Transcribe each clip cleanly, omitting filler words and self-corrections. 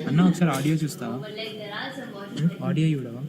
అన్న ఒకసారి ఆడియో చూస్తావా? ఆడియో చూడవా?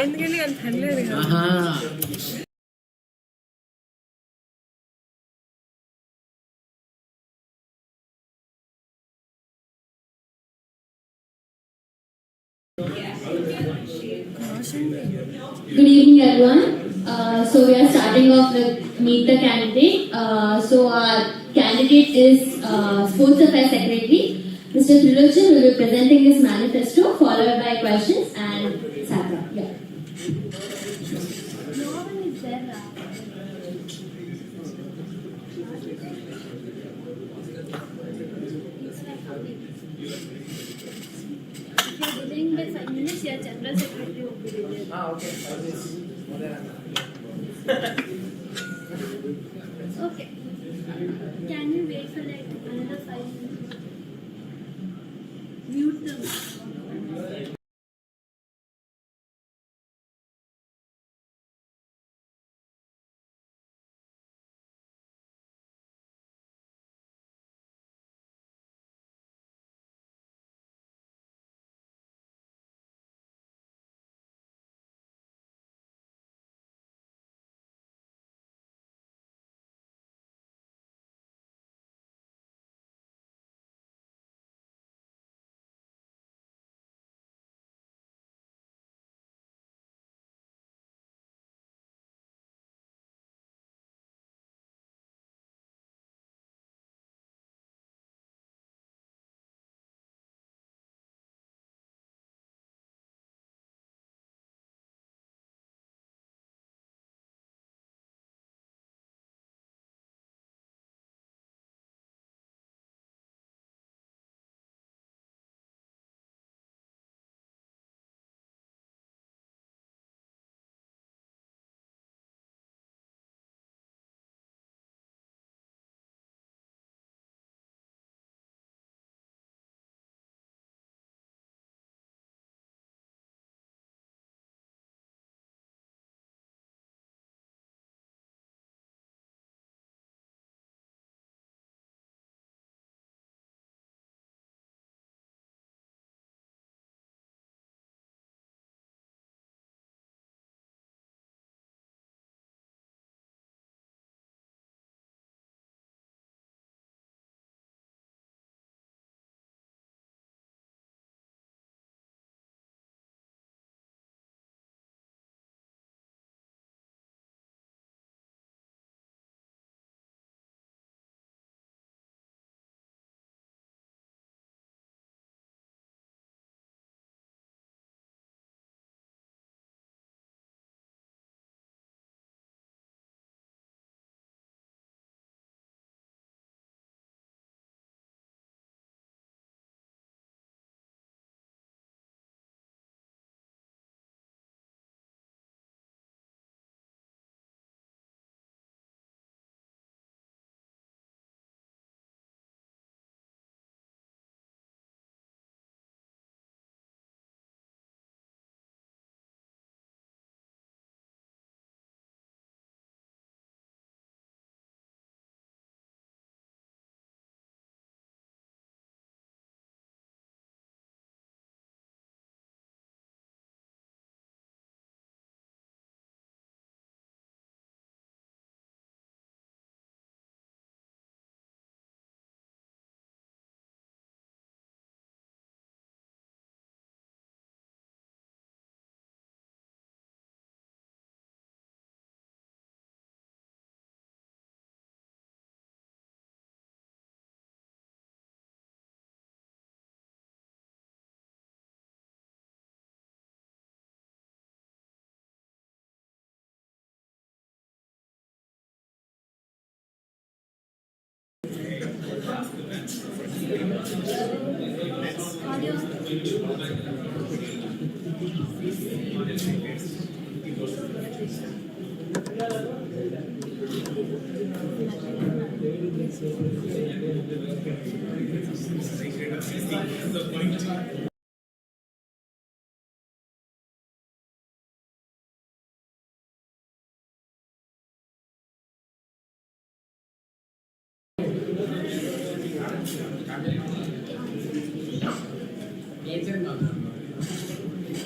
ఎందుకంటే కానీ పనిలేదు కదా. Good evening, everyone. So we are starting off with meet the candidate. So our candidate is Sports Affairs Secretary. Mr. Trilochan will be presenting his manifesto, followed by questions and SAC. Yeah. No one is there. Delaying by 5 minutes, your general secretary will be delayed. Okay. Okay. Can we wait for like another 5 minutes? Mute them.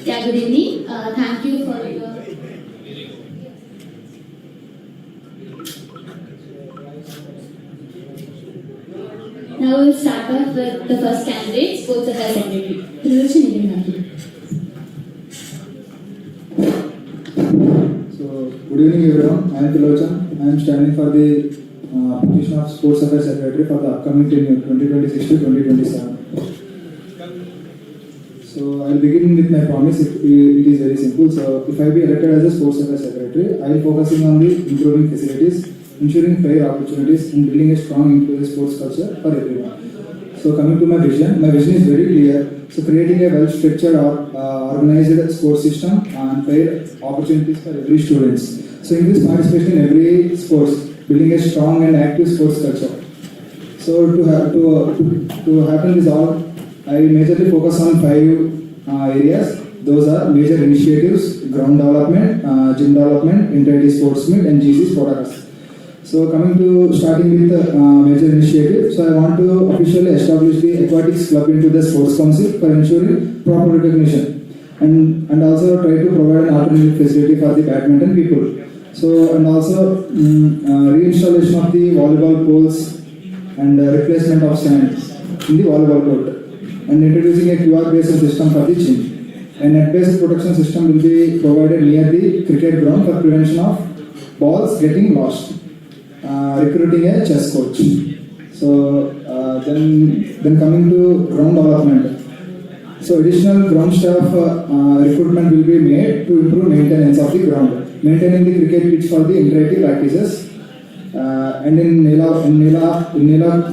Yeah, good evening. Thank you for your. Now we'll start off with the first candidate, Sports Affairs Secretary. Trilogy meeting happy. So, good evening everyone. I am Tilochan. I am standing for the position of Sports Affairs Secretary for the upcoming tenure 2026 to 2027. So, I will begin with my promise. It is very simple. So, if I be elected as a Sports Affairs Secretary, I will focusing on the improving facilities, ensuring fair opportunities, and building a strong inclusive sports culture for everyone. So, coming to my vision is very clear. So, creating a well-structured or organized sports system and fair opportunities for every student. So, increase participation in every sports, building a strong and active sports culture. So, to happen this all, I majorly focus on 5 areas. Those are major initiatives: ground development, gym development, inter sports meet, and GC's protocols. So coming to starting with major initiative, so I want to officially establish the aquatics club into the sports council for ensuring proper recognition and also try to provide an alternative facility for the badminton people. So and also reinstallation of the volleyball poles and replacement of stands in the volleyball court and introducing a QR based system for the gym. A net-based protection system will be provided near the cricket ground for prevention of balls getting lost. Recruiting a chess coach. So then coming to ground development. So additional ground staff recruitment will be made to improve maintenance of the ground, maintaining the cricket pitch for the interactive practices. And in Nela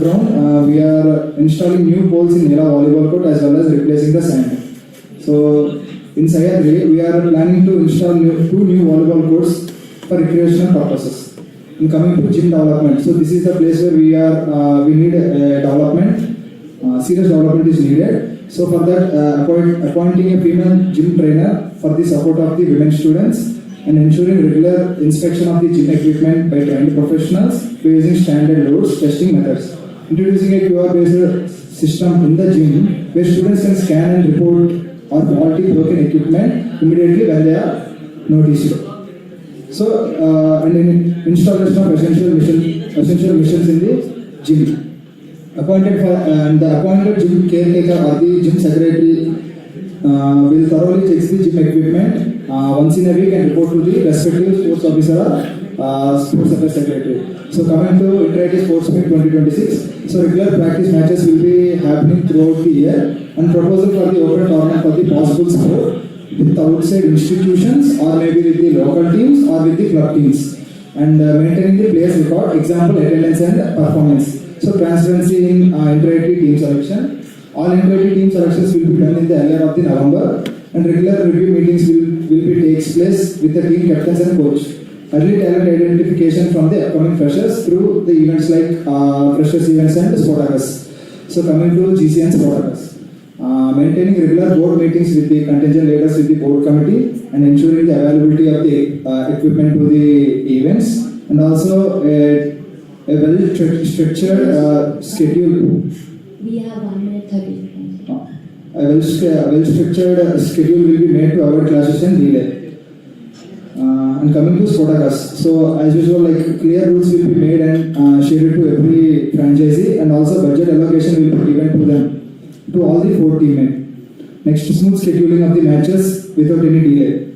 ground, we are installing new poles in Nela volleyball court as well as replacing the sand. So in Sayadri, we are planning to install 2 new volleyball courts for recreational purposes. In coming to gym development, so this is the place where we need development. Serious development is needed. So for that, appointing a female gym trainer for the support of the women students and ensuring regular inspection of the gym equipment by trained professionals using standard loads testing methods. Introducing a QR-based system in the gym where students can scan and report or faulty broken equipment immediately when they are noticed. So, and in installation of essential missions in the gym. The appointed gym caretaker or the gym secretary will thoroughly check the gym equipment once in a week and report to the respective sports officer or sports affairs secretary. So, coming to Interactive Sports Meet 2026. So, regular practice matches will be happening throughout the year and proposal for the open tournament for the possible sport with outside institutions or maybe with the local teams or with the club teams and maintaining the players record, example attendance and performance. So transparency in interactive team selection. All interactive team selections will be done in the earlier of the November and regular review meetings will takes place with the team captains and coach. Early talent identification from the upcoming freshers through the events like freshers events and Sportacus. So coming to GC and Sportacus. Maintaining regular board meetings with the contingent leaders with the board committee and ensuring the availability of the equipment to the events and also a well-structured schedule. We have 1 minute 30 seconds. A well-structured schedule will be made to avoid clashes and delay. And coming to Sportacus, so as usual, like clear rules will be made and shared to every franchisee and also budget allocation will be given to them. To all the 4 teammates. Next, smooth scheduling of the matches without any delay.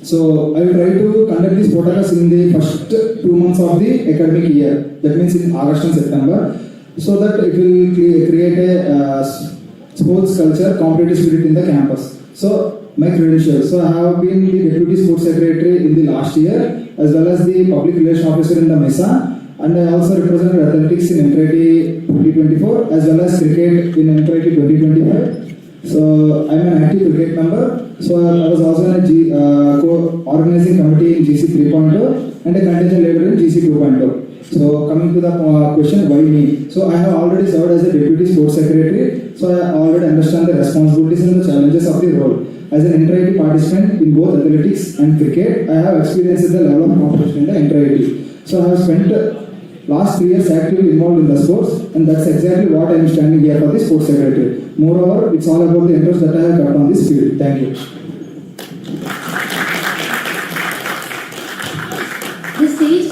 So, I will try to conduct the Sportacus in the first 2 months of the academic year. That means in August and September. So that it will create a sports culture, competitive spirit in the campus. So, my credentials. So, I have been the Deputy Sports Secretary in the last year as well as the Public Relations Officer in the MESA. And I also represented athletics in Interactive 2024 as well as cricket in Interactive 2025. So I'm an active cricket member. So I was also in a co-organizing committee in GC 3.0 and a contingent leader in GC 2.0. So coming to the question, why me? So I have already served as a Deputy Sports Secretary. So I already understand the responsibilities and the challenges of the role. As an interactive participant in both athletics and cricket, I have experience at the level of competition in the interactive. So I have spent last 3 years actively involved in the sports, and that's exactly what I am standing here for the sports secretary. Moreover, it's all about the interest that I have got on this field. Thank you.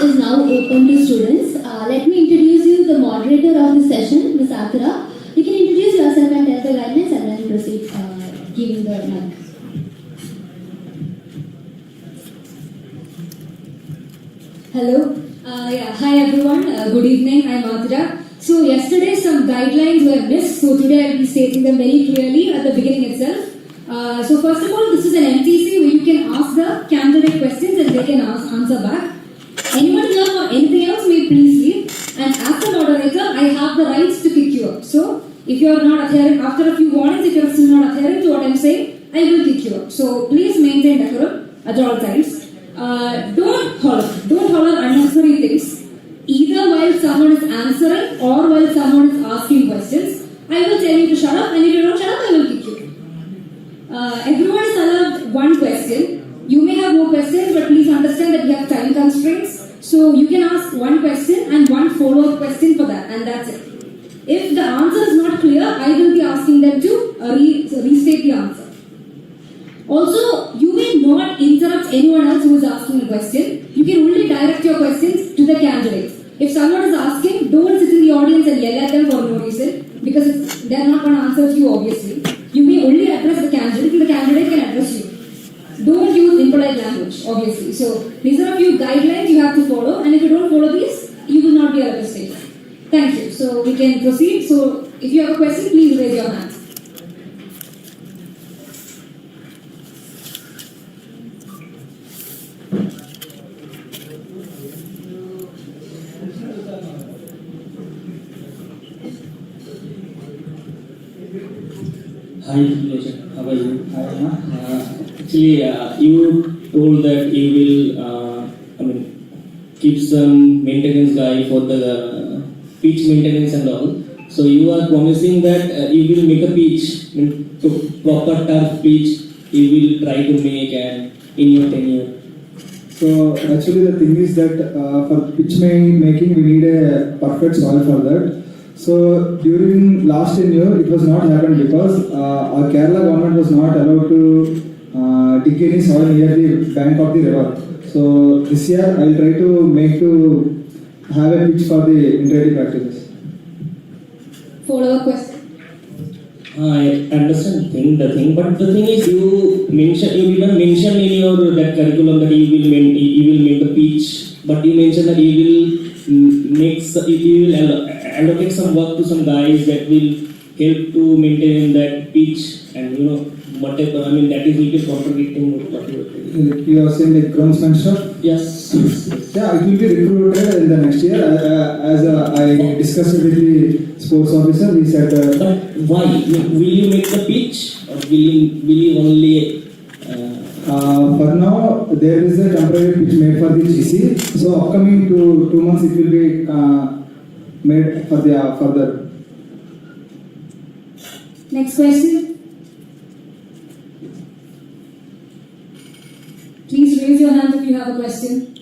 is now open to students. Let me introduce you the moderator of the session, Ms. Athara. You can introduce yourself and tell the guidelines and then proceed giving the mic. Hello. Hi everyone. Good evening. I'm Athara. So yesterday some guidelines were missed. So today I'll be stating them very clearly at the beginning itself. So first of all, this is an MTC where you can ask the candidate questions and they can answer back. Anyone here or anything else may please leave. And as the moderator, I have the rights to kick you up. So if you are not adhering, after a few warnings, if you are still not adhering to what I'm saying, I will kick you up. So please maintain decorum at all times. Don't holler unnecessary things. Either while someone is answering or while someone is asking questions. I will tell you to shut up, and if you don't shut up, I will kick you. Everyone is allowed one question. You may have more questions, but please understand that we have time constraints. So you can ask one question and one follow-up question for that, and that's it. If the answer is not clear, I will be asking them to restate the answer. Also, you may not interrupt anyone else who is asking a question. You can only direct your questions to the candidate. If someone is asking, don't sit in the audience and yell at them for no reason, because they are not going to answer to you, obviously. You may only address the candidate, and the candidate can address you. Don't use impolite language, obviously. So, these are a few guidelines you have to follow, and if you don't follow these, you will not be allowed to stay. Thank you. So, we can proceed. So, if you have a question, please raise your hand. Hi, how are you? Actually, you told that you will, keep some maintenance guy for the pitch maintenance and all. So you are promising that you will make a pitch, proper turf pitch. You will try to make and in your tenure. So actually the thing is that for pitch making we need a perfect soil for that. So during last tenure it was not happened because our Kerala government was not allowed to dig any soil near the bank of the river. So this year I will try to have a pitch for the inter-day practices. Follow-up question. I understand the thing, but the thing is you didn't mention in your that curriculum that you will make the pitch, but you mentioned that you will allocate some work to some guys that will help to maintain that pitch and whatever. That is little contradicting what you are saying. You are saying like groundsman stuff? Yes. Yeah, it will be recruited in the next year. As I discussed it with the sports officer, he said. But why? Will you make the pitch or will you only? For now, there is a temporary pitch made for the GC. So upcoming 2 months, it will be made for the further. Next question. Please raise your hand if you have a question.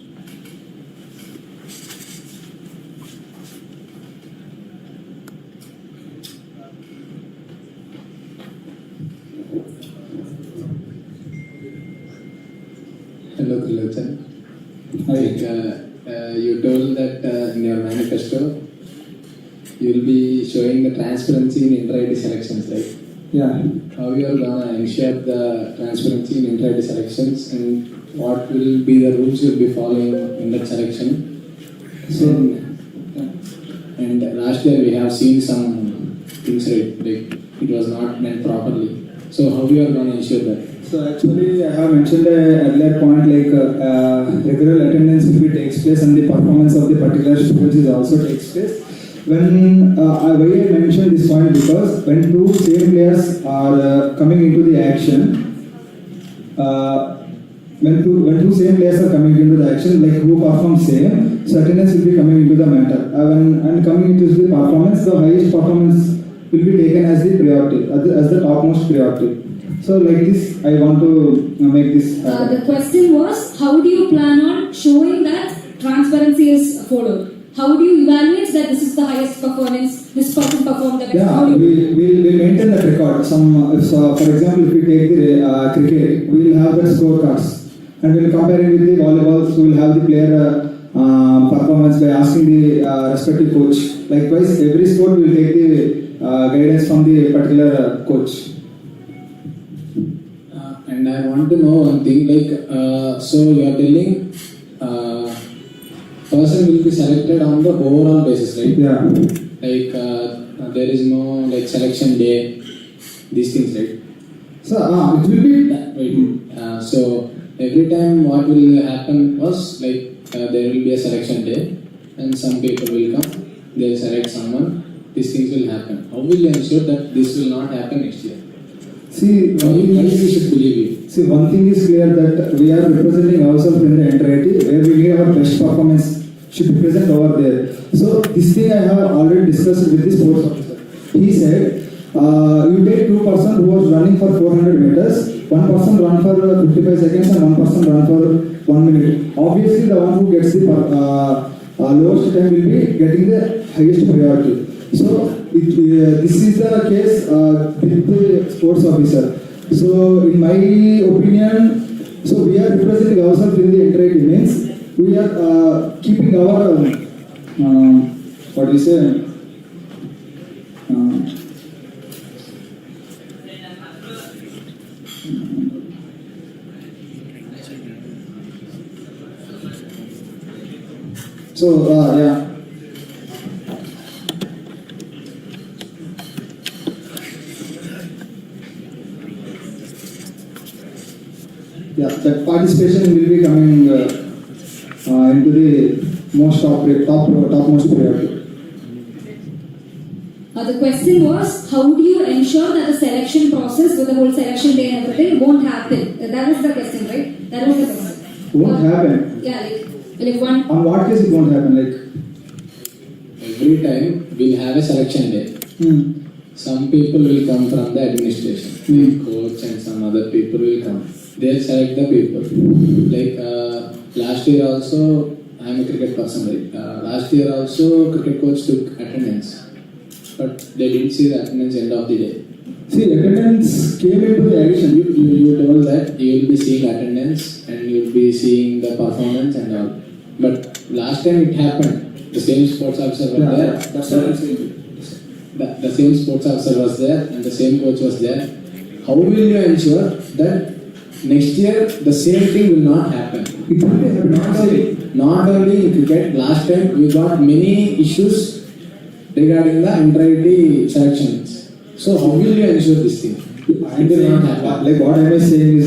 Hello, Trilochan. You told that in your manifesto you will be showing the transparency in inter-ID selections, right? Yeah. How you are gonna ensure the transparency in inter-ID selections and what will be the rules you will be following in that selection? So, and last year we have seen some things, right? Like it was not done properly. So how you are gonna ensure that? So actually, I have mentioned earlier point like regular attendance will be takes place and the performance of the particular students is also takes place. When I mentioned this point because when two same players are coming into the action, when two same players are coming into the action, like who perform same, so attendance will be coming into the matter. And coming into the performance, the highest performance will be taken as the priority, as the topmost priority. So like this, I want to make this happen. The question was, how do you plan on showing that transparency is followed? How do you evaluate that this is the highest performance, this person performed the best? Yeah, we'll maintain that record. For example, if we take the cricket, we will have the scorecards and we will compare it with the volleyball. So we will have the player performance by asking the respective coach. Likewise, every sport will take the guidance from the particular coach. And I want to know one thing, so you are telling person will be selected on the overall basis, right? Yeah. There is no selection day, these things, right? So it will be. So every time what will happen was there will be a selection day and some people will come, they will select someone, these things will happen. How will you ensure that this will not happen next year? See, we should believe you. See, one thing is clear that we are representing ourselves in the entirety where we need our best performance should be present over there. So this thing I have already discussed with the sports officer. He said, you take 2 person who was running for 400 meters, 1 person run for 55 seconds and 1 person run for 1 minute. Obviously, the one who gets the lowest time will be getting the highest priority. So this is the case with the sports officer. So in my opinion, so we are representing ourselves in the entirety means we are keeping our what do you say? So yeah. Yeah, that participation will be coming into the topmost priority. The question was, how do you ensure that the selection process with the whole selection day and everything won't happen? That was the question, right? That was the question. Won't happen. Yeah, like one. On what case it won't happen? Every time we'll have a selection day. Some people will come from the administration, coach and some other people will come. They'll select the people. Last year also, I am a cricket person, right? Last year also, cricket coach took attendance, but they didn't see the attendance end of the day. See, attendance came into the addition. You told that you will be seeing attendance and you will be seeing the performance and all. But last time it happened. The same sports officer was there. That's what I'm saying. The same sports officer was there and the same coach was there. How will you ensure that next year the same thing will not happen? It will be happen. Not only in cricket, last time we got many issues regarding the entirety selections. So how will you ensure this thing? It will not happen. Like what I was saying is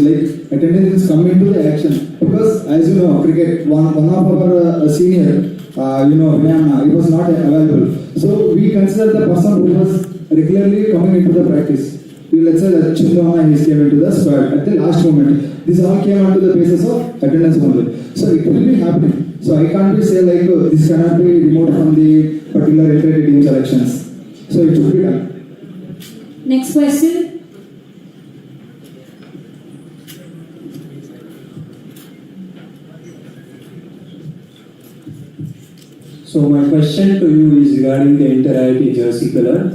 attendance is coming to the action because as you know, cricket one of our senior, he was not available. So we consider the person who was regularly coming into the practice. Let's say that Chindana he came into the squad at the last moment. This all came onto the basis of attendance only. So it will be happening. So I can't be say this cannot be removed from the particular entirety team selections. So it should be done. Next question. So my question to you is regarding the entirety jersey color.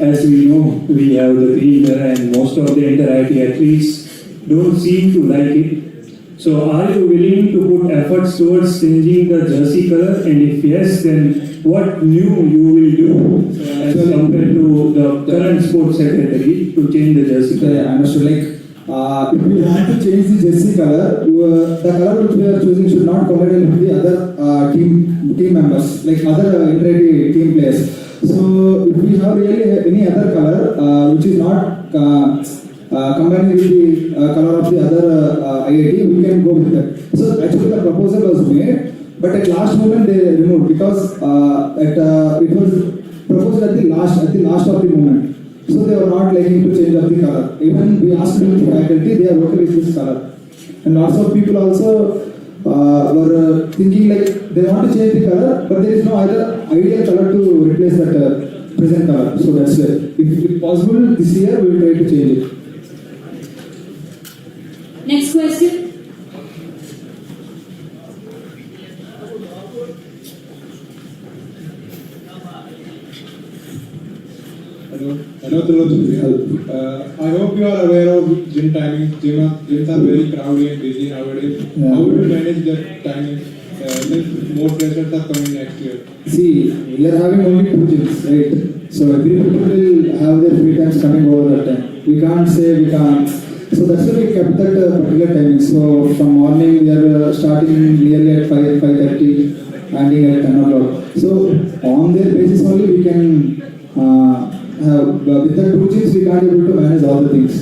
As we know, we have the green color and most of the entirety athletes don't seem to like it. So are you willing to put efforts towards changing the jersey color? And if yes, then what new you will do as compared to the current sports secretary to change the jersey color? I understood. If we want to change the jersey color, the color which we are choosing should not collide with the other team members, like other entirety team players. So if we have really any other color which is not combining with the color of the other IIT, we can go with that. So actually the proposal was made, but at last moment they removed because it was proposed at the last of the moment. So they were not liking to change of the color. Even we asked them to faculty, they are okay with this color. And lots of people also were thinking they want to change the color, but there is no other ideal color to replace that present color. So that's it. If possible, this year we will try to change it. Next question. Hello, Trilogy. I hope you are aware of gym timing. Gyms are very crowded and busy nowadays. Yeah. How will you manage that timing? more freshers are coming next year. See, we are having only 2 gyms, right? So every people will have their free times coming over that time. We can't say we can't. So that's why we kept that particular timing. So from morning we are starting nearly at 5:30, ending at 10 o'clock. So on their basis only we can have, with the 2 gyms we can't able to manage all the things.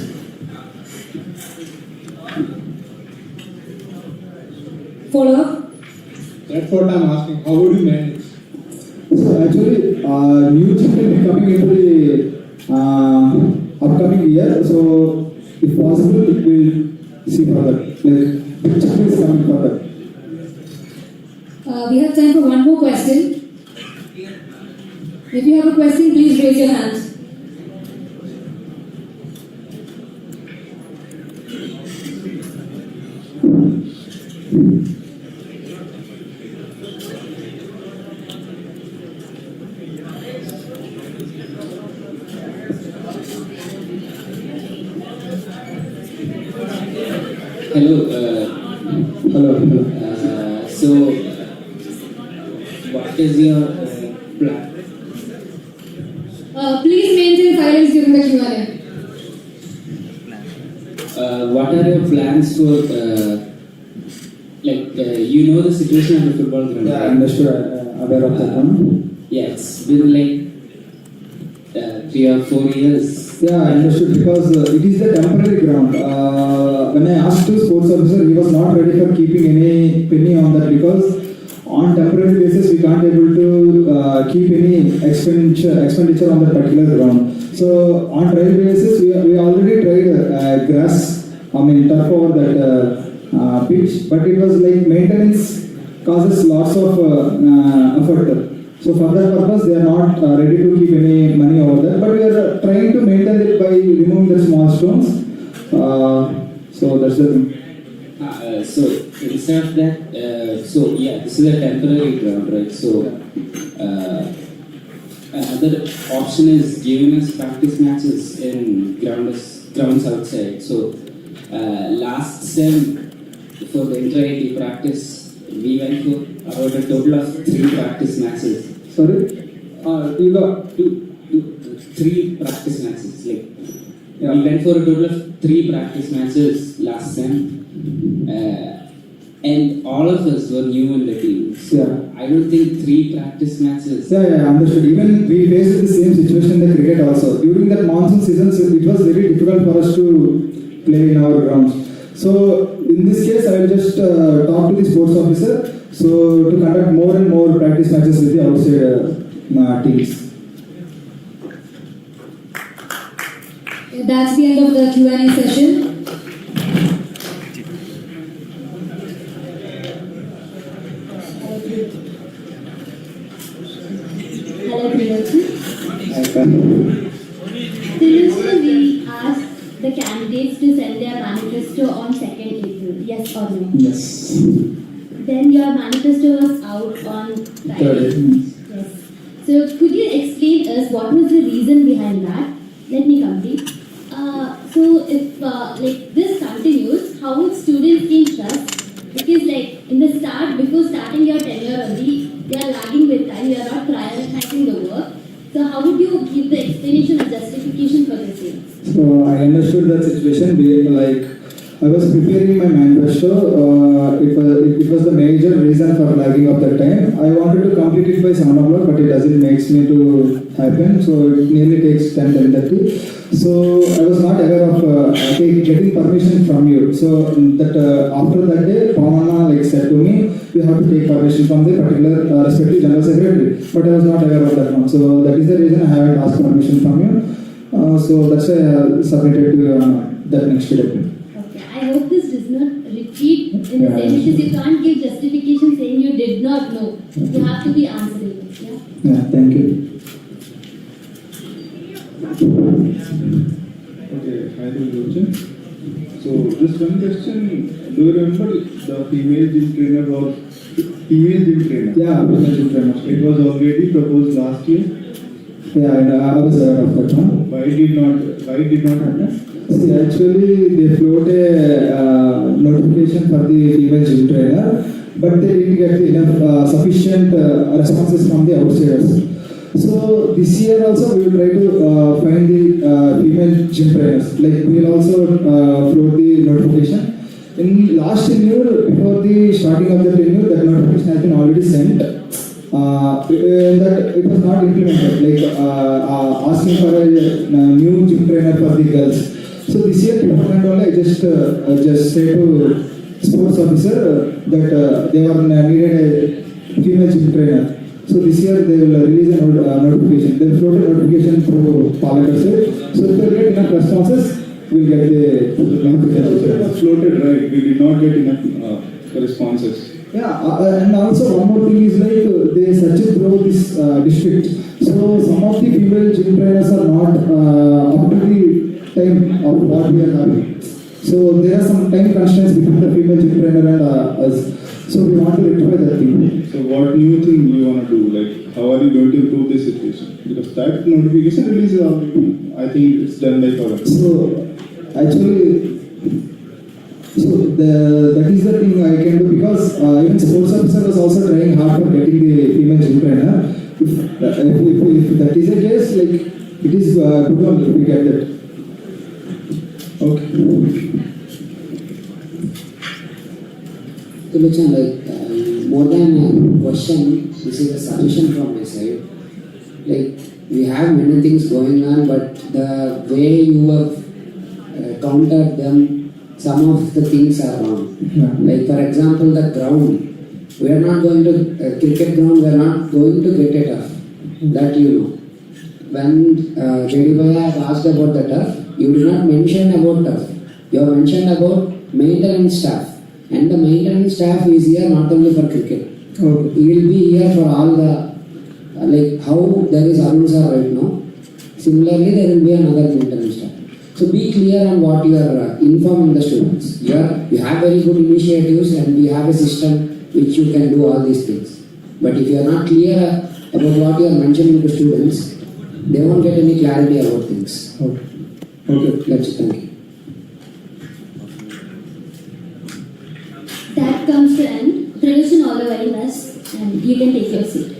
Follow up. That's what I'm asking. How would you manage? So actually, new gym will be coming into the upcoming year. So if possible, we'll see further. Like, which gym is coming further. We have time for one more question. If you have a question, please raise your hand. Hello. Hello. So, what is your plan? Please maintain silence during the Q&A. What are your plans for, you know the situation of the football ground? Yeah, I right? understood. Aware of that one. Yeah, it's been like 3 or 4 years. Yeah, I understood because it is a temporary ground. When I asked the sports officer, he was not ready for keeping any penny on that because on temporary basis we can't able to keep any expenditure on that particular ground. So on trial basis we already tried grass, turf over that pitch, but it was like maintenance causes lots of effort. So for that purpose, they are not ready to keep any money over there. But we are trying to maintain it by removing the small stones. So that's the thing. So instead of that, this is a temporary ground, right? So another option is giving us practice matches in grounds outside. So last sem for the inter-IT practice, we went for about a total of 3 practice matches. Sorry? You got 3 practice matches. Yeah. We went for a total of 3 practice matches last sem, and all of us were new in the team. So Yeah. I don't think 3 practice matches. Yeah, understood. Even we faced the same situation in the cricket also. During that monsoon season, it was very difficult for us to play in our grounds. So in this case, I will just talk to the sports officer so to conduct more and more practice matches with the outside teams. That's the end of the Q&A session. Hello, Trilochi. Trilochi, we asked the candidates to send their manifesto on 2nd April. Yes or no? Yes. Then your manifesto was out on Friday. Yes. So could you explain us what was the reason behind that? Let me complete. So if this continues, how would students gain trust? Because in the start, before starting your tenure only, you are lagging with time, you are not prioritizing the work. So how would you give the explanation or justification for the same? So I understood that situation. I was preparing my manifesto. It was the major reason for lagging of that time. I wanted to complete it by 7 o'clock, but it doesn't make me to happen. So it nearly takes 10:30. So I was not aware of getting permission from you. So that after that day, Pamana said to me, you have to take permission from the particular respective general secretary. But I was not aware of that one. So that is the reason I haven't asked permission from you. So that's why I submitted to that next day. Okay, I hope this does not repeat in the same because you can't give justification saying you did not know. You have to be answerable. Yeah, thank you. Okay, hi Dilrochan. So just one question. Do you remember the female gym trainer? Yeah, gym trainer. It was already proposed last year. Yeah, I was aware of that one. Why did not happen? See, actually, they float a notification for the female gym trainer. but they didn't get enough sufficient responses from the outsiders. So this year also we will try to find the female gym trainers. Like we will also float the notification. In last tenure, before the starting of the tenure, that notification has been already sent. That it was not implemented, like asking for a new gym trainer for the girls. So this year, beforehand only, I just say to sports officer that they are needed a female gym trainer. So this year they will release a notification. They will float a notification through Parliament. So if they get enough responses, we'll get the notification. It was floated, right? We did not get enough responses. Yeah, and also one more thing is like they search through this district. So some of the female gym trainers are not up to the time of what we are having. So there are some time constraints between the female gym trainer and us. So we want to rectify that thing. So what new thing we want to do? Like how are you going to improve this situation? Because that notification release is already, I think it's done by power. So actually, that is the thing I can do, because even sports officer was also trying hard for getting the female gym trainer. If that is the case, like it is good one if we get that. Okay. So, Luchan, like more than a question, this is a suggestion from my side. Like we have many things going on, but the way you have countered them, some of the things are wrong. Yeah. Like for example, the ground. We are not going to cricket ground. We are not going to get a turf. That you know. When JD Bhaiya has asked about the turf, you did not mention about turf. You have mentioned about maintenance staff. And the maintenance staff is here not only for cricket. Okay. He will be here for all the, like how there is Arunsa right now. Similarly, there will be another maintenance staff. So be clear on what you are informing the students. You have very good initiatives and we have a system which you can do all these things. But if you are not clear about what you are mentioning to students, they won't get any clarity about things. Okay. Okay. That's it. Thank you. That comes to end. Tradition all the very best, and you can take your seat.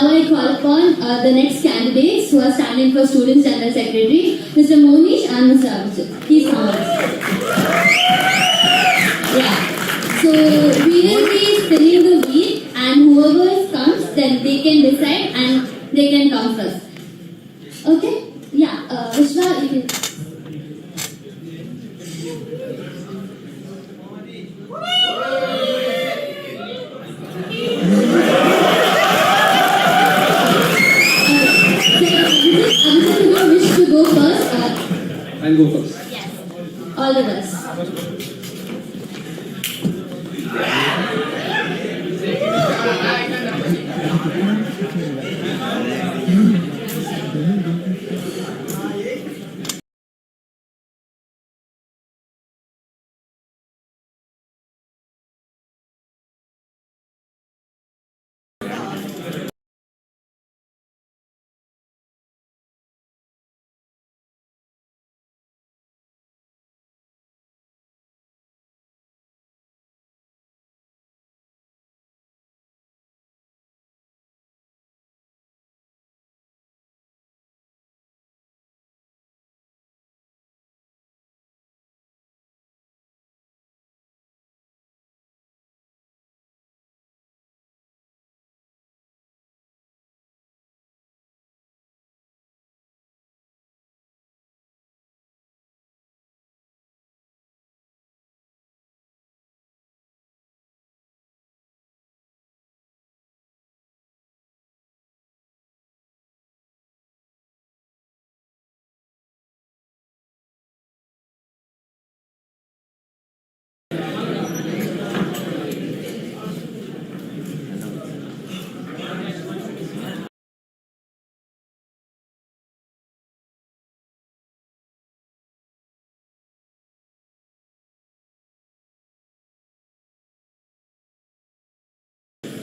now I call upon the next candidates who are standing for Students General Secretary, Mr. Monish and Mr. Abhijit. Please come on. Yeah. So we will be spinning the wheel, and whoever comes, then they can decide and they can come first. Okay? Yeah. Vishwa, you can. Abhijit, you wish to go first? I'll go first. Yes. All the best.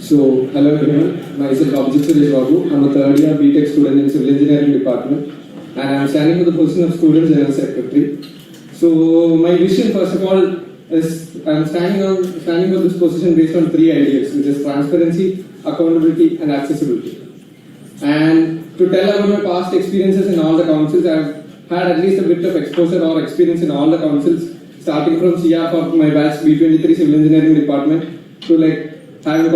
So, hello everyone, myself Abhijit Babu. I'm a third year BTech student in Civil Engineering Department, and I'm standing for the position of Student General Secretary. So, my vision first of all is I'm standing for this position based on 3 ideas, which is transparency, accountability, and accessibility. And to tell about my past experiences in all the councils, I've had at least a bit of exposure or experience in all the councils, starting from CR for my batch B23 Civil Engineering Department to like having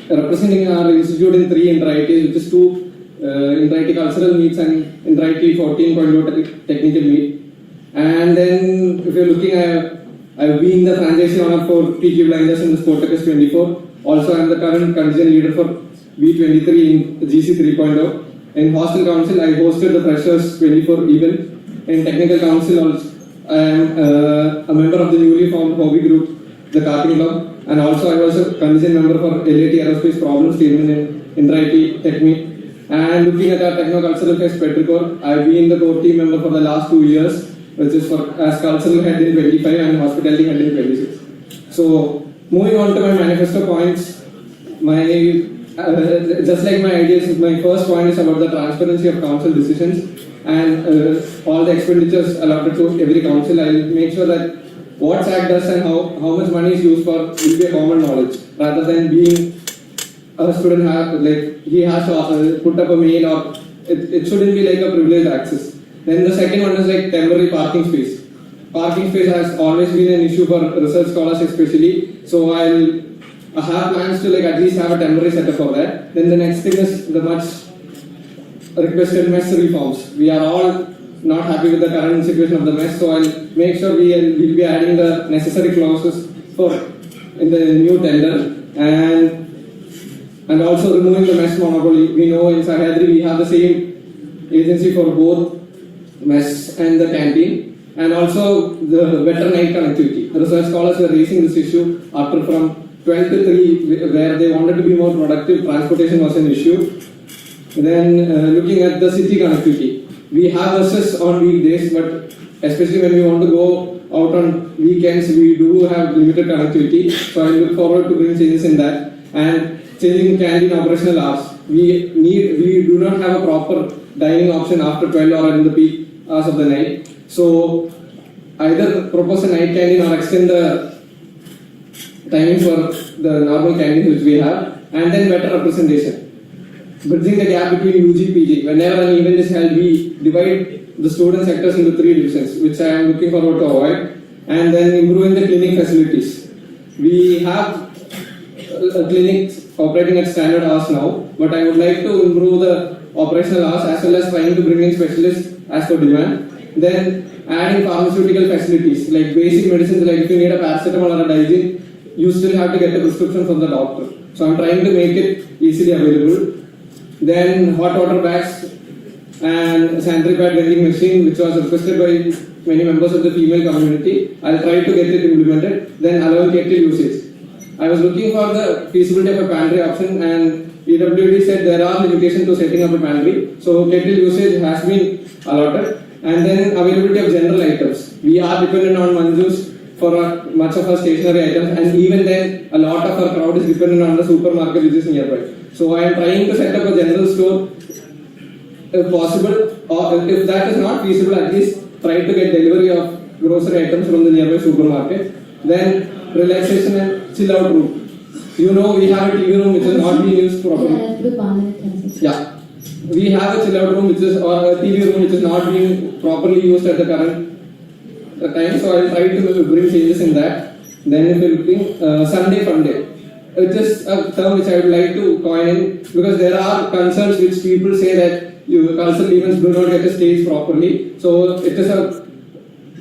representing our institute in 3 inter-IT, which is 2 inter-IT cultural meets and inter-IT 14.0 technical meet. And then if you're looking at, I've been the franchisee owner for TQ Blinders in the Sportacus 24. Also, I'm the current contingent leader for B23 in GC 3.0. In Hostel Council, I hosted the Freshers 24 event. In Technical Council, also, I am a member of the newly formed hobby group, the Karting Club. And also I was a contingent member for LAT Aerospace Problem Statement in Inter-IT Tech Meet. And looking at our Techno-Cultural Fest Petrichor, I've been the core team member for the last 2 years, which is for as cultural head in 25 and hospitality head in 26. So, moving on to my manifesto points, just like my ideas, my first point is about the transparency of council decisions and all the expenditures allotted to every council. I'll make sure that what SAC does and how much money is used for will be a common knowledge, rather than being a student he has to put up a mail, or it shouldn't be like a privileged access. Then the second one is like temporary parking space. Parking space has always been an issue for research scholars especially, so I'll have plans to like at least have a temporary setup for that. Then the next thing is the much requested mess reforms. We are all not happy with the current situation of the mess, so I'll make sure we'll be adding the necessary clauses for in the new tender, and also removing the mess monopoly. We know in Sahyadri we have the same agency for both mess and the canteen, and also the better night connectivity. The research scholars were raising this issue after from 12 to 3, where they wanted to be more productive. Transportation was an issue. Then looking at the city connectivity. We have buses on weekdays, but especially when we want to go out on weekends, we do have limited connectivity. So I look forward to bring changes in that. And changing canteen operational hours. We do not have a proper dining option after 12 or in the peak hours of the night. So either propose a night canteen or extend the timing for the normal canteen which we have, and then better representation. bridging the gap between UG PG. Whenever an event is held, we divide the student sectors into 3 divisions, which I am looking forward to avoid, and then improving the clinic facilities. We have clinics operating at standard hours now, but I would like to improve the operational hours as well as trying to bring in specialists as per demand. Then adding pharmaceutical facilities like basic medicines, like if you need a paracetamol or a Digene, you still have to get a prescription from the doctor. So I'm trying to make it easily available. Then hot water bags and sanitary pad vending machine, which was requested by many members of the female community. I'll try to get it implemented. Then allowing kettle usage. I was looking for the feasibility of a pantry option, and EWD said there are limitations to setting up a pantry. So kettle usage has been allotted. And then availability of general items. We are dependent on Manju's for much of our stationery items, and even then a lot of our crowd is dependent on the supermarket which is nearby. So I am trying to set up a general store if possible, or if that is not feasible, at least try to get delivery of grocery items from the nearby supermarket. Then relaxation and chill out room. You know, we have a TV room which is not being used properly. Yeah. We have a chill out room which is, or a TV room which is not being properly used at the current time, so I will try to bring changes in that. Then if you're looking, Sunday Fun Day. It is a term which I would like to coin in, because there are concerns which people say that cultural events do not get a stage properly, so it is a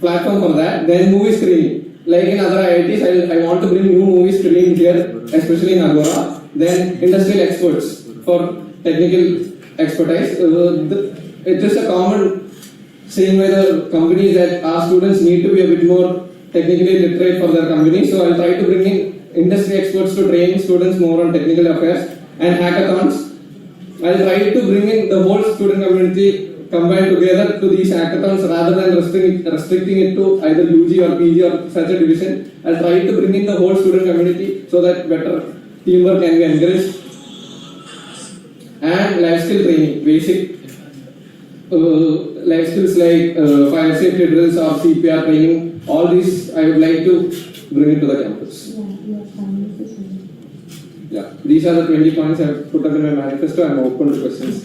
platform for that. Then movie screening. Like in other IITs, I want to bring new movie screening here, especially in Agora. Then industrial experts for technical expertise. It is a common saying by the companies that our students need to be a bit more technically literate for their company. So I'll try to bring in industry experts to train students more on technical affairs and hackathons. I'll try to bring in the whole student community combined together to these hackathons rather than restricting it to either UG or PG or such a division. I'll try to bring in the whole student community so that better teamwork can be encouraged. And life skill training, basic life skills like fire safety drills or CPR training, all these I would like to bring into the campus. Yeah, these are the 20 points I have put up in my manifesto. I am open to questions.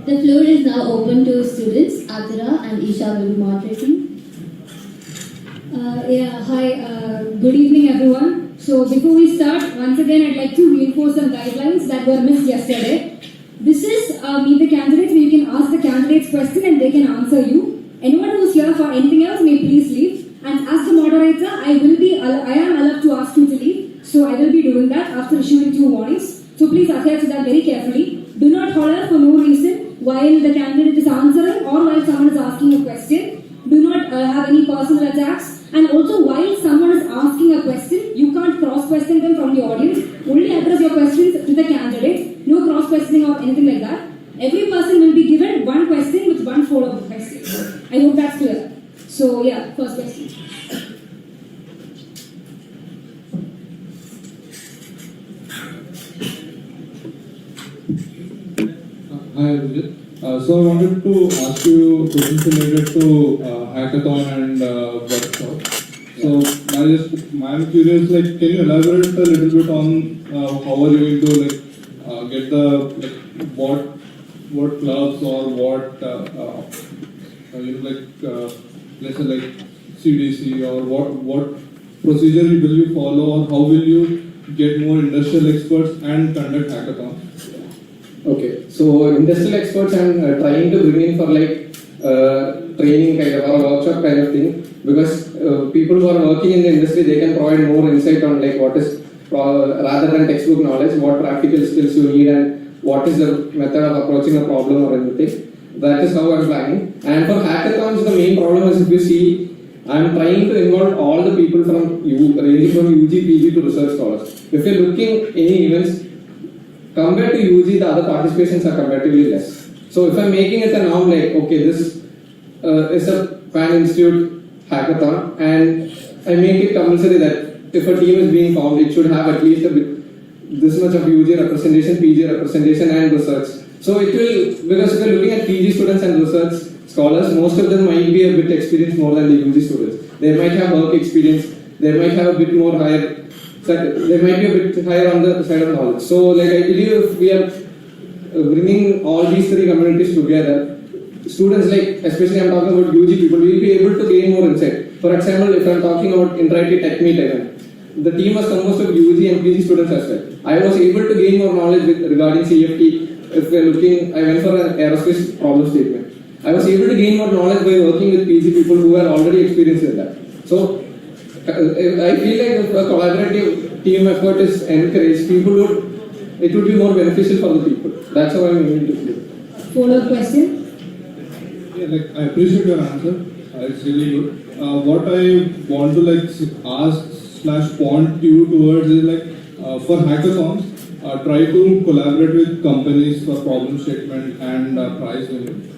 The floor is now open to students. Adira and Isha will be moderating. Good evening everyone. So before we start, once again I'd like to reinforce some guidelines that were missed yesterday. This is Meet the Candidates, where you can ask the candidates question and they can answer you. Anyone who's here for anything else may please leave. And as the moderator, I am allowed to ask you to leave. So I will be doing that after issuing 2 warnings. So please adhere to that very carefully. Do not holler for no reason while the candidate is answering or while someone is asking a question. Do not have any personal attacks. And also, while someone is asking a question, you can't cross-question them from the audience. Only address your questions to the candidate. No cross-questioning or anything like that. Every person will be given 1 question with 1 follow-up question. I hope that's clear. So, yeah, first question. Hi, Vijay. So I wanted to ask you questions related to hackathon and workshop. So I'm curious, like, can you elaborate a little bit on how are you going to get the what clubs or what let's say like CDC or what procedure will you follow, or how will you get more industrial experts and conduct hackathons? Okay, so industrial experts I'm trying to bring in for training kind of or workshop kind of thing, because people who are working in the industry, they can provide more insight on like what is rather than textbook knowledge, what practical skills you need and what is the method of approaching a problem or anything. That is how I'm planning. And for hackathons, the main problem is, if you see, I'm trying to involve all the people ranging from UG, PG to research scholars. If you're looking any events, compared to UG, the other participations are comparatively less. So if I'm making it a norm, like, okay, this is a Pan Institute hackathon, and I make it compulsory that if a team is being formed, it should have at least this much of UG representation, PG representation, and research. So it will, because if you're looking at PG students and research, scholars, most of them might be a bit experienced more than the UG students. They might have work experience, they might have a bit more higher, they might be a bit higher on the side of knowledge. So like I believe if we are bringing all these three communities together, students like, especially I'm talking about UG people, will be able to gain more insight. For example, if I'm talking about Interactive Tech Meet event, the team was composed of UG and PG students as well. I was able to gain more knowledge regarding CFT. If we're looking, I went for an aerospace problem statement. I was able to gain more knowledge by working with PG people who are already experienced in that. So I feel like if a collaborative team effort is encouraged, it would be more beneficial for the people. That's how I'm aiming to do. Follow-up question? Yeah, like I appreciate your answer. It's really good. What I want to like ask/point you towards is like for hackathons, try to collaborate with companies for problem statement and prize winning.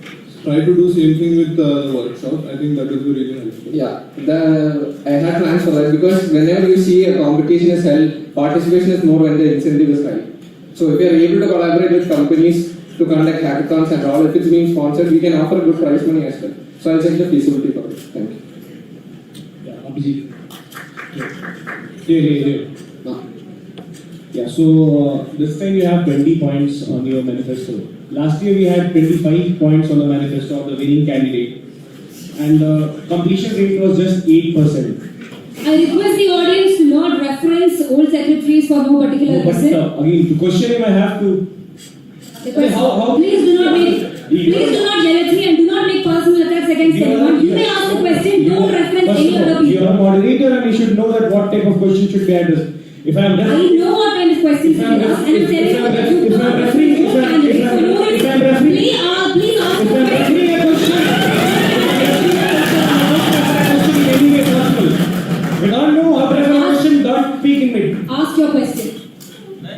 Try to do same thing with the workshop. I think that will be really helpful. Yeah, I had plans for that because whenever you see a competition is held, participation is more when the incentive is high. So if we are able to collaborate with companies to conduct hackathons and all, if it's being sponsored, we can offer good prize money as well. So I'll check the feasibility for it. Thank you. Yeah, Abhijit. Yeah, so this time you have 20 points on your manifesto. Last year we had 25 points on the manifesto of the winning candidate, and the completion rate was just 8%. I request the audience to not reference old secretaries for no particular reason. Again, to question him, I have to. Please do not yell at me and do not make personal attacks against anyone. You may ask a question, don't reference any other people. You are a moderator and you should know that what type of question should be addressed. If I am I know what kind of questions you ask, and I'm telling you that you don't reference no candidate for no reason. Please ask a question. We don't know how to have a question, don't speak in mid. Ask your question.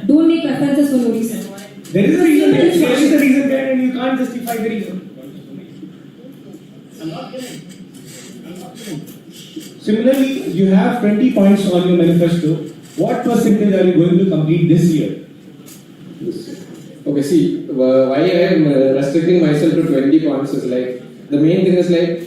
Don't make references for no reason. There is a reason there. There is a reason there and you can't justify the reason. I'm not kidding. Similarly, you have 20 points on your manifesto. What percentage are you going to complete this year? Okay, see, why I am restricting myself to 20 points is like, the main thing is like,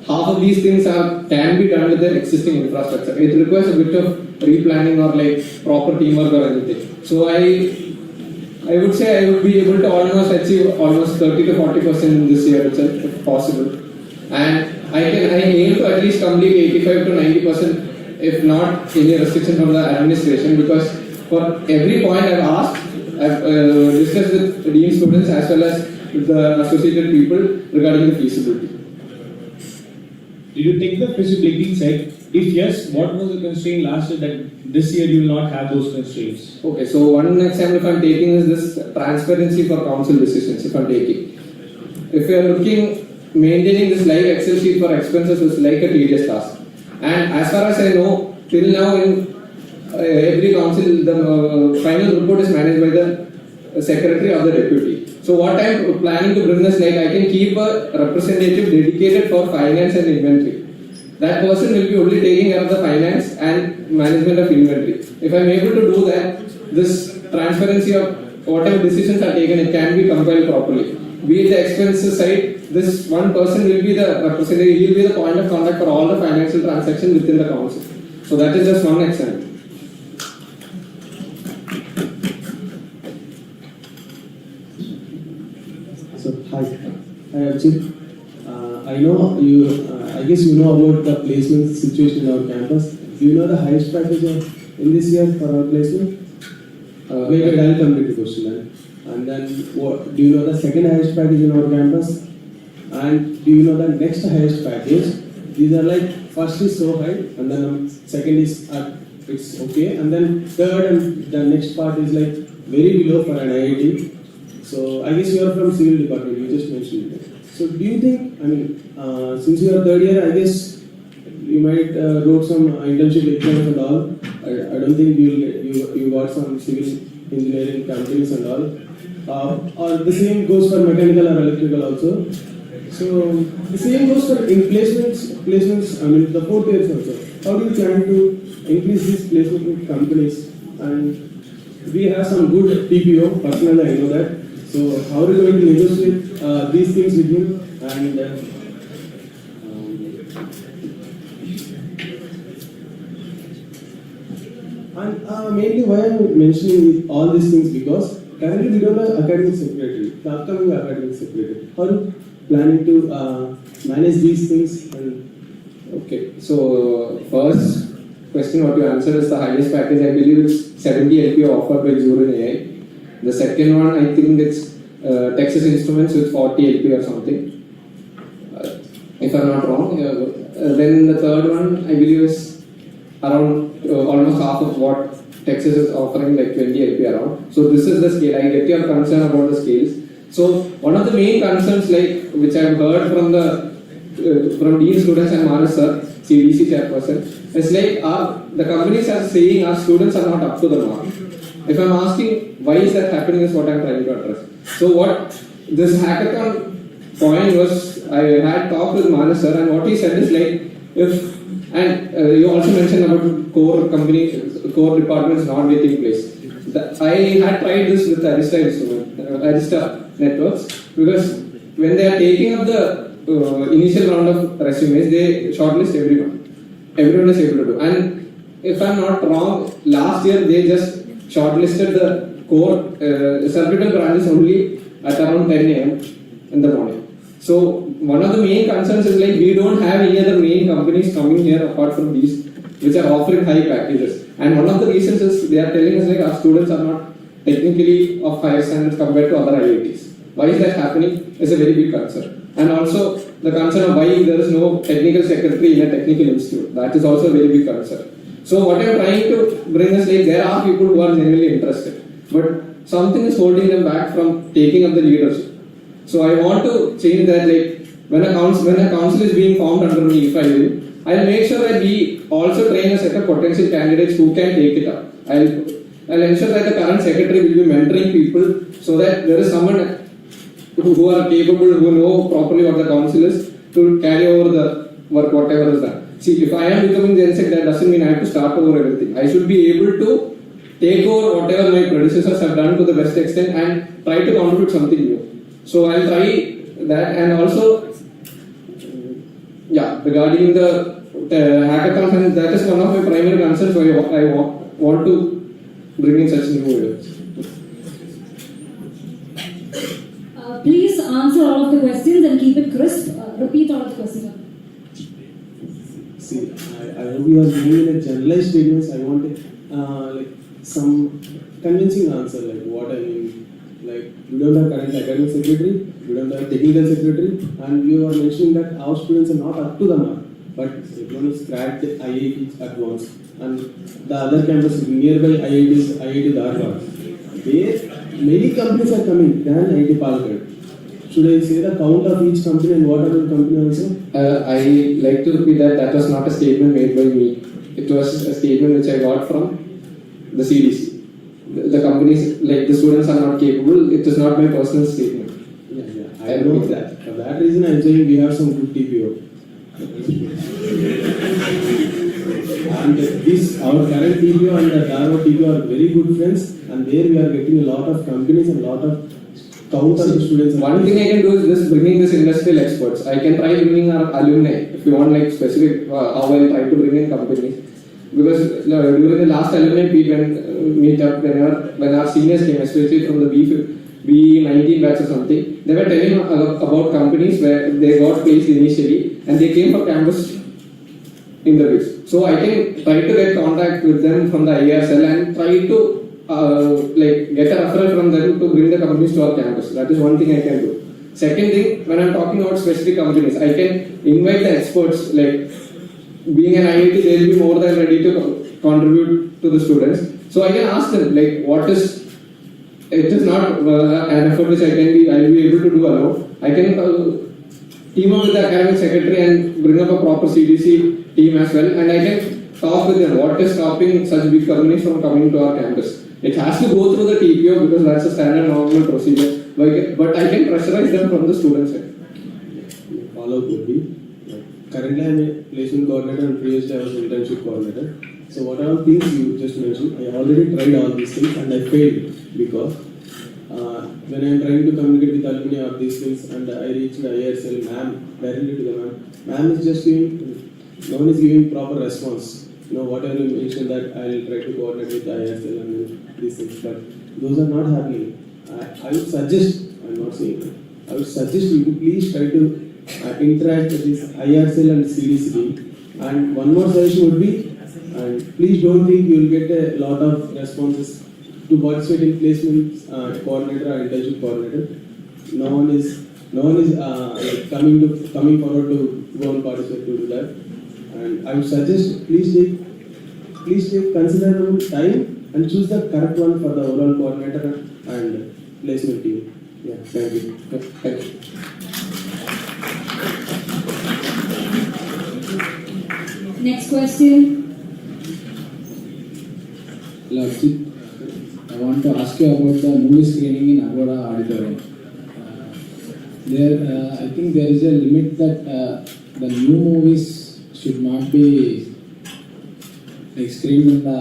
half of these things can be done with the existing infrastructure. It requires a bit of replanning or like proper teamwork or anything. So I would say I would be able to almost achieve almost 30 to 40% this year itself, if possible. And I aim to at least complete 85 to 90%, if not any restriction from the administration, because for every point I've asked, I've discussed with the dean students as well as with the associated people regarding the feasibility. Did you take the feasibility check? If yes, what was the constraint last year that this year you will not have those constraints? Okay, so one example if I'm taking is this transparency for council decisions if I'm taking. If you are looking, maintaining this live Excel sheet for expenses is like a tedious task. And as far as I know, till now in every council, the final report is managed by the secretary or the deputy. So what I'm planning to bring is like I can keep a representative dedicated for finance and inventory. That person will be only taking care of the finance and management of inventory. If I'm able to do that, this transparency of whatever decisions are taken, it can be compiled properly. Be it the expenses side, this one person will be the representative, he will be the point of contact for all the financial transactions within the council. So that is just one example. So, hi, Abhijit. I know you. I guess you know about the placement situation in our campus. Do you know the highest package in this year for our placement? Maybe I'll complete the question then. And then, do you know the second highest package in our campus? And do you know the next highest package? These are like first is so high, and then second is it's okay, and then third and the next part is like very below for an IIT. So I guess you are from civil department. You just mentioned it. So do you think? I mean, since you are third year, I guess you might wrote some internship exams and all. I don't think you got some civil engineering companies and all. Or the same goes for mechanical or electrical also. So the same goes for placements. I mean the fourth years also. How do you plan to increase these placement with companies? And we have some good TPO. Personally, I know that. So how are you going to negotiate these things with him? And mainly why I'm mentioning all these things because currently we don't have academic secretary, the upcoming academic secretary. How are you planning to manage these things? Okay, so first question what you answered is the highest package. I believe it's 70 LPA offered by Zurich AI. The second one, I think it's Texas Instruments with 40 LPA or something. If I'm not wrong. Then the third one, I believe is around almost half of what Texas is offering, like 20 LPA around. So this is the scale. I get your concern about the scales. So one of the main concerns, like which I've heard from the from Dean students and Manas sir, CDC chairperson, it's like the companies are saying our students are not up to the mark. If I'm asking why is that happening is what I'm trying to address. So what this hackathon point was, I had talked with Manas sir and what he said is like you also mentioned about core departments not getting placed. I had tried this with Arista networks because when they are taking up the initial round of resumes, they shortlist everyone. Everyone is able to do. And if I'm not wrong, last year they just shortlisted the core cervical branches only at around 10 a.m. in the morning. So one of the main concerns is like we don't have any other main companies coming here apart from these which are offering high packages. And one of the reasons is they are telling us like our students are not technically of higher standards compared to other IITs. Why is that happening is a very big concern. And also the concern of why there is no technical secretary in a technical institute. That is also a very big concern. So what I am trying to bring is like there are people who are genuinely interested, but something is holding them back from taking up the leadership. So I want to change that. Like when a council is being formed under me, if I will, I'll make sure that we also train a set of potential candidates who can take it up. I'll ensure that the current secretary will be mentoring people so that there is someone who are capable, who know properly what the council is, to carry over the work, whatever is done. See, if I am becoming the NSEC, that doesn't mean I have to start over everything. I should be able to take over whatever my predecessors have done to the best extent and try to contribute something new. So I'll try that. And also, regarding the hackathon, that is one of my primary concerns. So I want to bring in such new ways. Please answer all of the questions and keep it crisp. Repeat all of the questions. See, I hope you are giving in a generalized statements. I want like some convincing answer, like what I mean. Like we don't have current academic secretary, we don't have technical secretary, and you are mentioning that our students are not up to the mark. But everyone is cracked IITs at once, and the other campus nearby IIT Dharwad. There many companies are coming than IIT Palakkad. Should I say the count of each company and what other company also? I like to repeat that was not a statement made by me. It was a statement which I got from the CDC. The companies, like the students are not capable. It is not my personal statement. I know that. For that reason, I'm saying we have some good TPO. And our current TPO and the Dharwad TPO are very good friends, and there we are getting a lot of companies and a lot of count of the students. One thing I can do is this: bringing this industrial experts. I can try bringing our alumni. If you want like specific, how I'll try to bring in companies. Because during the last alumni meet up, when our seniors came, especially from the B19 batch or something, they were telling about companies where they got placed initially and they came for campus interviews. So I can try to get contact with them from the IASL and try to get a referral from them to bring the companies to our campus. That is one thing I can do. Second thing, when I'm talking about specific companies, I can invite the experts. Like being an IIT, they will be more than ready to contribute to the students. So I can ask them like, it is not an effort which I will be able to do alone. I can team up with the academic secretary and bring up a proper CDC team as well, and I can talk with them what is stopping such big companies from coming to our campus. It has to go through the TPO because that's a standard normal procedure, but I can pressurize them from the student side. Follow would be. Currently, I am a placement coordinator and previously I was an internship coordinator. So what are things you just mentioned? I already tried all these things and I failed because when I am trying to communicate with alumni of these things and I reach the IRSL, ma'am, directly to the ma'am is just giving, no one is giving proper response. Whatever you mentioned that I will try to coordinate with the IRSL and these things, but those are not happening. I would suggest, I'm not saying that, I would suggest you to please try to interact with this IRSL and CDCD. And one more suggestion would be, and please don't think you will get a lot of responses to participate in placements coordinator or internship coordinator. No one is like coming forward to go and participate to do that. And I would suggest please take considerable time and choose the correct one for the overall coordinator and placement team. Yeah, thank you. Thank you. Next question. Hello, Archit. I want to ask you about the movie screening in Agoda Auditorium. I think there is a limit that the new movies should not be like screened in the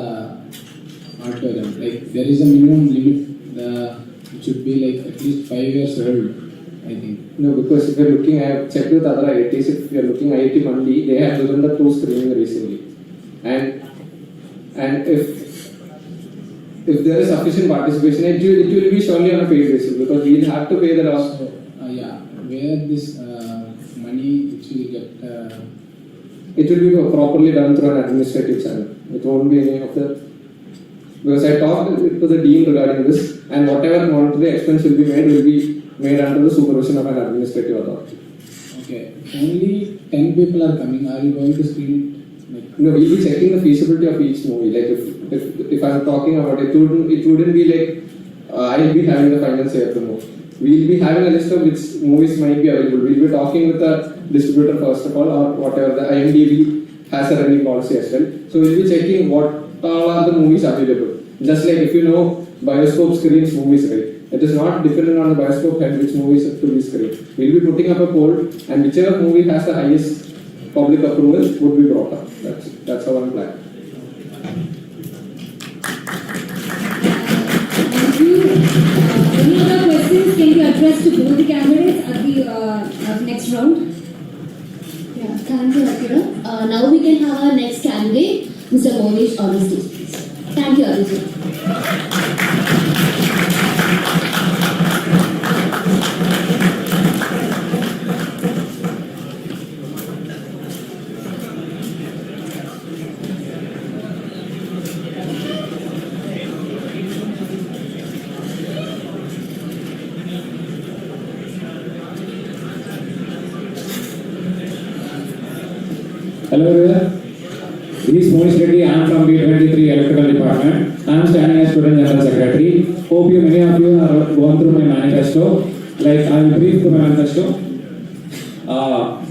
auditorium. Like there is a minimum limit. It should be like at least 5 years old, I think. No, because if you're looking, I have checked with other IITs, if you're looking IIT Mandi, they have given the 2 screening recently. And if there is sufficient participation, it will be surely on a paid basis because we will have to pay the loss. So, where this money which will get... it will be properly done through an administrative channel. It won't be any of the... Because I talked to the dean regarding this, and whatever monetary expense will be made under the supervision of an administrative authority. Okay, only 10 people are coming. Are you going to screen it? No, we'll be checking the feasibility of each movie. Like if I'm talking about it, it wouldn't be like I'll be having the final say of the movie. We'll be having a list of which movies might be available. We'll be talking with the distributor first of all, or whatever the IMDb has a running policy as well. So we'll be checking what all are the movies available. Just like if you know Bioscope screens movies, right? It is not dependent on the Bioscope head which movies are to be screened. We'll be putting up a poll, and whichever movie has the highest public approval would be brought up. That's our plan. Thank you. Any other questions can be addressed to both the candidates at the next round? Yeah, thank you, Akira. Now we can have our next candidate, Mr. Monish, on the stage, please. Thank you, Arjun. Hello everyone. This is Monish Reddy. I am from B23 Electrical Department. I am standing as Student General Secretary. Hope many of you have gone through my manifesto. Like I will brief through my manifesto.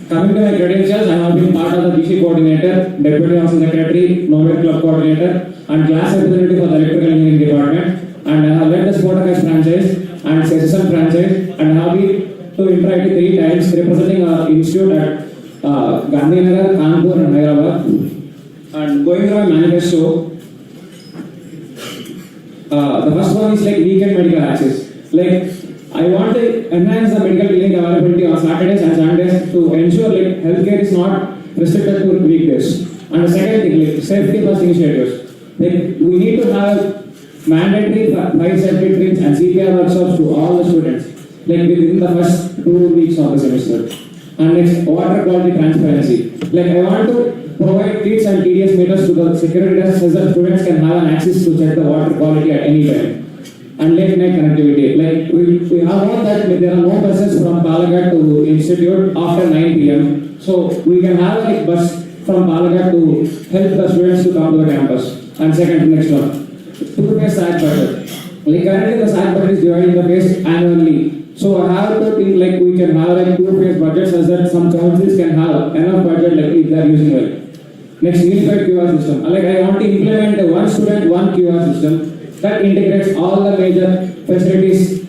Coming to my credentials, I have been part of the BC Coordinator, Deputy Council Secretary, Nobel Club Coordinator, and Class Representative for the Electrical Engineering Department. And I have led the Sportacus franchise and SSM franchise, and have been to Inter-IT 3 times representing our institute at Gandhinagar, Kanpur, and Hyderabad. And going through my manifesto, the first one is like weekend medical access. Like I want to enhance the medical clinic availability on Saturdays and Sundays to ensure like healthcare is not restricted to weekdays. And the second thing, like safety first initiatives. Like we need to have mandatory fire safety drills and CPR workshops to all the students, like within the first 2 weeks of the semester. And next, water quality transparency. Like I want to provide kits and TDS meters to the security desk so that students can have an access to check the water quality at any time. And late night connectivity. Like we have known that there are no buses from Palagat to Institute after 9 p.m. So we can have like bus from Palagat to help the students to come to the campus. And second, next one, 2-phase SAC budget. Like currently the SAC budget is divided in the phase annually. So I have to think like we can have like 2-phase budgets so that some councils can have enough budget like if they are using well. Next, unified QR system. Like I want to implement a one student, one QR system that integrates all the major facilities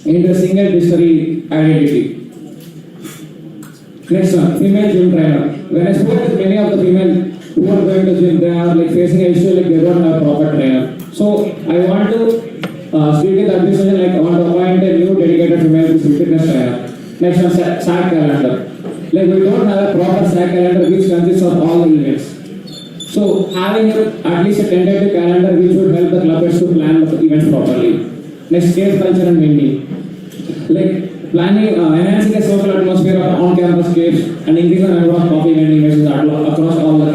into a single district identity. Next one, female gym trainer. When I spoke with many of the female who are going to gym, they are like facing an issue like they don't have a proper trainer. So I want to speak with the administration, like I want to appoint a new Next one, SAC calendar. Like we don't have a proper SAC calendar which consists of all the events. So having at least a tentative calendar which would help the clubbers to plan the events properly. Next, cave culture and vending. Like planning, enhancing a social atmosphere of on-campus caves and increasing the number of coffee vending machines across all the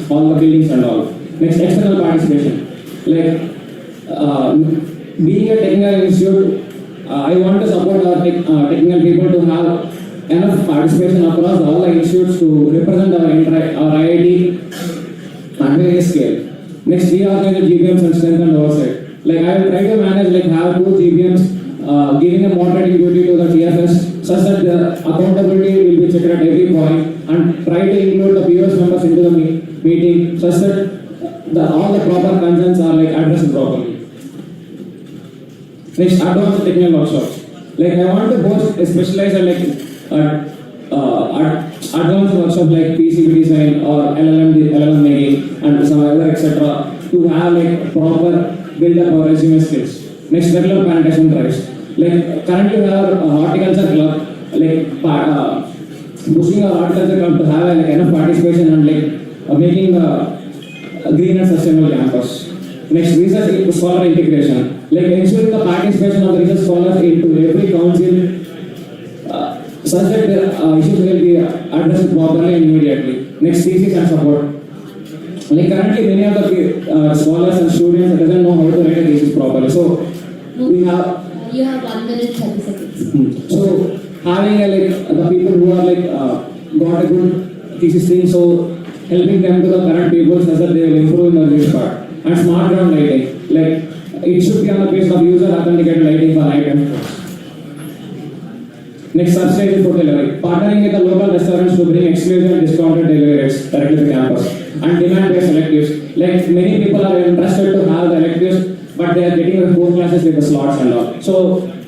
all the buildings and all. Next, external participation. Like being a technical institute, I want to support our technical people to have enough participation across all the institutes to represent our IIT at various scale. Next, we organize GBMs and strength and oversight. Like I will try to manage have 2 GBMs giving a moderating duty to the TFS such that the accountability will be checked at every point and try to include the POS members into the meeting such that all the proper concerns are addressed properly. Next, advanced technical workshops. Like I want to host a specialized advanced workshop like PCB design or LLM making and some other etc. to have proper build up our resume skills. Next, regular plantation drives. Like currently we have horticulture club pushing our horticulture club to have enough participation and making a green and sustainable campus. Next, research scholar integration. Like ensuring the participation of the research scholars into every council such that the issues will be addressed properly and immediately. Next, thesis and support. Like currently many of the scholars and students doesn't know how to write a thesis properly. So we have. You have 1 minute 30 seconds. So having the people who are got a good thesis thing, so helping them to the current people so that they will improve in this part. And smart ground lighting. Like it should be on the basis of user authenticated lighting for items. Next, subsidized food delivery. Partnering with the local restaurants to bring exclusive and discounted delivery rates directly to campus. And demand-based electives. Like many people are interested to have the electives, but they are getting the 4 classes with the slots and all. So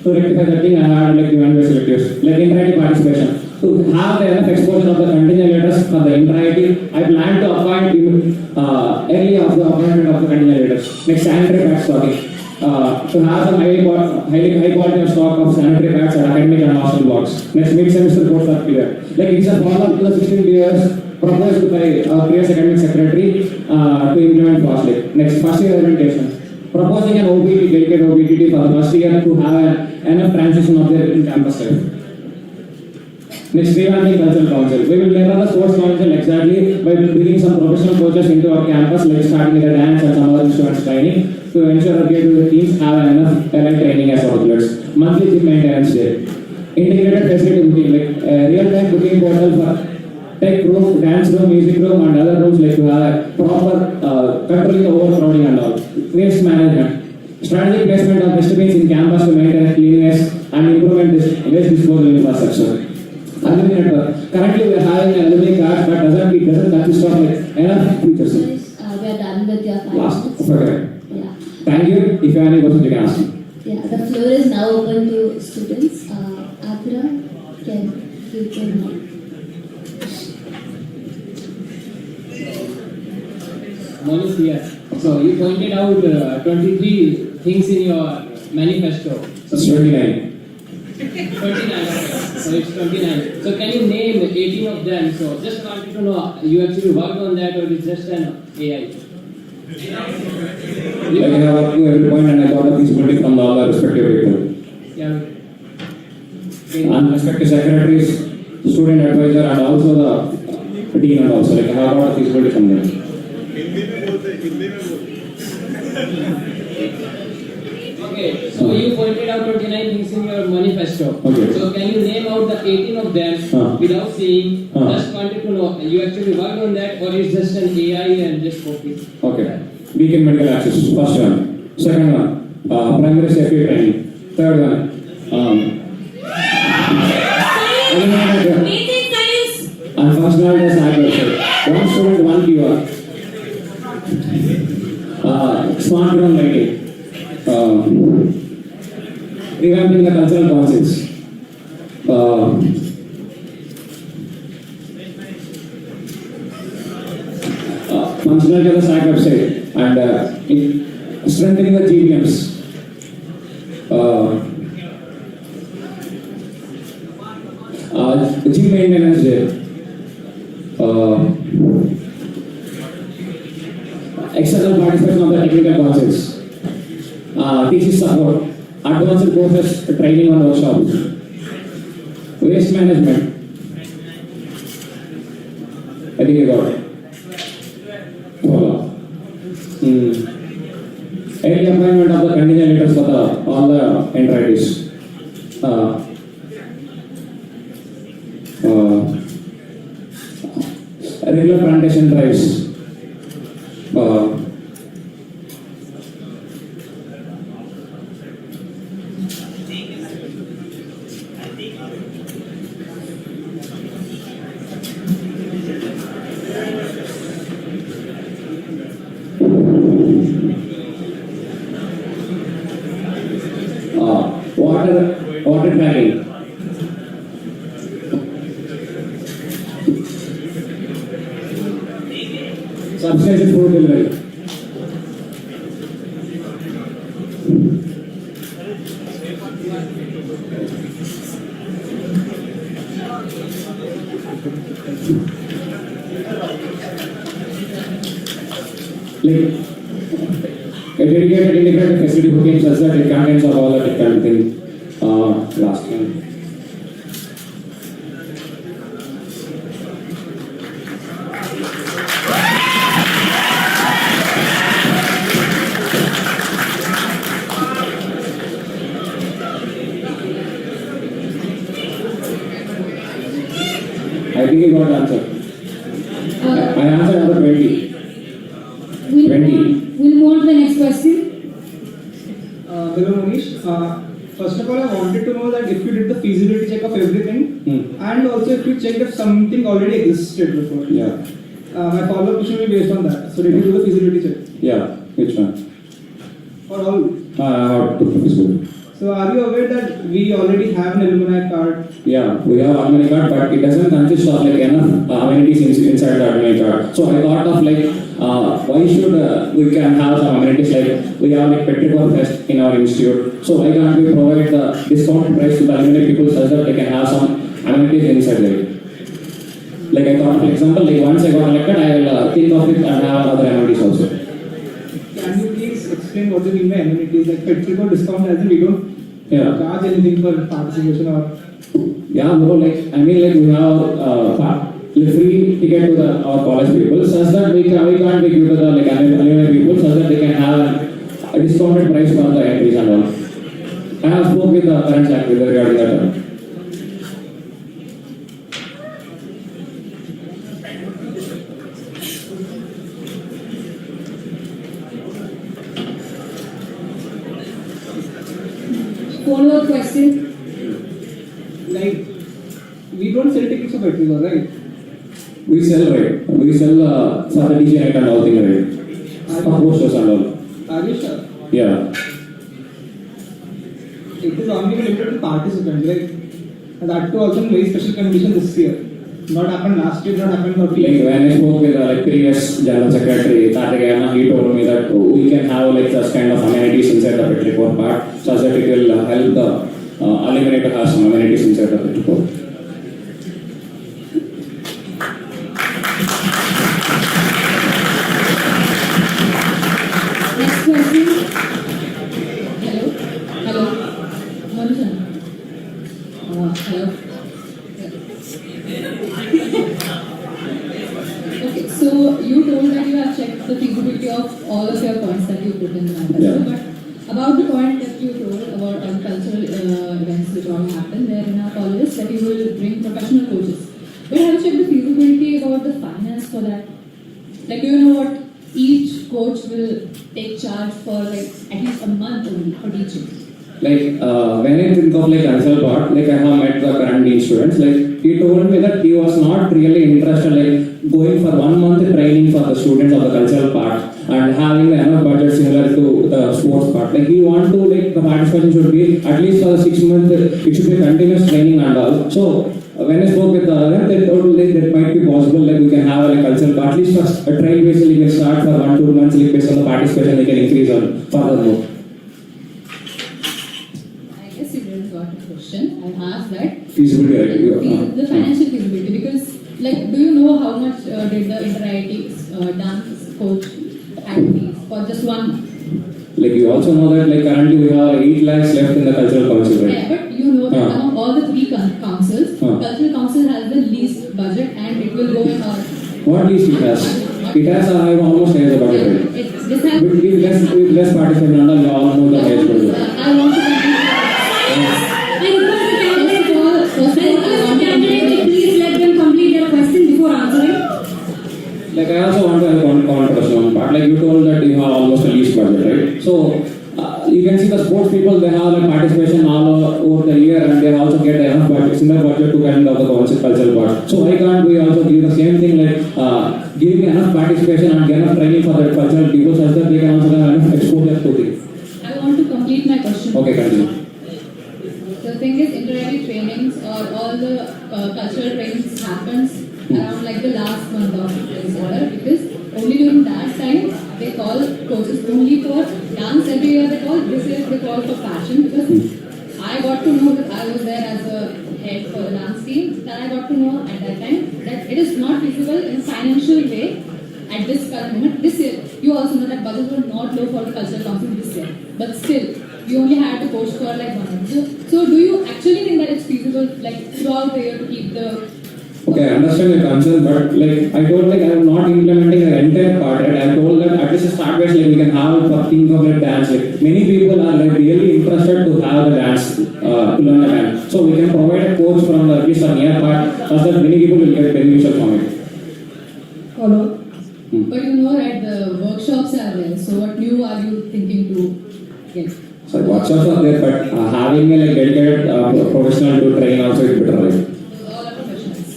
to rectify that thing, I had demand-based electives. Like interactive participation. To have the enough exposure of the contingent leaders for the interactive, I plan to appoint early of the appointment of the contingent leaders. Next, sanitary pads stocking. To have some high quality of stock of sanitary pads at academic and hostel blocks. Next, mid-semester course are clear. Like it's a follow-up to the 16 years proposed by our previous academic secretary to implement fastly. Next, first year orientation. Proposing an OPT, dedicated OPT for the first year to have enough transition of their in-campus life. Next, revamping cultural council. We will mirror the sports council exactly by bringing some professional coaches into our campus, like starting with the dance and some other instruments training, to ensure that the teams have enough talent training as outputs. Monthly gym maintenance day. Integrated facility booking, like real-time booking portal for tech room, dance room, music room, and other rooms, like to have proper controlling the overcrowding and all. Waste management. Strategic placement of dustbins in campus to maintain cleanliness and improvement waste disposal infrastructure. Alumni network. Currently, we are having an alumni card, but it doesn't consist of enough features. We are done with your 5 minutes. Okay. Yeah. Thank you. If you have any questions, you can ask me. Yeah. The floor is now open to students. Adra, you can. Monish here. So you pointed out 23 things in your manifesto. So 29. 29. So it's 29. So can you name 18 of them? So just wanted to know, you actually worked on that or it's just an AI? Like I have up to every point and I got a feasibility from all the respective people. Yeah. And respective secretaries, student advisor, and also the dean and also. Like I have got a feasibility from them. Okay, so you pointed out 29 things in your manifesto. Okay. So can you name out the 18 of them without saying? Just wanted to know, you actually worked on that or it's just an AI and just copy? Okay. Beacon medical access, first one. Second one, primary safety training. Third one, and functional SAC website. One student, one QR. Smart ground lighting. Revamping the cultural councils. Functionality of the SAC website and strengthening the GBMs. gym maintenance day, external participation of the technical concepts, thesis support, advanced courses, training and workshops, waste management. I think you got it. Early appointment of the contingent leaders for all the entities. Regular plantation drives. Water tracking. Subsidized food delivery. Like a dedicated integrated facility booking such that it contains of all the different things. Last one. I think you got the answer. I answered number 20. We'll move on to the next question. Hello Manish. First of all, I wanted to know that if you did the feasibility check of everything, and also if you checked if something already existed before. Yeah. My follow-up question will be based on that. So did you do the feasibility check? Yeah. Which one? For all? How to feasibility. So are you aware that we already have an alumni card? Yeah, we have alumni card, but it doesn't consist of like enough amenities inside the alumni card. So I thought of like, why should we can have some amenities like we have like Petrichor Fest in our institute. So why can't we provide the discount price to the alumni people such that they can have some amenities inside it? Like I thought, for example, like once I got elected, I will think of it and have other amenities also. Can you please explain what you mean by amenities? Like Petrichor discount as in we don't charge anything for participation or? Yeah, bro, like, I mean, like, we have free ticket to our college people, such that we can't be given to the, like, alumni people, such that they can have a discounted price for the entries and all. I have spoke with the current SAC regarding that. Follow-up question. Like, we don't sell tickets for Petrichor, right? We sell, right? We sell for the DJ night and all things, right? For posters and all. Are you sure? Yeah. It is only limited to participants, right? And that too also in very special condition this year. Not happened last year, not happened for Like when I spoke with like previous general secretary, Taragana, he told me that we can have like such kind of amenities inside the Petrichor part, such that it will help the alumni to have some amenities inside the Petrichor. Next question. Hello. What is that? Hello. Okay, so you told that you have checked the feasibility of all of your points that you put in the manifesto, but about the point that you told about cultural events which all happen there in our colleges, that you will bring professional coaches. But have you checked the feasibility about the finance for that? Like, do you know what each coach will take charge for like at least a month only for teaching? Like when I think of like cultural part, like I have met the current dean students, like he told me that he was not really interested like going for 1 month training for the students of the cultural part and having the enough budget similar to the sports part. Like he want to like the participation should be at least for the 6 months, it should be continuous training and all. So when I spoke with them, they told like that might be possible, like we can have a like, cultural part, at least for a trial basis, we can start for 1-2 months, like based on the participation, we can increase on furthermore. guess you didn't got the question. I asked that. Feasibility, right? The financial feasibility, because like, do you know how much did the inter-IIT dance coach had fees for just one? Like you also know that like currently we have 8 lakhs left in the cultural council, right? Yeah, but you know that among all the three councils, cultural council has the least budget and it will go in our. What least it has? It has almost has a budget, right? This has. With less participation, and all know the highest budget. I want to complete. Please let them complete their question before answering. Like I also want to have a comment on one part. Like you told that you have almost a least budget, right? So you can see the sports people, they have like participation all over the year, and they also get enough budget, similar budget to kind of the cultural part. So why can't we also give the same thing, like giving enough participation and enough training for the cultural people such that they can also have enough exposure to it? I want to complete my question. Okay, continue. The thing is, inter-IIT trainings or all the cultural trainings happens around like the last month of December, because only during that time they call coaches only for dance. Every year they call, this year they call for fashion, because I got to know that I was there as a head for the dance team, that I got to know at that time that it is not feasible in a financial way at this current moment. This year, you also know that budgets were not low for the cultural council this year, but still you only had to coach for like 1 month. So do you actually think that it's feasible like throughout the year to keep the? Okay, I understand your concern, but like I told, like I am not implementing the entire part. Right? I told that at least a start base, like we can have a thing of like dance. Like many people are like really interested to have the dance, to learn the dance. So we can provide a coach from at least a near part, such that many people will get beneficial from it. Follow. But you know that the workshops are there. So what new are you thinking to get? So workshops are there, but having a like dedicated professional to train also is better, right? Those all are professionals.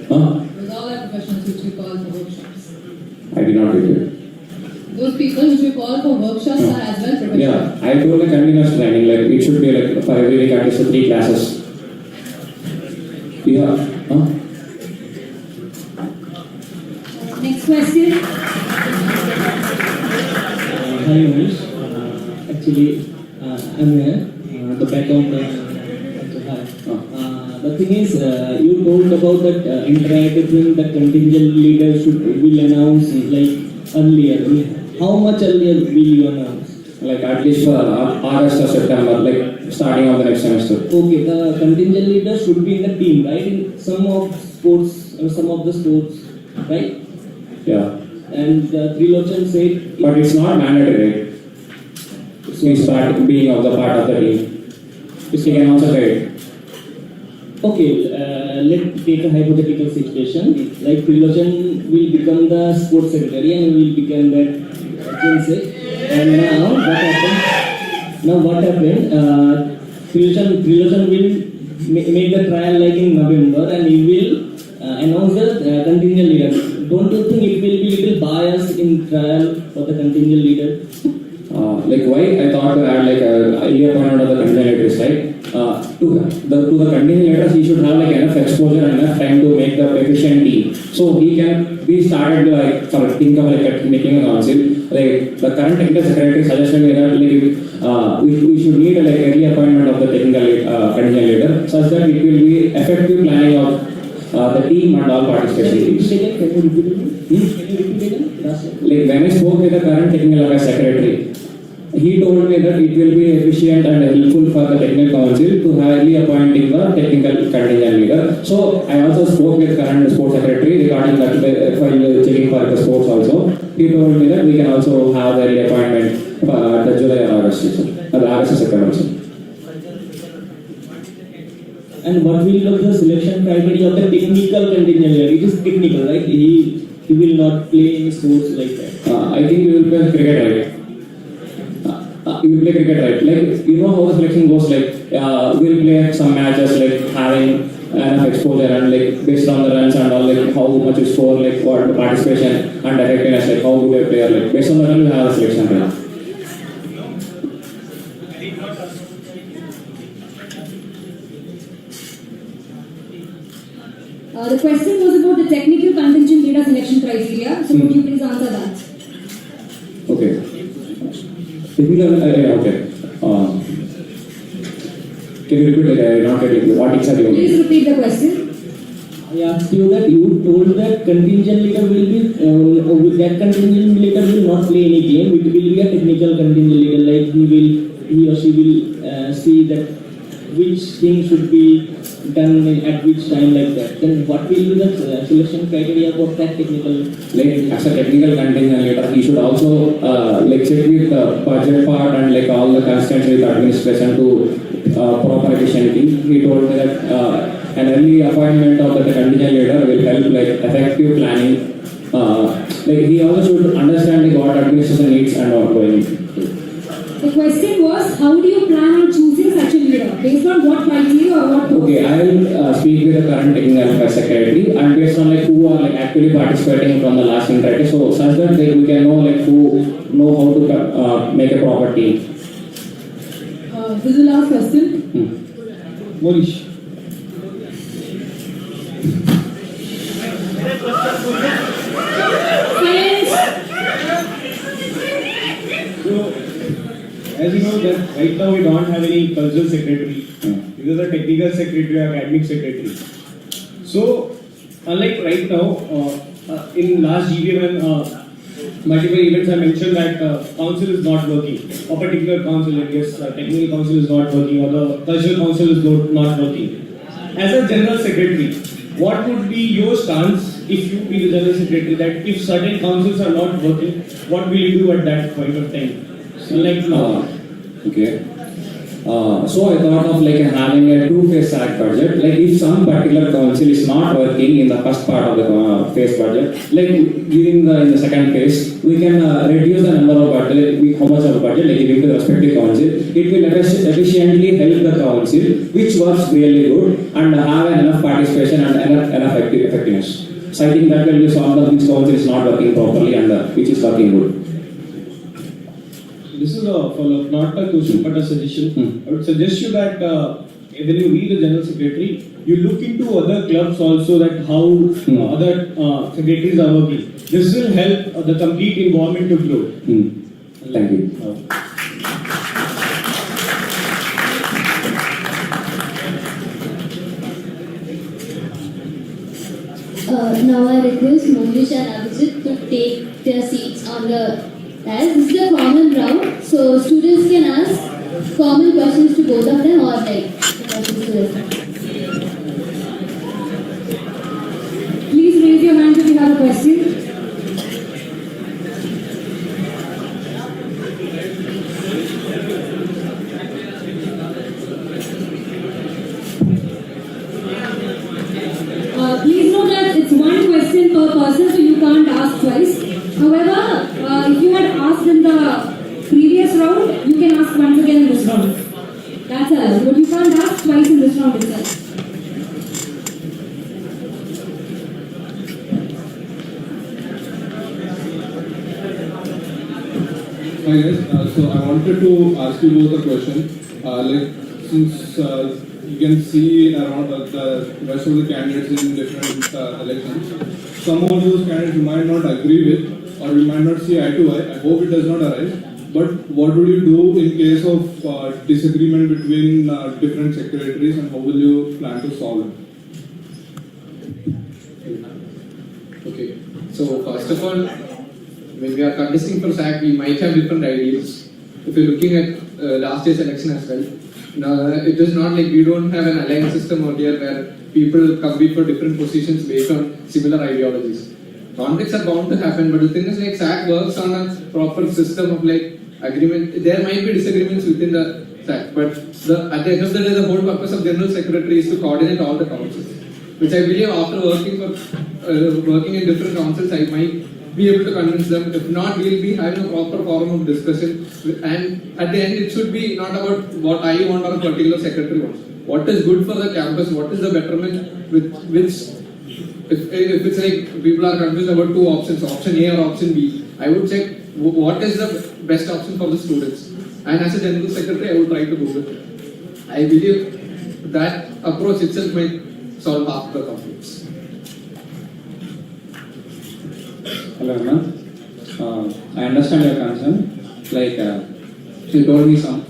Huh? Those all are professionals which we call for workshops. I did not get it. Those people which we call for workshops are as well professionals. Yeah, I told like continuous training. Like it should be like for every week at least 3 classes. Yeah. Huh? Next question. Hi, Manish. Actually, I'm here. The background. The thing is, you told about that interactive thing that contingent leader will announce like earlier. How much earlier will you announce? Like at least for August or September, like starting of the next semester. Okay, the contingent leader should be in the team, right? In some of sports, or some of the sports, right? Yeah. And Trilochan said, but it's not mandatory. He's being of the part of the team. He can also try. Okay, let's take a hypothetical situation. Like Trilochan will become the sports secretary and will become that. And now what happened? Trilochan will make the trial like in November, and he will announce the contingent leader. Don't you think it will be little biased in trial for the contingent leader? Like why I thought to add like a year point of the contingent leaders, right? To the contingent leaders, he should have like enough exposure and enough time to make the efficient team. So he can be started like think of like making a council. Like the current technical secretary suggested me that like we should need like early appointment of the technical contingent leader, such that it will be effective planning of the team and all participation. Like when I spoke with the current technical affairs secretary, he told me that it will be efficient and helpful for the technical council to early appointing the technical contingent leader. So I also spoke with current sports secretary regarding that while checking for the sports also. He told me that we can also have the early appointment the July or August season, or August or September season. And what will be the selection criteria of the technical contingent leader? It is technical, right? He will not play any sports like that. I think we will play cricket, right? We will play cricket, right? Like you know how the selection goes. Like we'll play some matches, like having enough exposure and like based on the runs and all, like how much you score, like what the participation and effectiveness, like how good a player, like based on the run, we have a selection, right? The question was about the technical contingent leader selection criteria. So would you please answer that? Okay. Technical, okay. Can you repeat it? Not getting you. What exactly? Please repeat the question. I asked you that you told that contingent leader will be that contingent leader will not play any game. It will be a technical contingent leader, like he or she will see that which thing should be done at which time, like that. Then what will be the selection criteria for that technical? Like as a technical contingent leader, he should also like check with the budget part and like all the constraints with administration to proper efficiency. He told me that an early appointment of the contingent leader will help like effective planning. Like he also should understand like, what administration needs and what going. The question was, how do you plan on choosing such a leader? Based on what criteria or what? Okay, I will speak with the current technical affairs secretary and based on like who are like actually participating from the last interactive. So such that like, we can know like who know how to make a proper team. This is the last question. Monish. As you know, that right now we don't have any cultural secretary. Either the technical secretary or academic secretary. So, unlike right now, in last GBA when multiple events I mentioned that council is not working. A particular council, I guess, technical council is not working or the cultural council is not working. As a general secretary, what would be your stance if you be the general secretary that if certain councils are not working, what will you do at that point of time? So like now. Okay. So I thought of like having a two-phase SAC budget. Like if some particular council is not working in the first part of the phase budget, like giving in the second phase, we can reduce the number of budget, how much of budget, like giving to the respective council. It will efficiently help the council, which works really good, and have enough participation and enough effectiveness. So I think that will be solved of which council is not working properly and which is working good. This is a follow-up, not a question but a suggestion. I would suggest you that when you be the general secretary, you look into other clubs also that how other secretaries are working. This will help the complete environment to grow. Thank you. Now I request Monish and Abhijit to take their seats on the dais. This is a common round, so students can ask common questions to both of them or like questions to them. Please raise your hand if you have a question. Please note that it's one question per person, so you can't ask twice. However, if you had asked in the previous round, you can ask once again in this round. That's allowed, but you can't ask twice in this round itself. Hi guys, so I wanted to ask you both a question. Like since you can see around the rest of the candidates in different elections, some of those candidates you might not agree with or you might not see eye to eye. I hope it does not arise. But what would you do in case of disagreement between different secretaries and how will you plan to solve it? Okay, so first of all, when we are contesting for SAC, we might have different ideas. If you're looking at last year's election as well, it is not like we don't have an alliance system out here where people compete for different positions based on similar ideologies. Conflicts are bound to happen, but the thing is like SAC works on a proper system of like agreement. There might be disagreements within the SAC, but at the end of the day, the whole purpose of General Secretary is to coordinate all the councils. Which I believe after working in different councils, I might be able to convince them. If not, we will be having a proper forum of discussion. And at the end, it should be not about what I want or a particular secretary wants. What is good for the campus? What is the betterment with which? If it's like people are confused about two options, option A or option B, I would check what is the best option for the students. And as a general secretary, I would try to go with it. I believe that approach itself might solve half the conflicts. Hello, ma'am. I understand your concern. Like, you told me some,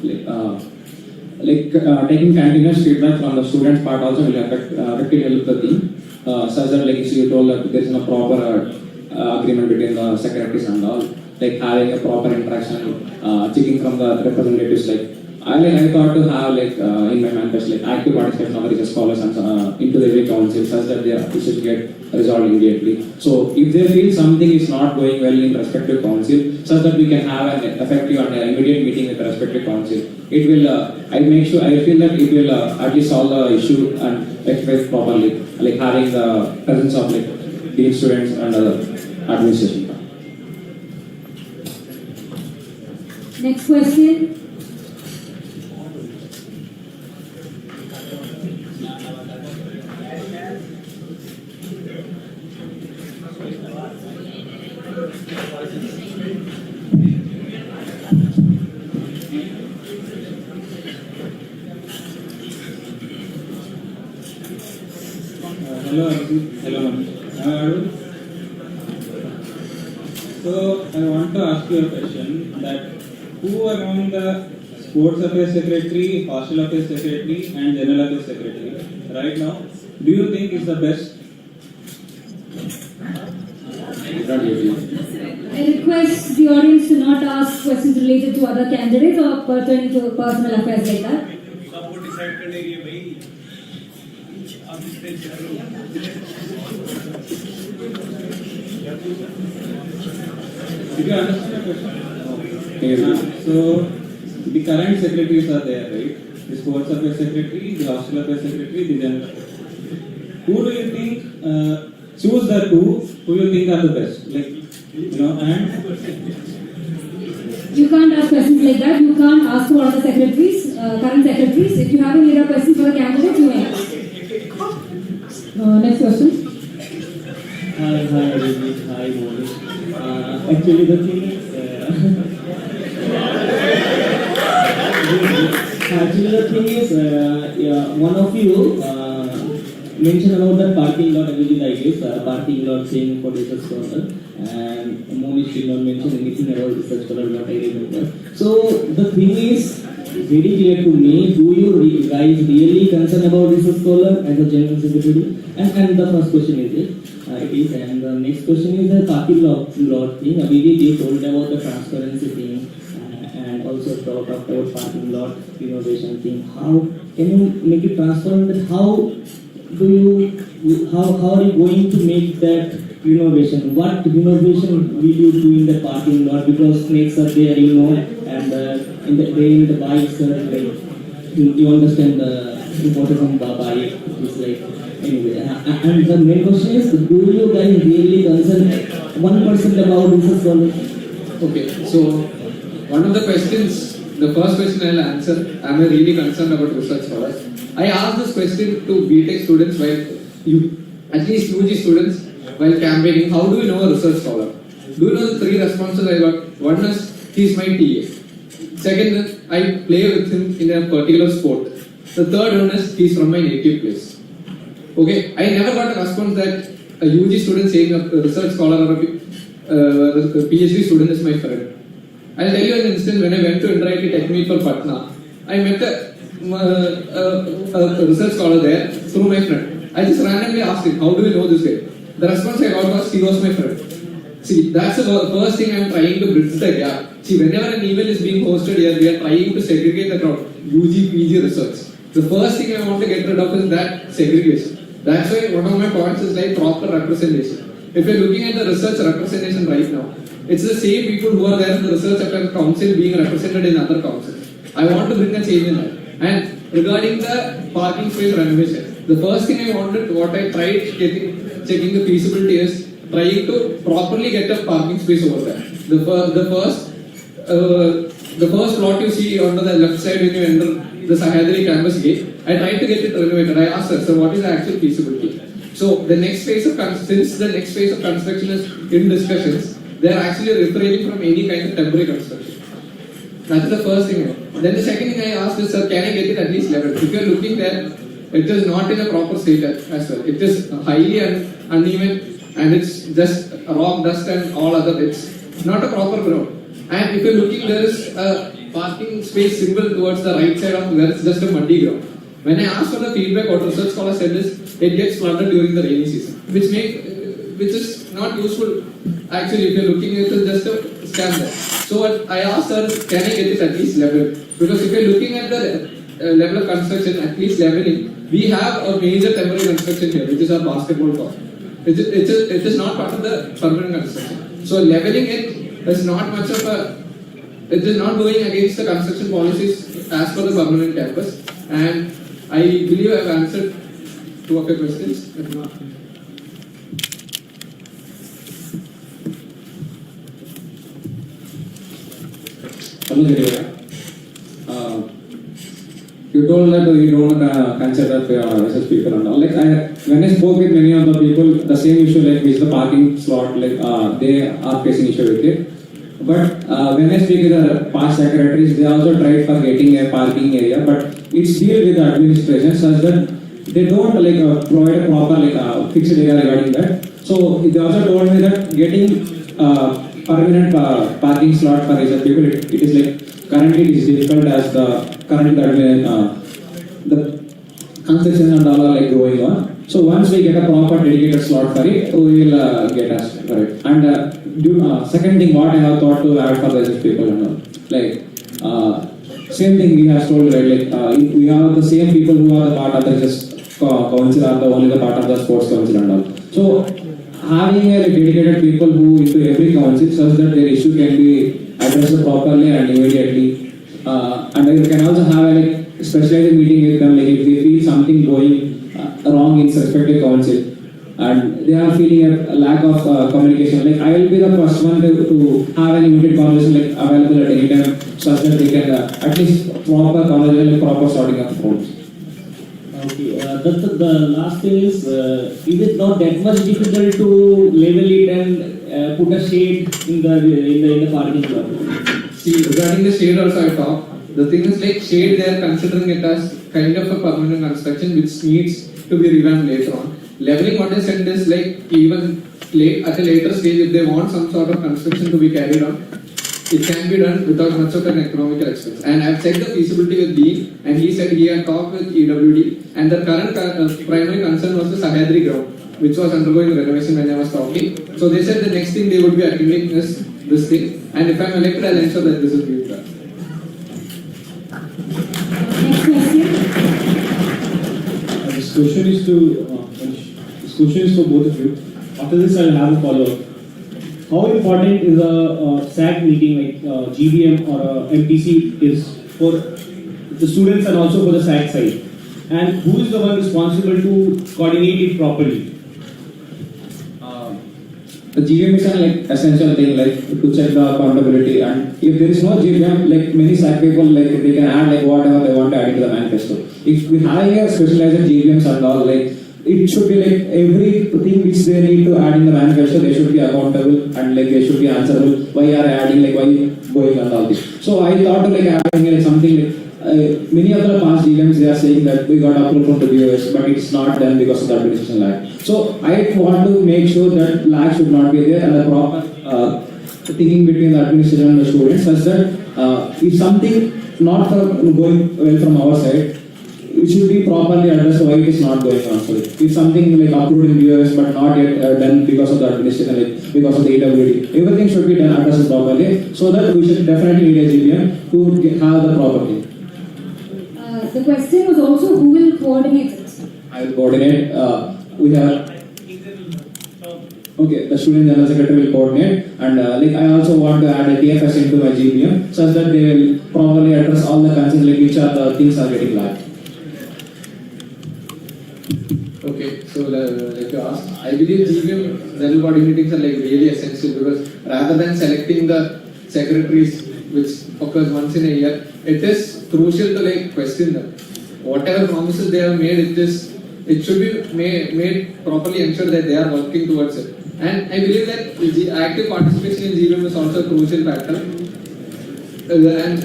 taking continuous feedback from the students part also will affect help the team. Such that like you told that there is no proper agreement between the secretaries and all, like having a proper interaction, checking from the representatives. Like I thought to have in my manifest active participation of the research scholars and into the every council such that their issues get resolved immediately. So if they feel something is not going well in respective council, such that we can have an effective and immediate meeting with the respective council, it will. I feel that it will at least solve the issue and express properly, like having the presence of dean students and administration. Next question. Hello, hello. So I want to ask you a question that who among the sports affairs secretary, hostel affairs secretary, and general affairs secretary right now do you think is the best? I request the audience to not ask questions related to other candidates or pertaining to personal affairs like that. Did you understand the question? So the current secretaries are there, right? The sports affairs secretary, the hostel affairs secretary, the general affairs secretary. Who do you think, choose the two who you think are the best? And You can't ask questions like that. You can't ask for other secretaries, current secretaries. If you have any other questions for the candidates, you may ask. Next question. Hi, Abhijit. Hi, Monish. Actually, the thing is, one of you mentioned about the parking lot. Abhijit, I guess, parking lot saying for research scholar, and Monish did not mention anything about research scholar. What I remember. So the thing is very clear to me. Do you guys really concerned about research scholar as a general secretary? And the first question is it, and the next question is the parking lot thing. Abhijit, you told about the transparency thing, and also talked about parking lot innovation thing. How can you make it transparent? How are you going to make that innovation? What innovation will you do in the parking lot? Because snakes are there, and in the bikes, you understand the importance of bike. It's anyway. And the main question is, do you guys really concern 1% about research scholars? Okay, so one of the questions, the first question I'll answer, am I really concerned about research scholars? I asked this question to BTech students at least UG students while campaigning, how do you know a research scholar? Do you know the three responses I got? One is, he's my TA. Second, I play with him in a particular sport. The third one is, he's from my native place. Okay, I never got a response that a UG student saying a research scholar or a PhD student is my friend. I'll tell you an instance. When I went to Indirectly Technique for Patna, I met a research scholar there through my friend. I just randomly asked him, how do you know this guy? The response I got was, he was my friend. See, that's the first thing I'm trying to bridge the gap. See, whenever an event is being hosted here, we are trying to segregate the crowd. UG, PG research. The first thing I want to get rid of is that segregation. That's why one of my points is proper representation. If you're looking at the research representation right now, it's the same people who are there in the research affairs council being represented in other councils. I want to bring a change in that. And regarding the parking space renovation, the first thing I wanted, what I tried checking the feasibility is trying to properly get a parking space over there. The first plot you see on the left side when you enter the Sahyadri campus gate, I tried to get it renovated. I asked her, so what is the actual feasibility? So the next phase of since the next phase of construction is in discussions, they are actually refraining from any kind of temporary construction. That's the first thing. Then the second thing I asked is, sir, can I get it at least level? If you are looking there, it is not in a proper state as well. It is highly uneven and it's just rock, dust and all other bits. Not a proper ground. And if you're looking, there is a parking space symbol towards the right side of where it's just a muddy ground. When I asked for the feedback, what research scholars said is it gets flooded during the rainy season, which is not useful. Actually, if you're looking at it, just a scan there. So what I asked her, can I get it at least level? Because if you're looking at the level of construction, at least leveling, we have a major temporary construction here, which is our basketball court. It is not part of the permanent construction. So leveling it is not much of a. It is not going against the construction policies as per the permanent campus. And I believe I have answered 2 of your questions. If not. You told that you don't consider such people and all. Like when I spoke with many of the people, the same issue like is the parking slot. Like they are facing issue with it. But when I speak with the past secretaries, they also tried for getting a parking area, but it's deal with the administration such that they don't like provide a proper fixed area regarding that. So they also told me that getting permanent parking slot for such people, it is like currently it is difficult as the current the construction and all are like going on. So once we get a proper dedicated slot for it, we will get us for it. And second thing, what I have thought to add for the people and all, like same thing we have told, right? Like we have the same people who are the part of the council are the only the part of the sports council and all. So having a dedicated people who into every council such that their issue can be addressed properly and immediately. And you can also have a specialized meeting with them, like if they feel something going wrong in respective council and they are feeling a lack of communication. Like I will be the first one to have an immediate conversation like available at any time such that they can at least proper conversation, like proper sorting of problems. Okay, the last thing is it not that much difficult to level it and put a shade in the parking lot? See, regarding the shade also I talked. The thing is like shade, they are considering it as kind of a permanent construction which needs to be revamped later on. Leveling, what I said is like even at a later stage, if they want some sort of construction to be carried on, it can be done without much of an economical expense. And I've checked the feasibility with Dean, and he said he had talked with EWD, and the current primary concern was the Sahadri ground, which was undergoing renovation when I was talking. So they said the next thing they would be attending is this thing, and if I'm elected, I'll ensure that this will be done. Next question. This question is for both of you. After this, I'll have a follow-up. How important is a SAC meeting like GBM or MTC is for the students and also for the SAC side? And who is the one responsible to coordinate it properly? The GBM is an essential thing to check the accountability, and if there is no GBM, like many SAC people they can add whatever they want to add into the manifesto. If we have a specialized GBMs and all, it should be everything which they need to add in the manifesto, they should be accountable and they should be answerable. Why are adding, why going and all this. So I thought adding something many of the past GMs, they are saying that we got approval from the viewers, but it's not done because of the administration lag. So I want to make sure that lag should not be there and the proper thinking between the administration and the students such that if something not going well from our side, it should be properly addressed why it is not going on. So if something approved in viewers but not yet done because of the administration, because of the EWD, everything should be done addressed properly so that we should definitely need a GBM to have the proper thing. The question was also who will coordinate it? I will coordinate. We have. Okay, the student general secretary will coordinate, and I also want to add a TFS into my GBM such that they will properly address all the concerns which are the things are getting lagged. Okay, so like you asked, I believe GBM general body meetings are really essential because rather than selecting the secretaries, which occurs once in a year, it is crucial to question them. Whatever promises they have made, it should be made properly, ensure that they are working towards it. And I believe that active participation in GBM is also a crucial factor. And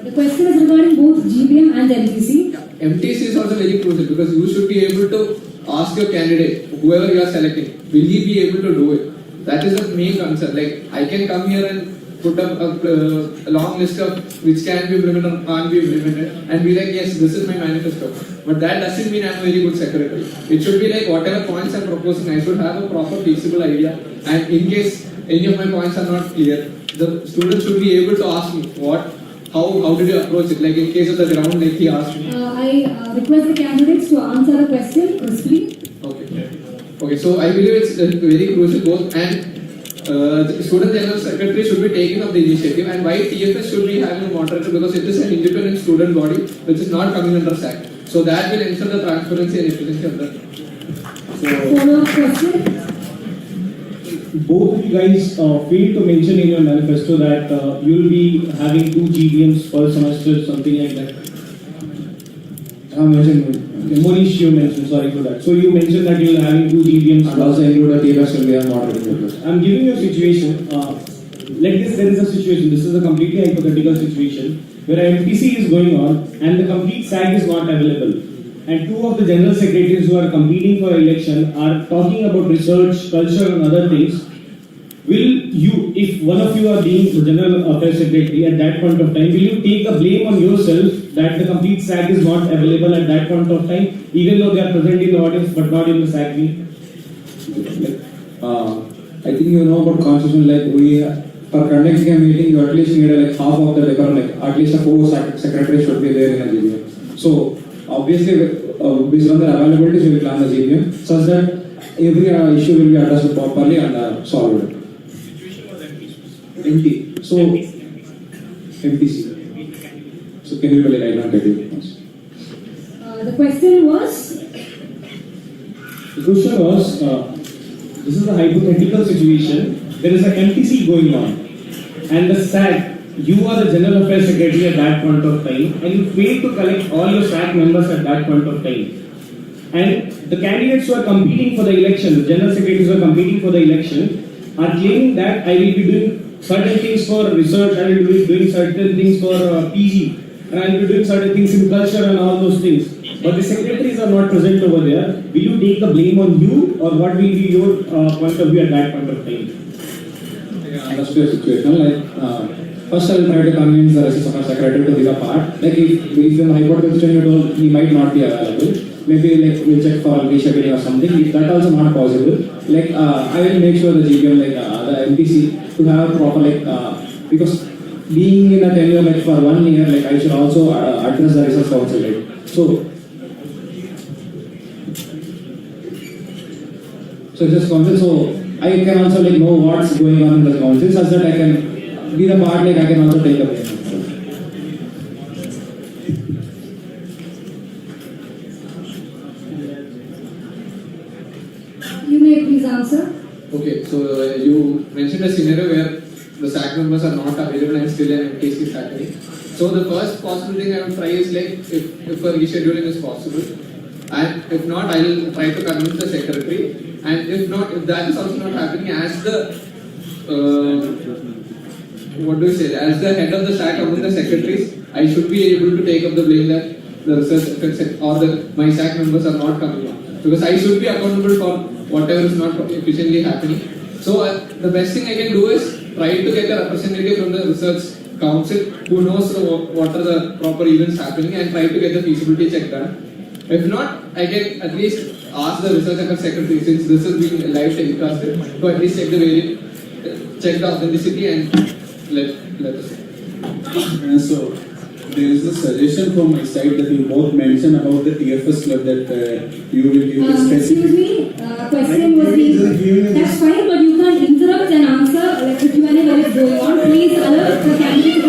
The question is regarding both GBM and MTC. MTC is also very crucial because you should be able to ask your candidate, whoever you are selecting, will he be able to do it? That is the main concern. I can come here and put up a long list of which can be implemented or can't be implemented and be like, yes, this is my manifesto. But that doesn't mean I'm a very good secretary. It should be like whatever points I'm proposing, I should have a proper feasible idea. And in case any of my points are not clear, the student should be able to ask me how did you approach it? Like in case of the ground, like he asked me. I request the candidates to answer a question crisply. Okay, so I believe it's a very crucial goal, and the Student General Secretary should be taking up the initiative, and why TFS should be having a moderator, because it is an independent student body which is not coming under SAC. So that will ensure the transparency and efficiency of that. Follow-up question. Both of you guys failed to mention in your manifesto that you will be having 2 GDMs per semester, something like that. Monish, you mentioned, sorry for that. So you mentioned that you will having 2 GDMs. And also include the TFS will be a moderating. I'm giving you a situation. Like this, there is a situation. This is a completely hypothetical situation where an MPC is going on and the complete SAC is not available. And 2 of the general secretaries who are competing for election are talking about research, culture and other things. Will you, if one of you are being the general affairs secretary at that point of time, will you take the blame on yourself that the complete SAC is not available at that point of time, even though they are present in the audience but not in the SAC meeting? I think you know about constitution, like we for conducting a meeting, you at least need like half of the decorum, like at least a 4 secretaries should be there in a GDM. So obviously, based on the availabilities, we will plan the GDM such that every issue will be addressed properly and solved. MT. So MPC. So can you tell it? I don't get it. The question was. The question was, this is a hypothetical situation. There is an MTC going on, and the SAC, you are the General Affairs Secretary at that point of time, and you fail to collect all your SAC members at that point of time. And the candidates who are competing for the election, the General Secretaries who are competing for the election, are claiming that I will be doing certain things for research, I will be doing certain things for PG, and I will be doing certain things in culture and all those things. But the secretaries are not present over there. Will you take the blame on you, or what will be your point of view at that point of time? Understood situation. Like first, I will try to convince the Assistant Secretary to be a part. Like if in hypothetical you told he might not be available, maybe like we'll check for rescheduling or something. If that also not possible, like I will make sure the GPM, like the MPC, to have a proper because being in a tenure like for 1 year, like I should also address the research council, like so just council. So I can also like know what's going on in the council, such that I can be the part. Like I can also take the blame. You may please answer. Okay, so you mentioned a scenario where the SAC members are not available and still an MTC is happening. So the first possible thing I would try is like if a rescheduling is possible, and if not, I will try to convince the secretary. And if not, if that is also not happening, as the as the head of the SAC among the secretaries, I should be able to take up the blame that the research or my SAC members are not coming on, because I should be accountable for whatever is not efficiently happening. So the best thing I can do is try to get a representative from the research council who knows what are the proper events happening, and try to get the feasibility check done. If not, I can at least ask the research affairs secretary, since this is being live telecasted, to at least check the authenticity and let us know. So there is a suggestion from my side that you both mentioned about the TFS club that you will give a specific. Excuse me, question was being. That's fine, but you can't interrupt and answer like the Q&A while it's going on. Please alert the candidate to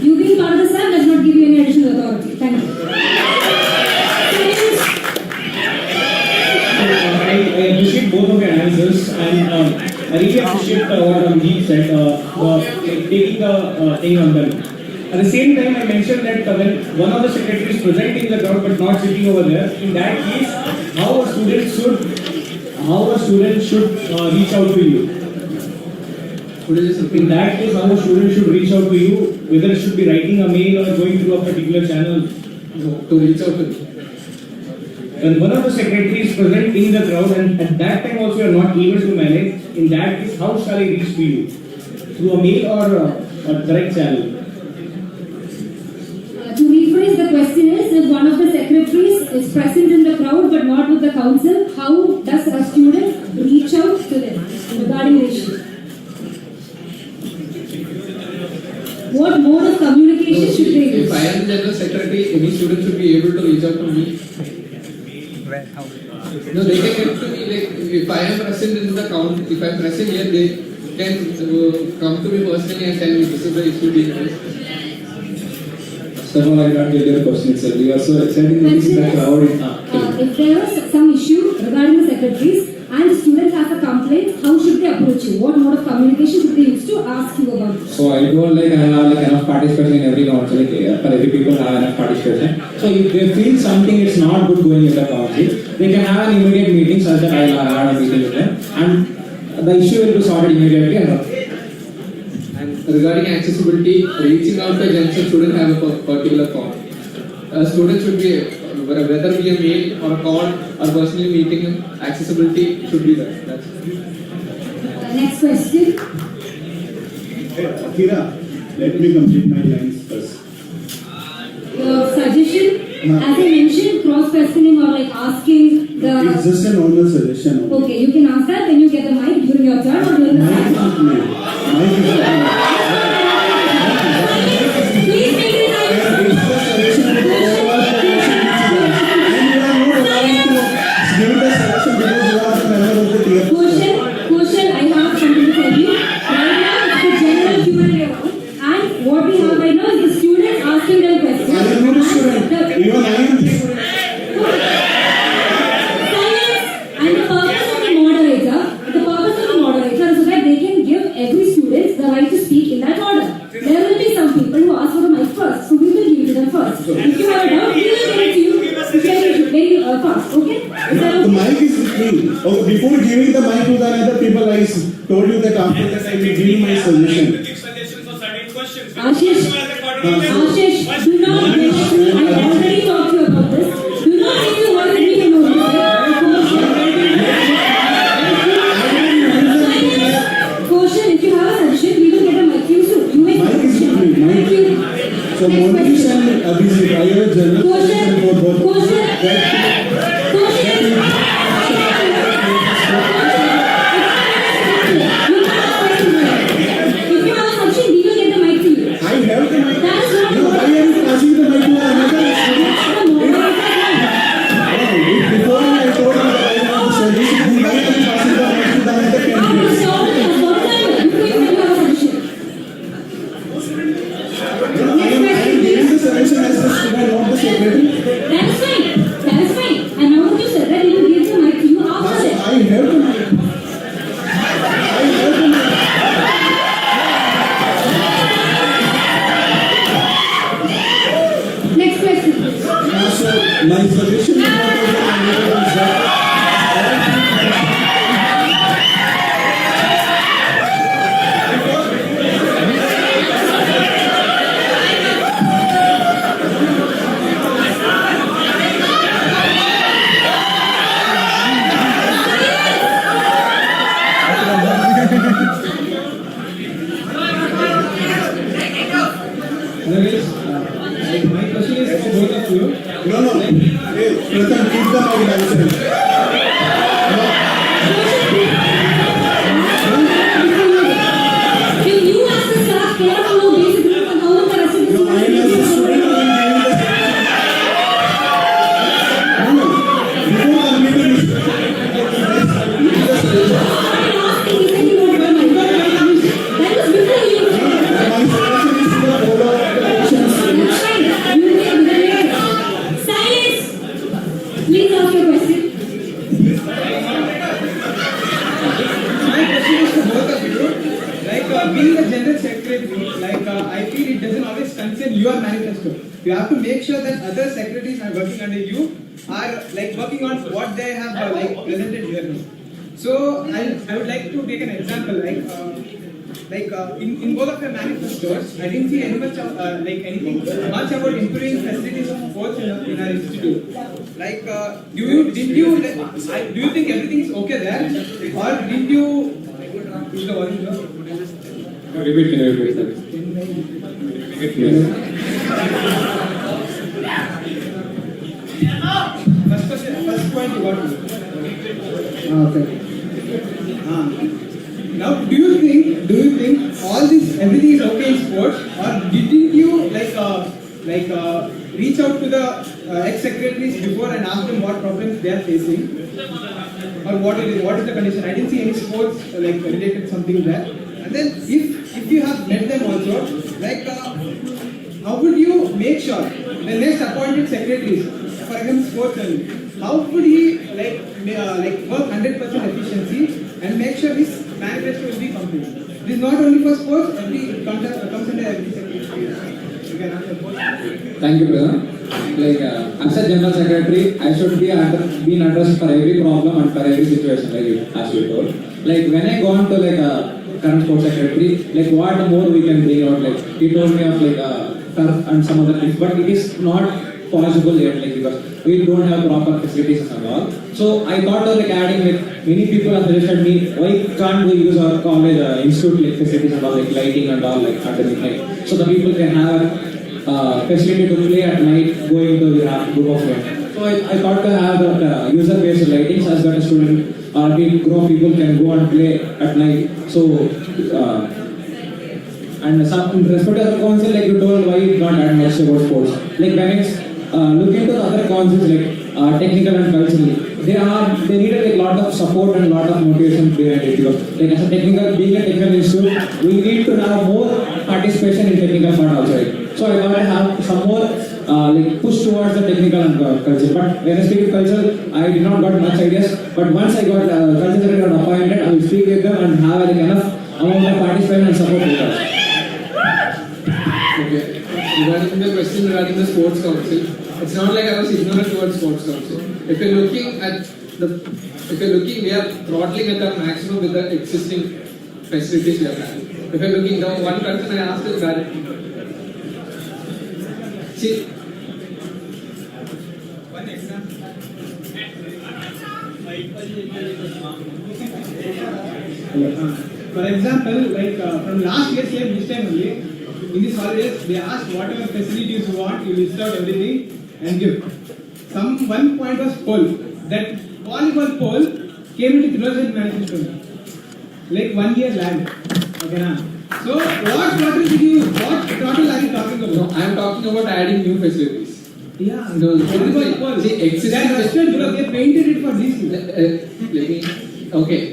you being part of the SAC does not give you any additional authority. Thank you. I appreciate both of your answers, and I really appreciate what Abhijit said, taking the thing on them. At the same time, I mentioned that when one of the secretaries present in the ground but not sitting over there, in that case, how a student should reach out to you. In that case, how a student should reach out to you, whether it should be writing a mail or going through a particular channel to reach out to you. When one of the secretaries present in the crowd, and at that time also you are not able to manage, in that case, how shall I reach to you? Through a mail or a direct channel? To rephrase the question is, if one of the secretaries is present in the crowd but not with the council, how does a student reach out to them regarding the issue? What mode of communication should they use? If I am the general secretary, any student should be able to reach out to me. Where? How? No, they can get to me, like, if I am present in the count, if I am present here, they can come to me personally and tell me this is the issue being raised. First of all, I can't get your question itself. You are so exciting in the crowd. If there was some issue regarding the secretaries and the student has a complaint, how should they approach you? What mode of communication should they use to ask you about it? So I told I have enough participation in every council. For every people have enough participation. So if they feel something is not good going in the council, they can have an immediate meeting such that I will have a meeting with them and the issue will be sorted immediately. And regarding accessibility, reaching out to a junction shouldn't have a particular call. A student should be, whether be a mail or a call or personally meeting him, accessibility should be there. That's it. Next question. Akira, let me complete my lines first. Your suggestion, as I mentioned, cross-questioning or like asking the... It's just a normal suggestion. Okay, you can ask that when you get the mic during your turn or during the time. Please make it Question, I have something to tell you. Right now, it's the general Q&A round, and what we have right now is the students asking them questions. I am not a student. Even I am the student. And the purpose of the moderator is so that they can give every student the right to speak in that order. There will be some people who ask for the mic first, so we will give it to them first. If you have a doubt, we will give it to you very fast, okay? The mic is free. Oh, before giving the mic to the other people, I told you that after that I will give you my suggestion. Ashish, do not make me, I already talked to you about this. Do not make me want to be a Question, if you have a suggestion, we will get a mic to you soon. You make Mic is free. Thank you. So Monish and Abhishek, I have a general suggestion for both. If you have a suggestion, we will get the mic to you. I have the mic. That is not No, why are you passing the mic to another student? Before I told you that I want the suggestion, why are you passing the mic to the other candidate? I am giving the suggestion as the student, not the secretary. That is fine. And now what you said that you will give the mic to you after I that. have the mic. I have the mic. Next question, please. So my suggestion is that My question is for both of you. no. Hey, Pratham, keep the mic license. Can you ask the staff care to know basically how the rest of the No, I am as a student who is giving the before completing That is before you. my suggestion is to follow the questions. Silence! Please ask your question. My question is to both of you. Like being a general secretary, I feel it doesn't always concern your manifesto. You have to make sure that other secretaries are working under you are working on what they have presented here now. So I would like to take an example in both of your manifestos, I didn't see anything much about improving facilities of sports in our institute. Do you think everything is okay there, or did you Is the volume low? Repeat, can you repeat that? First point you got. Okay. Now, do you think all this, everything is okay in sports, or didn't you reach out to the ex-secretaries before and ask them what problems they are facing, or what is the condition? I didn't see any sports related something there. And then if you have met them also, how would you make sure the next appointed secretaries, for example, sports, how would he work 100% efficiency and make sure his manifesto will be complete? This is not only for sports, every comes under every secretary. You can answer both. Thank you, brother. As a general secretary, I should be being addressed for every problem and for every situation, as you told. When I go on to current sports secretary, what more we can bring out? He told me of turf and some other things, but it is not possible yet, because we don't have proper facilities and all. So I thought of adding, many people have suggested me, why can't we use our college institute facilities and all, lighting and all, at the midnight, so the people can have facility to play at night, going to the group of friends. So I thought to have user-based lightings, as that a student or group of people can go and play at night. So and some in respect to the council, you told, why you not add much about sports. When it's look into the other councils, technical and cultural, they need a lot of support and a lot of motivation behind it. Because being a technical institute, we need to have more participation in technical part also. So I thought I have some more push towards the technical and culture. But when I speak culture, I did not got much ideas. But once I got culture secretary appointed, I will speak with them and have enough amount of participation and support with us. Okay. Regarding the question regarding the sports council, it's not like I was ignorant towards sports council. If you're looking, we are throttling at the maximum with the existing facilities we are having. If you're looking down, one concern I asked is that, see, One example. For example, from last year's year, this time only, in this holidays, they asked whatever facilities you want, you list out everything and give. One point was poll. That volleyball poll came into Trilogy manifesto. 1 year lag. Okay, na? So what throttle are you talking about? No, I am talking about adding new facilities. Yeah, volleyball poll. See, they painted it for this.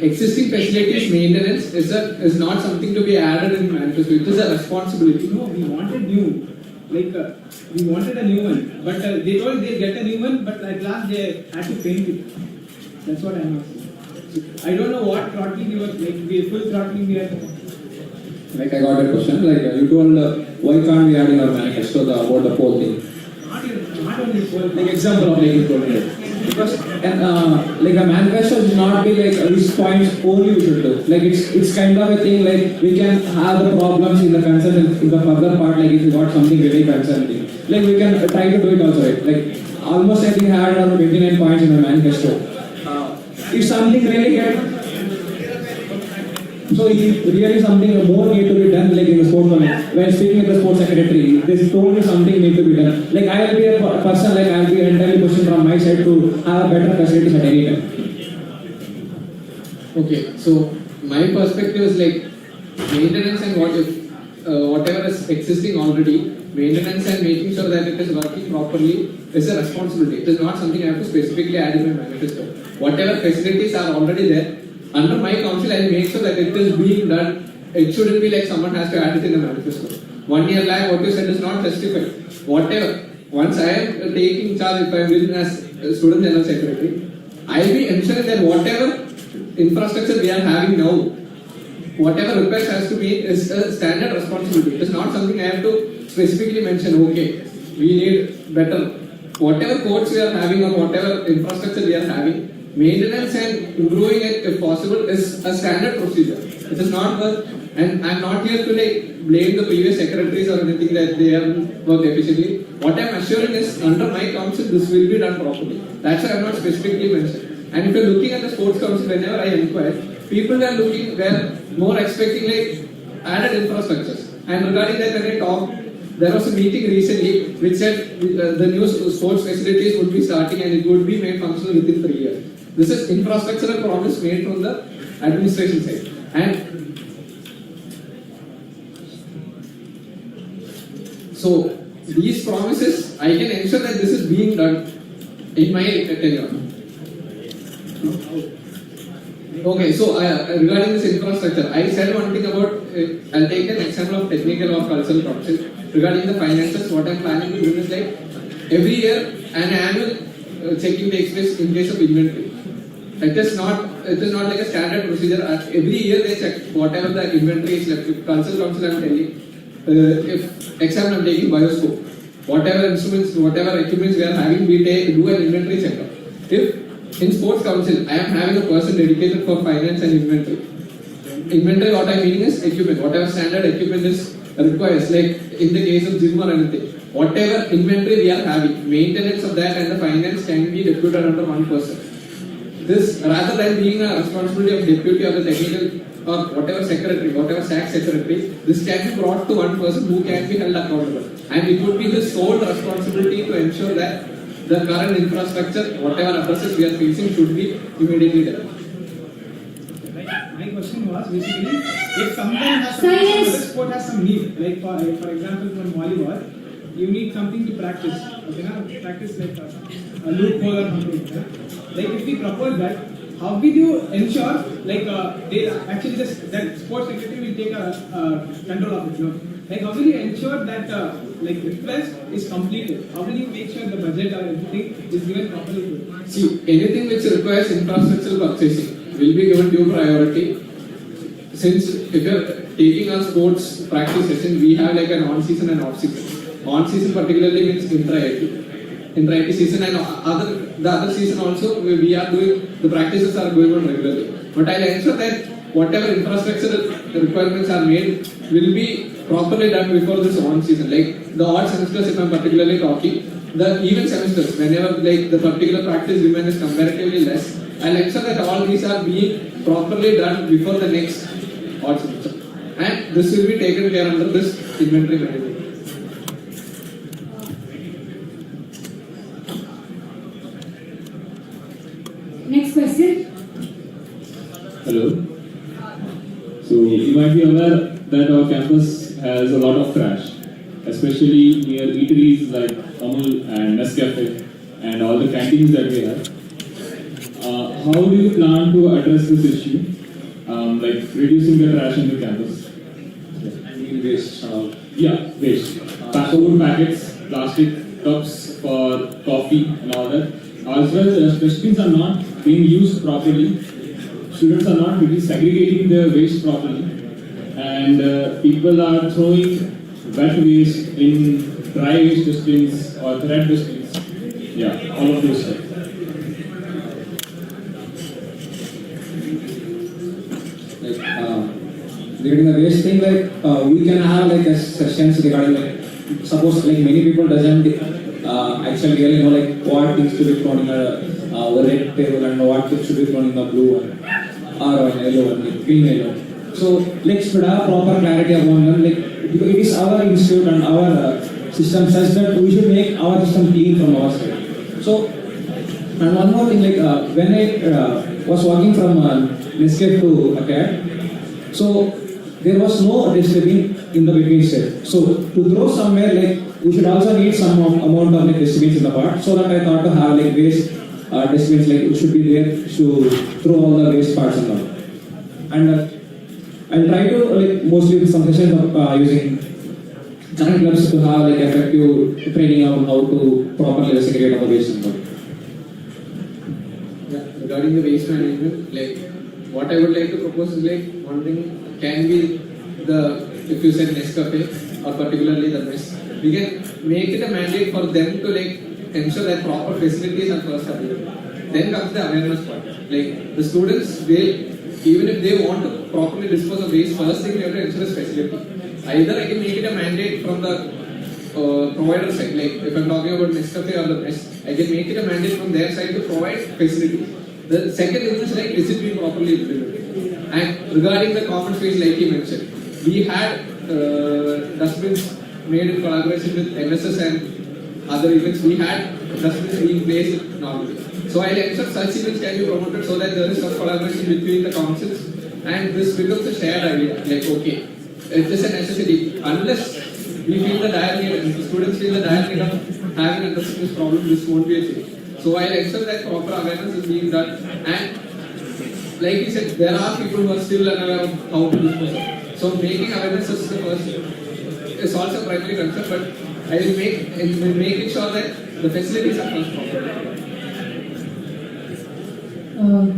Existing facilities maintenance is not something to be added in manifesto. It is a responsibility. No, we wanted new. We wanted a new one, but they told they'll get a new one, but at last they had to paint it. That's what I'm asking. I don't know what throttling you were full throttling we are. I got a question. You told, why can't we add in our manifesto about the poll thing? Not only poll. Example of you told me. Because a manifesto should not be which points only we should do. It's kind of a thing we can have the problems in the concern in the further part, if you got something very concerning. We can try to do it also, almost I think I had around 29 points in the manifesto. If something really so if really something more need to be done, in the sports one, when speaking with the sports secretary, they told me something need to be done. I will be a person, I will be entirely pushing from my side to have better facilities at any time. Okay, so my perspective is maintenance and whatever is existing already, maintenance and making sure that it is working properly is a responsibility. It is not something I have to specifically add in my manifesto. Whatever facilities are already there, under my council, I will make sure that it is being done. It shouldn't be someone has to add it in the manifesto. 1 year lag, what you said is not justified. Whatever, once I am taking charge, if I am written as student general secretary, I will be ensuring that whatever infrastructure we are having now, whatever request has to be is a standard responsibility. It is not something I have to specifically mention, okay, we need better. Whatever courts we are having or whatever infrastructure we are having, maintenance and improving it if possible is a standard procedure. It is not work, and I am not here to blame the previous secretaries or anything that they haven't worked efficiently. What I am assuring is under my council this will be done properly. That's why I am not specifically mentioned. And if you are looking at the sports council, whenever I inquire, people were more expecting like added infrastructures. And regarding that, when I talked, there was a meeting recently which said the new sports facilities would be starting and it would be made functional within 3 years. This is infrastructural promise made from the administration side. And so these promises, I can ensure that this is being done in my tenure. Okay, so regarding this infrastructure, I said one thing about, I'll take an example of technical or cultural council. Regarding the finances, what I'm planning to do is like, every year an annual checking takes place in case of inventory. It is not like a standard procedure. Every year they check whatever the inventory is left. If cultural council I'm telling, if example I'm taking bioscope, whatever instruments, whatever equipments we are having, we do an inventory checkup. If in sports council, I am having a person dedicated for finance and inventory. Inventory, what I mean is equipment, whatever standard equipment is requires, like in the case of gym or anything. Whatever inventory we are having, maintenance of that and the finance can be deputed under one person. This, rather than being a responsibility of deputy or the technical or whatever secretary, whatever SAC secretary, this can be brought to one person who can be held accountable. And it would be his sole responsibility to ensure that the current infrastructure, whatever addresses we are facing, should be immediately done. My question was basically, if someone has some sport has some need, like for example from volleyball, you need something to practice. Okay, now practice like a loophole or something. Like if we propose that, how will you ensure like they actually that sports secretary will take control of it? No? Like how will you ensure that like request is completed? How will you make sure the budget or everything is given properly? See, anything which requires infrastructural purchasing will be given due priority. Since if you are taking a sports practice session, we have like an on-season and off-season. On-season particularly means intra-IT season, and the other season also we are doing, the practices are going on regularly. But I'll ensure that whatever infrastructure requirements are made will be properly done before this on-season. Like the odd semesters, if I'm particularly talking, the even semesters, whenever like the particular practice demand is comparatively less, I'll ensure that all these are being properly done before the next odd semester. And this will be taken care under this inventory management. Next question. Hello. So you might be aware that our campus has a lot of trash, especially near eateries like Amul and Nescafe and all the canteens that we have. How do you plan to address this issue, like reducing the trash in the campus? Waste. Yeah, waste. Food packets, plastic cups for coffee and all that. As well as dustbins are not being used properly. Students are not really segregating their waste properly. And people are throwing wet waste in dry waste dustbins or thread dustbins. Yeah, all of those stuff. Regarding the waste thing, like we can have like a sessions regarding like suppose like many people doesn't actually really know like what things to be thrown in a red table and what things should be thrown in the blue one or in yellow one, green yellow. So like should have proper clarity upon them. Like it is our institute and our system such that we should make our system clean from our side. So and one more thing, like when I was walking from Nescafe to Acad, so there was no dustbin in the between step. So to throw somewhere, like we should also need some amount of like dustbins in the part. So that I thought to have like waste dustbins, like it should be there to throw all the waste parts and all. And I'll try to like mostly with some sessions of using current clubs to have like effective training on how to properly segregate all the waste and all. Yeah, regarding the waste management, like what I would like to propose is like one thing can be if you said Nescafe or particularly the mess, we can make it a mandate for them to like ensure that proper facilities are first available. Then comes the awareness part. Like the students, even if they want to properly dispose of waste, first thing we have to ensure is facility. Either I can make it a mandate from the provider side, like if I'm talking about Nescafe or the mess, I can make it a mandate from their side to provide facilities. The second is like discipline properly implemented. And regarding the common space, like you mentioned, we had dustbins made in collaboration with MSS and other events. We had dustbins being placed normally. So I'll ensure such events can be promoted so that there is some collaboration between the councils and this becomes a shared idea. Like, okay, it is a necessity. Unless we feel the dire need, and the students feel the dire need of having understood this problem, this won't be a change. So I'll ensure that proper awareness is being done. And like you said, there are people who are still unaware of how to dispose of. So making awareness is the first, is also primary concern, but I will make sure that the facilities are first proper.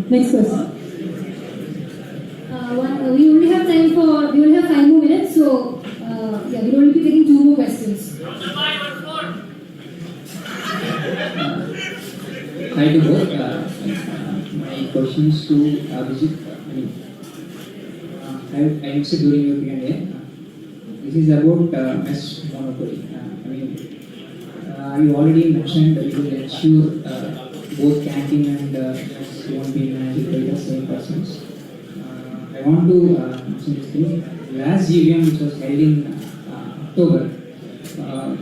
Next question. We only have 5 more minutes, so we'll only be taking 2 more questions. Hi to both. My questions to Abhijit. I answered during your Q&A. This is about mess monopoly. You already mentioned that you will ensure both canteen and mess won't be managed by the same persons. I want to mention this thing. Last GVM, which was held in October,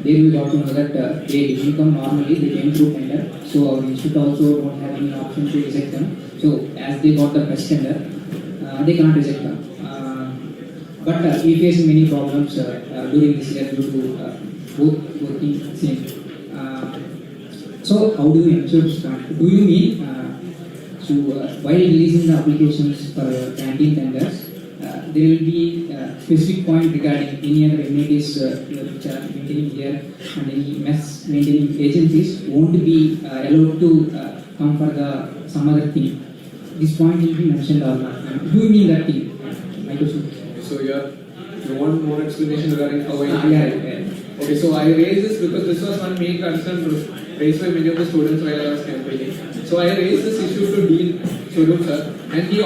there we got to know that they didn't come normally, they came through tender. So our institute also don't have any option to reject them. So as they got the best tender, they can't reject them. But we faced many problems during this year due to both working same. So how do you ensure this? Do you mean while releasing the applications for canteen tenders, there will be a specific point regarding any other amenities which are maintaining here and any mess maintaining agencies won't be allowed to come for some other thing. This point will be mentioned or not. Do you mean that thing? My question. So you want more explanation regarding how I Okay, so I raised this because this was one main concern raised by many of the students while I was campaigning. So I raised this issue to Dean Swarup sir, and he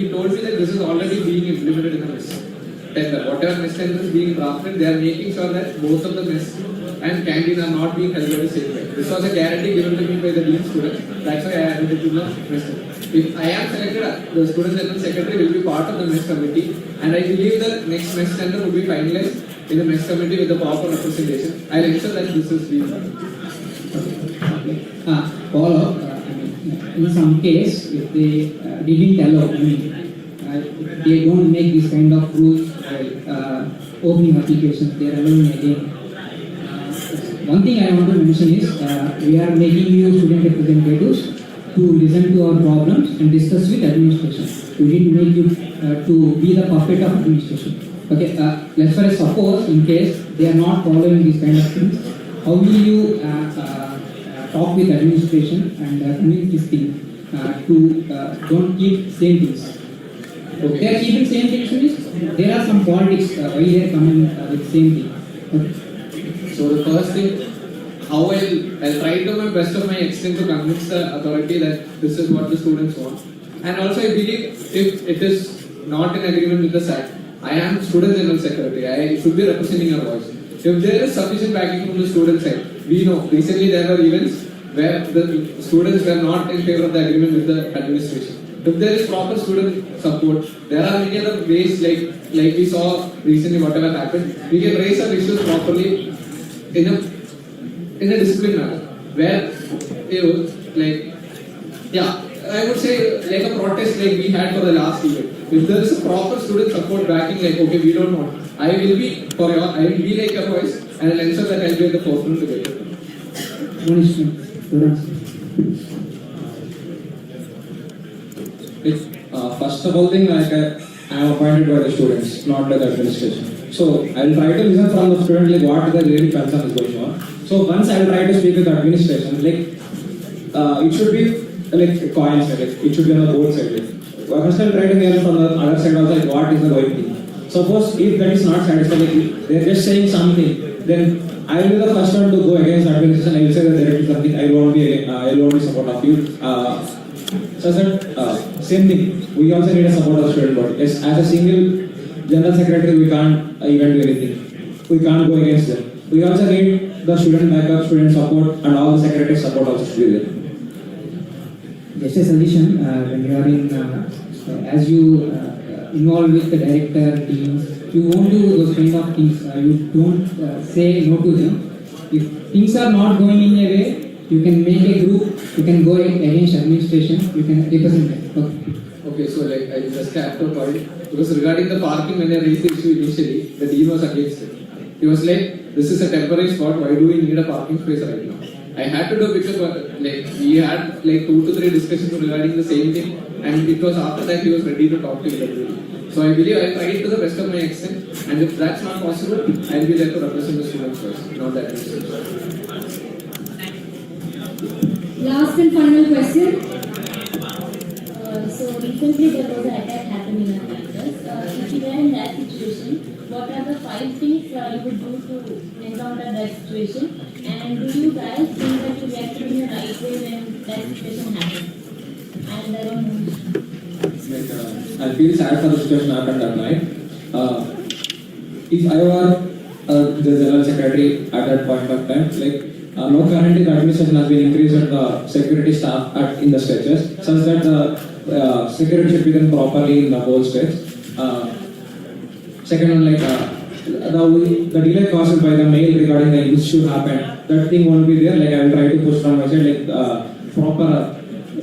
told me that this is already being implemented in the mess tender. Whatever mess tender is being drafted, they are making sure that both of the mess and canteen are not being held by the same way. This was a guarantee given to me by the Dean students. That's why I added it to the mess tender. If I am selected, the student general secretary will be part of the mess committee, and I believe the next mess tender will be finalized in the mess committee with the proper representation. I'll ensure that this is being done. Follow up. In some case, if they didn't allow, they don't make this kind of rules while opening applications, they are allowing again. One thing I want to mention is we are making you student representatives to listen to our problems and discuss with administration. We didn't make you to be the puppet of administration. Okay, let's say suppose in case they are not following these kind of things, how will you talk with administration and doing this thing to don't keep same things? Okay. They are keeping same things, means there are some politics why they are coming with same thing. Okay. So the first thing, how I'll try to my best of my extent to convince the authority that this is what the students want. And also I believe if it is not in agreement with the SAC, I am student general secretary, I should be representing our voice. If there is sufficient backing from the student side, we know recently there were events where the students were not in favor of the agreement with the administration. If there is proper student support, there are many other ways like we saw recently whatever happened, we can raise our issues properly in a disciplined manner. Where I would say like a protest like we had for the last event. If there is a proper student support backing, like okay, we don't want, I will be like a voice and I'll ensure that I'll be at the forefront to get it. First of all thing, I am appointed by the students, not by the administration. So I will try to listen from the student like what the really concern is going on. So once I will try to speak with the administration, it should be like a coin side, it should be on the both side. First I will try to hear from the other side also what is the right thing. Suppose if that is not satisfied, they are just saying something, then I will be the first one to go against administration. I will say that there is something I won't be support of you. So sir, same thing. We also need a support of the student body. Yes, as a single general secretary, we can't even do anything. We can't go against them. We also need the student backup, student support, and all the secretary support also should be there. just a suggestion, when you are in, as you involve with the director, teams, you won't do those kind of things. You don't say no to them. If things are not going in a way, you can make a group, you can go against administration, you can represent them. Okay. Okay, so like I just have to point because regarding the parking, when I raised the issue initially, the dean was against it. He was like, "This is a temporary spot. Why do we need a parking space right now?" I had to do because like we had like 2 to 3 discussions regarding the same thing, and it was after that he was ready to talk to everybody. So I believe I tried to the best of my extent, and if that's not possible, I'll be there to represent the students first, not the administration. Last and final question. So recently there was an attack happening in our campus. If you were in that situation, what are the 5 things you would do to encounter that situation? And do you guys think that you reacted in the right way when that situation happened? And I don't know. I feel sad for the situation happened that night. If I were the general secretary at that point of time, no, currently the administration has been increased at the security staff in the stretches, such that the security should be done properly in the whole stretch. Second one, the delay caused by the mail regarding the issue happened, that thing won't be there. I will try to push from my side, proper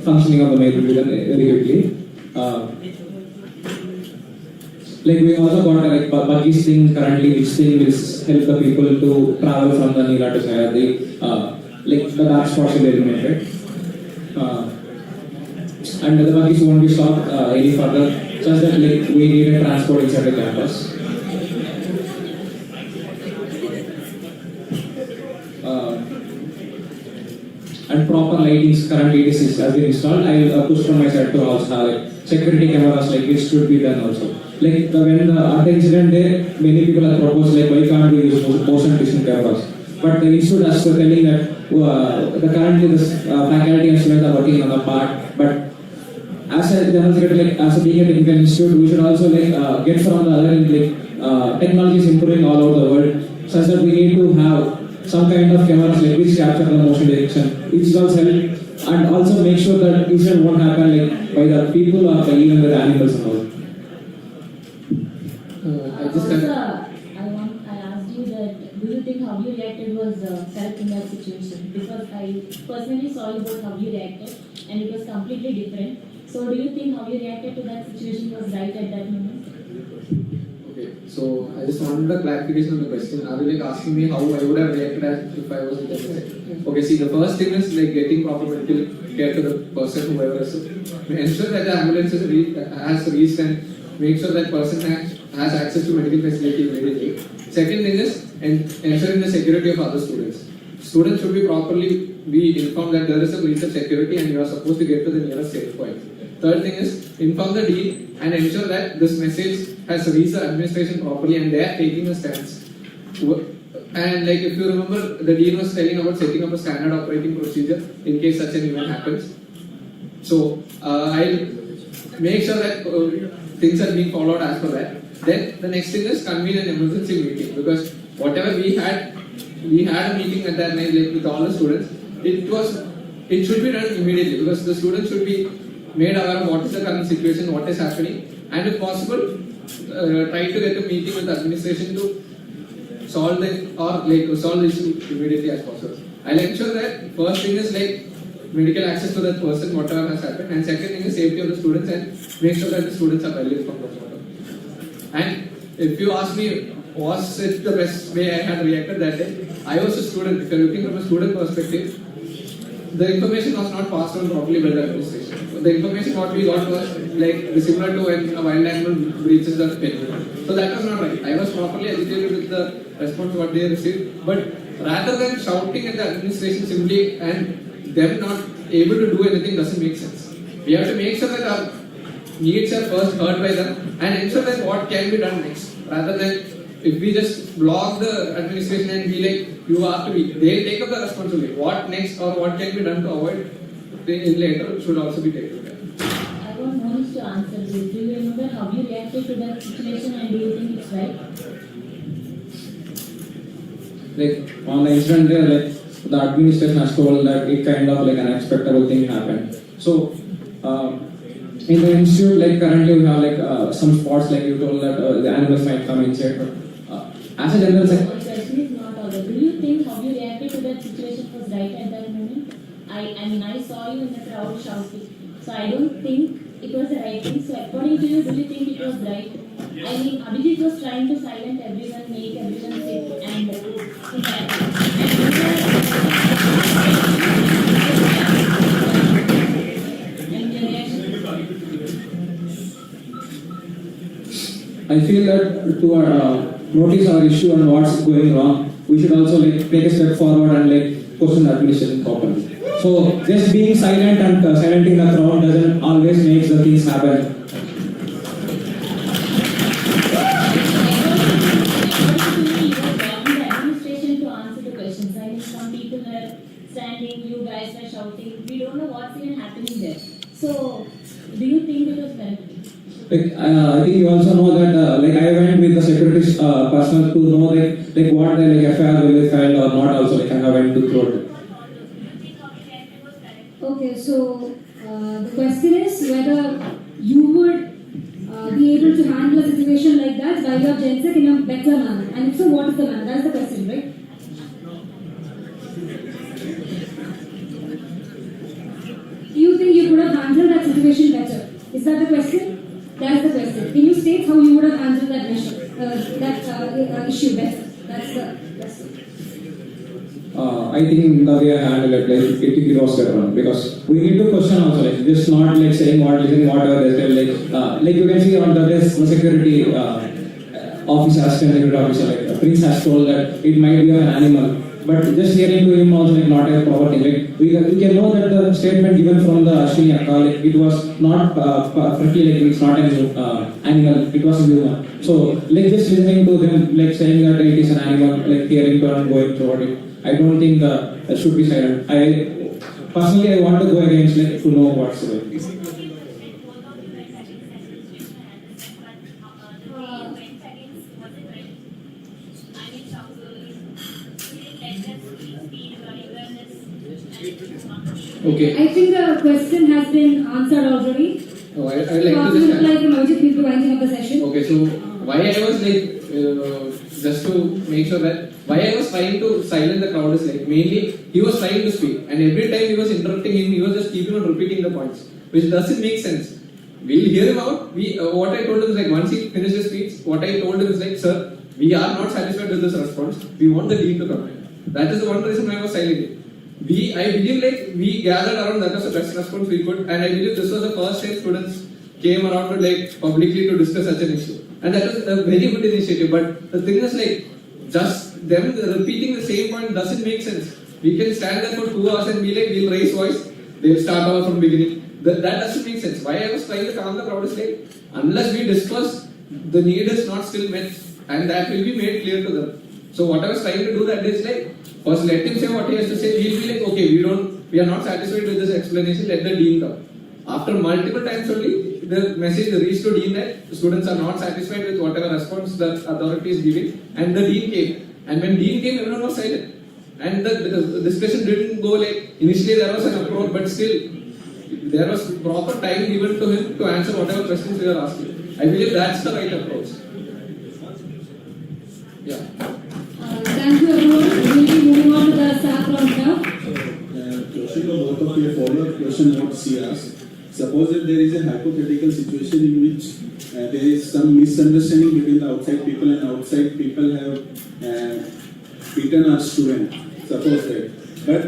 functioning of the mail will be done very quickly. We also got buggies thing currently, which thing will help the people to travel from the Nila to Sayadri. The dark spots will be eliminated. And the buggies won't be stopped any further, such that we need a transport inside the campus. And proper lightings currently has been installed. I will push from my side to also have security cameras which should be done also. When at the incident day, many people have proposed why can't we use motion vision cameras? But the institute has telling that currently the faculty and students are working on the part. But as a general secretary, as a being a technical institute, we should also get from the other end, technology is improving all over the world, such that we need to have some kind of cameras which capture the motion direction, which does help, and also make sure that incident won't happen by the people or even the animals and all. I asked you that, do you think how you reacted was correct in that situation? Because I personally saw you both how you reacted, and it was completely different. So do you think how you reacted to that situation was right at that moment? Okay, so I just wanted a clarification on the question. Are you asking me how I would have reacted as if I was in the situation? Okay, see, the first thing is getting proper medical care to the person, whoever is it. Ensure that the ambulance has reached and make sure that person has access to medical facility immediately. Second thing is ensuring the security of other students. Students should be properly informed that there is a breach of security and you are supposed to get to the nearest safe point. Third thing is inform the dean and ensure that this message has reached the administration properly and they are taking a stance. And if you remember, the dean was telling about setting up a standard operating procedure in case such an event happens. So I'll make sure that things are being followed as per that. Then the next thing is convene an emergency meeting, because whatever we had a meeting at that night with all the students. It should be done immediately because the students should be made aware of what is the current situation, what is happening, and if possible, try to get a meeting with the administration to solve the issue immediately as possible. I'll ensure that first thing is medical access to that person, whatever has happened, and second thing is safety of the students and make sure that the students are well informed of whatever. And if you ask me, was it the best way I had reacted that day? I was a student. If you're looking from a student perspective, the information was not passed on properly by the administration. The information what we got was similar to when a wild animal breaches the pen. So that was not right. I was properly educated with the response what they received. But rather than shouting at the administration simply and them not able to do anything doesn't make sense. We have to make sure that our needs are first heard by them and ensure that what can be done next. Rather than if we just block the administration and be you have to be, they take up the responsibility. What next or what can be done to avoid later should also be taken care. I want Monish to answer this. Do you remember how you reacted to that situation and do you think it's right? On the incident there, the administration has told that it kind of an unexpected thing happened. So in the institute, like currently we have like some spots, like you told that the animals might come inside. But as a general The question is not order. Do you think how you reacted to that situation was right at that moment? I mean, I saw you in the crowd shouting. So I don't think it was the right thing. So according to you, do you think it was right? I mean, Abhijit was trying to silence everyone, make everyone safe, and I feel that to notice our issue and what's going wrong, we should also like take a step forward and like question the administration properly. So just being silent and silencing the crowd doesn't always make the things happen. You guys were shouting. We don't know what's even happening there. So, do you think it was beneficial? Like, I think you also know that like I went with the security's personnel to know like what the like FIR will be filed or not. Also, like I went to through it. Okay, so the question is whether you would be able to handle a situation like that while you are GenSec in a better manner. And if so, what is the manner? That's the question, right? Do you think you could have handled that situation better? Is that the question? That's the question. Can you state how you would have handled that issue better? That's the question. I think the way I handle it, like it was better because we need to question also, like just not like saying listening whatever they tell. Like you can see on the desk, the security officer, assistant security officer, like Prince has told that it might be an animal. But just hearing to him also like not a proper thing. Like we can know that the statement given from the Ashwini Akka, like it was not perfectly like it's not an animal, it was a human. So like just listening to them like saying that it is an animal, like hearing to and going through it, I don't think it should be silent. Personally I want to go against like to know what's the way. Okay. I think the question has been answered already. Oh, I'd like So to after just reply from Abhijit, we'll be winding up the session. Okay, so why I was like, just to make sure that, why I was trying to silence the crowd is like, mainly he was trying to speak and every time he was interrupting him, he was just keeping on repeating the points, which doesn't make sense. We'll hear him out. What I told him is like, once he finished his speech, what I told him is like, sir, we are not satisfied with this response. We want the dean to come in. That is the one reason why I was silent. I believe like we gathered around, that was the best response we could, and I believe this was the first time students came around to like publicly to discuss such an issue, and that was a very good initiative. But the thing is like, just them repeating the same point doesn't make sense. We can stand there for 2 hours and be like, we'll raise voice, they'll start over from beginning. That doesn't make sense. Why I was trying to calm the crowd is like, unless we discuss, the need is not still met, and that will be made clear to them. So what I was trying to do that is like, first let him say what he has to say. We'll be like, okay, we are not satisfied with this explanation, let the dean come. After multiple times only, the message reached to dean that students are not satisfied with whatever response the authority is giving, and the dean came. And when dean came, everyone was silent. And the discussion didn't go like, initially there was an approach, but still, there was proper time given to him to answer whatever questions we were asking. I believe that's the right approach. Yeah. Thank you everyone. We will be moving on to the SAC round now. Question of both of your follow-up question what she asked. Suppose that there is a hypothetical situation in which there is some misunderstanding between the outside people and outside people have beaten our student. Suppose that. But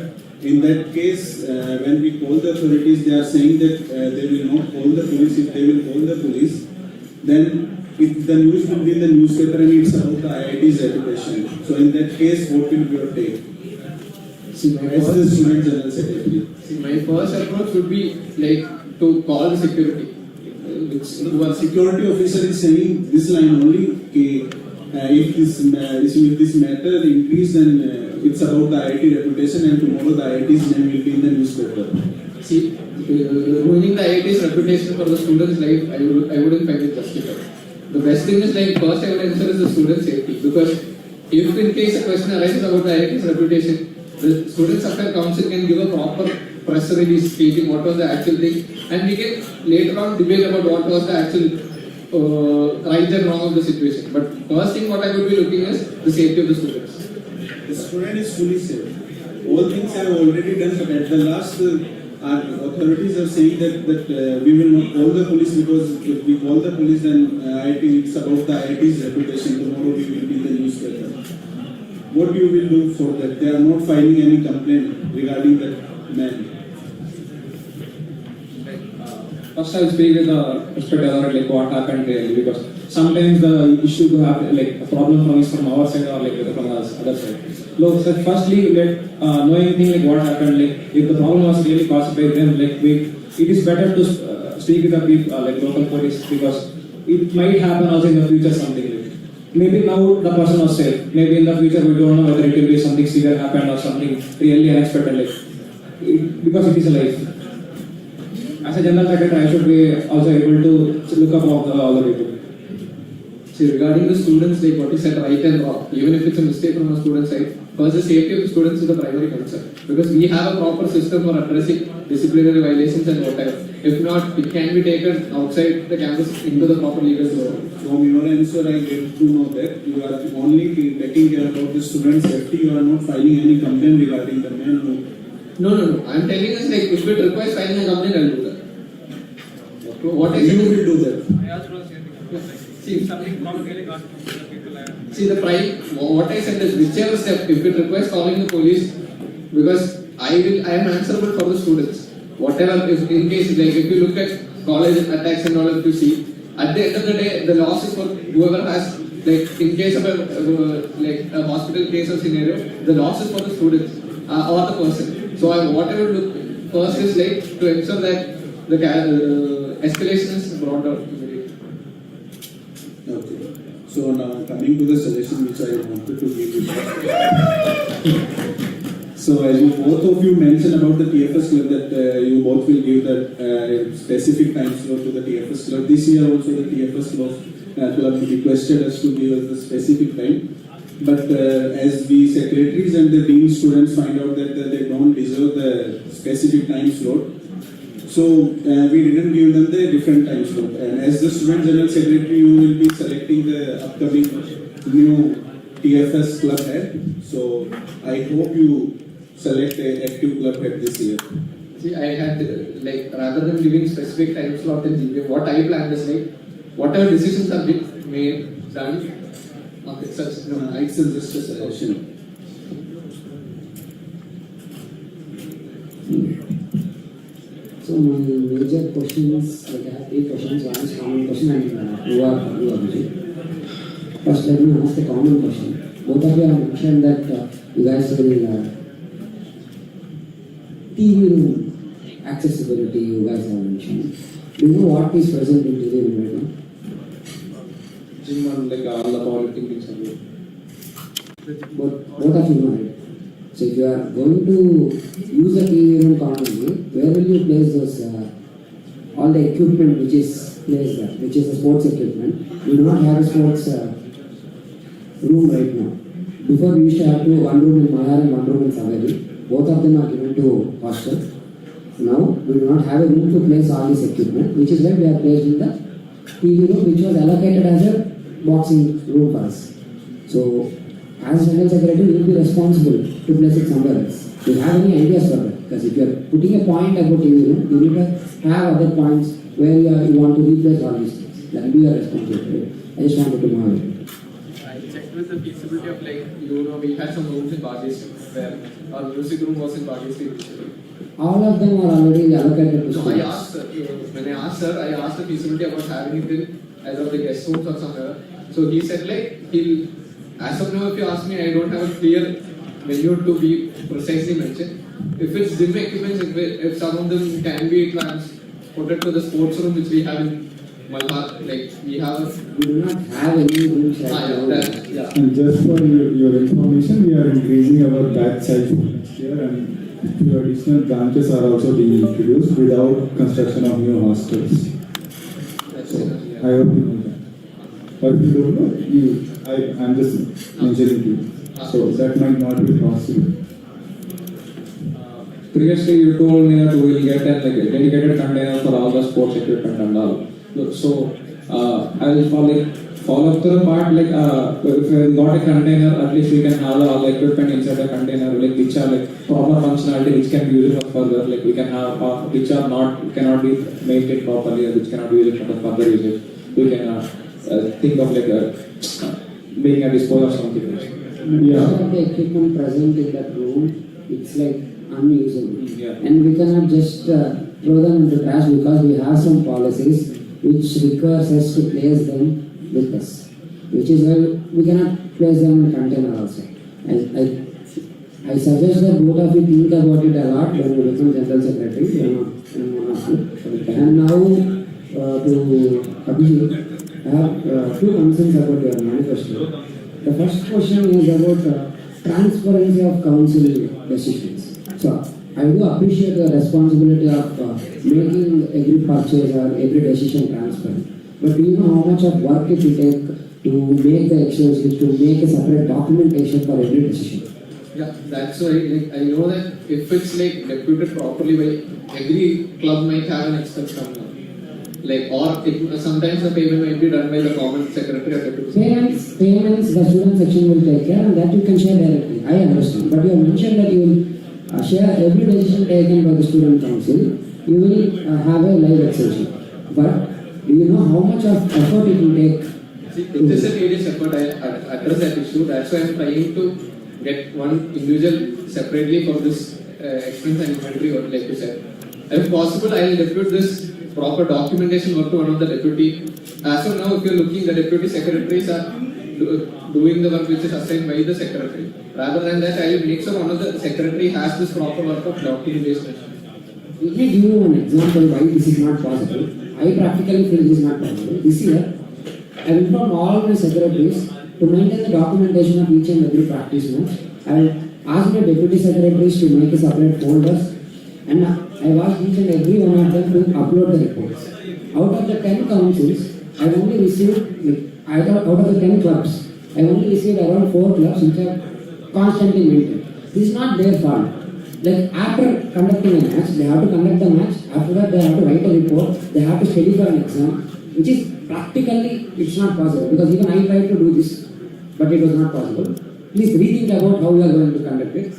in that case, when we call the authorities, they are saying that they will not call the police. If they will call the police, then the news will be in the newspaper and it's about the IIT's reputation. So in that case, what will be your take? As the student general secretary. My first approach would be like to call the security. The security officer is saying this line only. If this matter increase, then it's about the IIT reputation, and tomorrow the IIT's name will be in the newspaper. See, ruining the IIT's reputation for the student's life, I wouldn't find it justified. The best thing is like, first I would answer is the student safety, because if in case a question arises about the IIT's reputation, the Students Affairs Council can give a proper press release stating what was the actual thing, and we can later on debate about what was the actual right and wrong of the situation. But first thing what I would be looking is the safety of the students. The student is fully safe. All things are already done, but at the last, our authorities are saying that we will not call the police, because if we call the police, then IIT, it's about the IIT's reputation. Tomorrow we will be in the newspaper. What you will do for that? They are not filing any complaint regarding that man. First, I'll speak with the respected authority, like what happened really, because sometimes the issue to have like a problem from our side or like from the other side. So firstly, like knowing thing like what happened, like if the problem was really caused by them, like it is better to speak with the people, like local police, because it might happen also in the future something. Like, maybe now the person was safe. Maybe in the future we don't know whether it will be something severe happened or something really unexpected, like because it is a life. As a general secretary, I should be also able to look up all the people. See, regarding the students, like what you said, right and wrong, even if it's a mistake from a student side, first the safety of the students is the primary concern. Because we have a proper system for addressing disciplinary violations and whatever. If not, it can be taken outside the campus into the proper legal zone. From your answer, I get to know that you are only taking care about the student safety. You are not filing any complaint regarding the man. No. I am telling us, like, if it requires filing a complaint, I will do that. What is you will do that? See, the what I said is whichever step, if it requires calling the police, because I am answerable for the students. Whatever, if in case, like if you look at college attacks and all, if you see, at the end of the day, the loss is for whoever has, like in case of a hospital case or scenario, the loss is for the students or the person. So what I would look first is like to ensure that the escalation is brought out immediately. Okay. So now coming to the suggestion which I wanted to give you. So as you both of you mentioned about the TFS club, that you both will give that specific time slot to the TFS club. This year also the TFS club requested us to give us the specific time. But as the secretaries and the dean students find out that they don't deserve the specific time slot, so we didn't give them the different time slot. And as the student general secretary, you will be selecting the upcoming new TFS club head. So I hope you select an active club head this year. See, I had like rather than giving specific time slot in GPM, what I planned is like whatever decisions are being made, done. Okay, such no, it's just a suggestion. So my major questions, like I have 3 questions. One is common question and who are First, let me ask a common question. Both of you have mentioned that you guys will TV room accessibility. You guys have mentioned. Do you know what is present in TV room right now? Gym and like all the powerlifting things are good. Both of you know it. So if you are going to use a TV room commonly, where will you place those all the equipment which is placed there, which is a sports equipment? We do not have a sports room right now. Before we used to have one room in Mayar and one room in Saveri. Both of them are given to hostels. Now we do not have a room to place all this equipment, which is why we are placed in the TV room, which was allocated as a boxing room for us. So as General Secretary, you will be responsible to place it somewhere else. Do you have any ideas for that? Because if you are putting a point about TV room, you need to have other points where you want to replace all these things. That will be your responsibility. I just wanted to know it. I checked with the feasibility of like, we had some rooms in Bajaj where our music room was in Bajaj. All of them are already allocated to So I schools. asked, when I asked her, I asked the feasibility about having it in either the guest rooms or somewhere. So he said like, as of now, if you ask me, I don't have a clear menu to be precisely mentioned. If it's gym equipment, if some of them can be transported to the sports room which we have in Malhar, like we have. We do not have any rooms right now. Yeah. And just for your information, we are increasing our batch size next year, and few additional branches are also being introduced without construction of new hostels. So I hope you know that. But if you don't know, I'm just mentioning to you. So that might not be possible. previously you told me that we will get a dedicated container for all the sports equipment and all. So I will follow up to the part if we got a container, at least we can have all the equipment inside the container which are proper functionality which can be used for further. We can have which are not cannot be maintained properly or which cannot be used for the further usage. We can think of being a disposal of something. The equipment present in that room, it's unusable. And we cannot just throw them into trash because we have some policies which requires us to place them with us, which is why we cannot place them in container also. And I suggest that both of you think about it a lot when you become General Secretary, And now to Abhijit, I have two concerns about your manifesto. The first question is about transparency of council decisions. So I do appreciate the responsibility of making every purchase or every decision transparent. But do you know how much of work it will take to make the Excel sheet, to make a separate documentation for every decision? Yeah, that's why I know that if it's deputed properly, every club might have an expense coming up. Sometimes the payment might be done by the common secretary or deputy. Payments, the student section will take care, and that you can share directly. I understand. But you have mentioned that you will share every decision taken by the student council. You will have a live Excel sheet. But do you know how much of effort it will take? It is a tedious effort. I address that issue. That's why I'm trying to get one individual separately for this expense and inventory work, like you said. If possible, I will depute this proper documentation work to one of the deputy. As of now, if you're looking, the deputy secretaries are doing the work which is assigned by the secretary. Rather than that, I will make sure one of the secretary has this proper work of documentation. Let me give you an example why this is not possible. I practically feel this is not possible. This year, I will inform all my secretaries to maintain the documentation of each and every practice match. I will ask my deputy secretaries to make a separate folders, and I have asked each and every one of them to upload the reports. Out of the 10 councils, I have only received, out of the 10 clubs, I have only received around 4 clubs which are constantly maintained. This is not their fault. After conducting a match, they have to conduct the match. After that, they have to write a report. They have to study for an exam, which is practically, it's not possible. Because even I tried to do this, but it was not possible. Please rethink about how you are going to conduct it.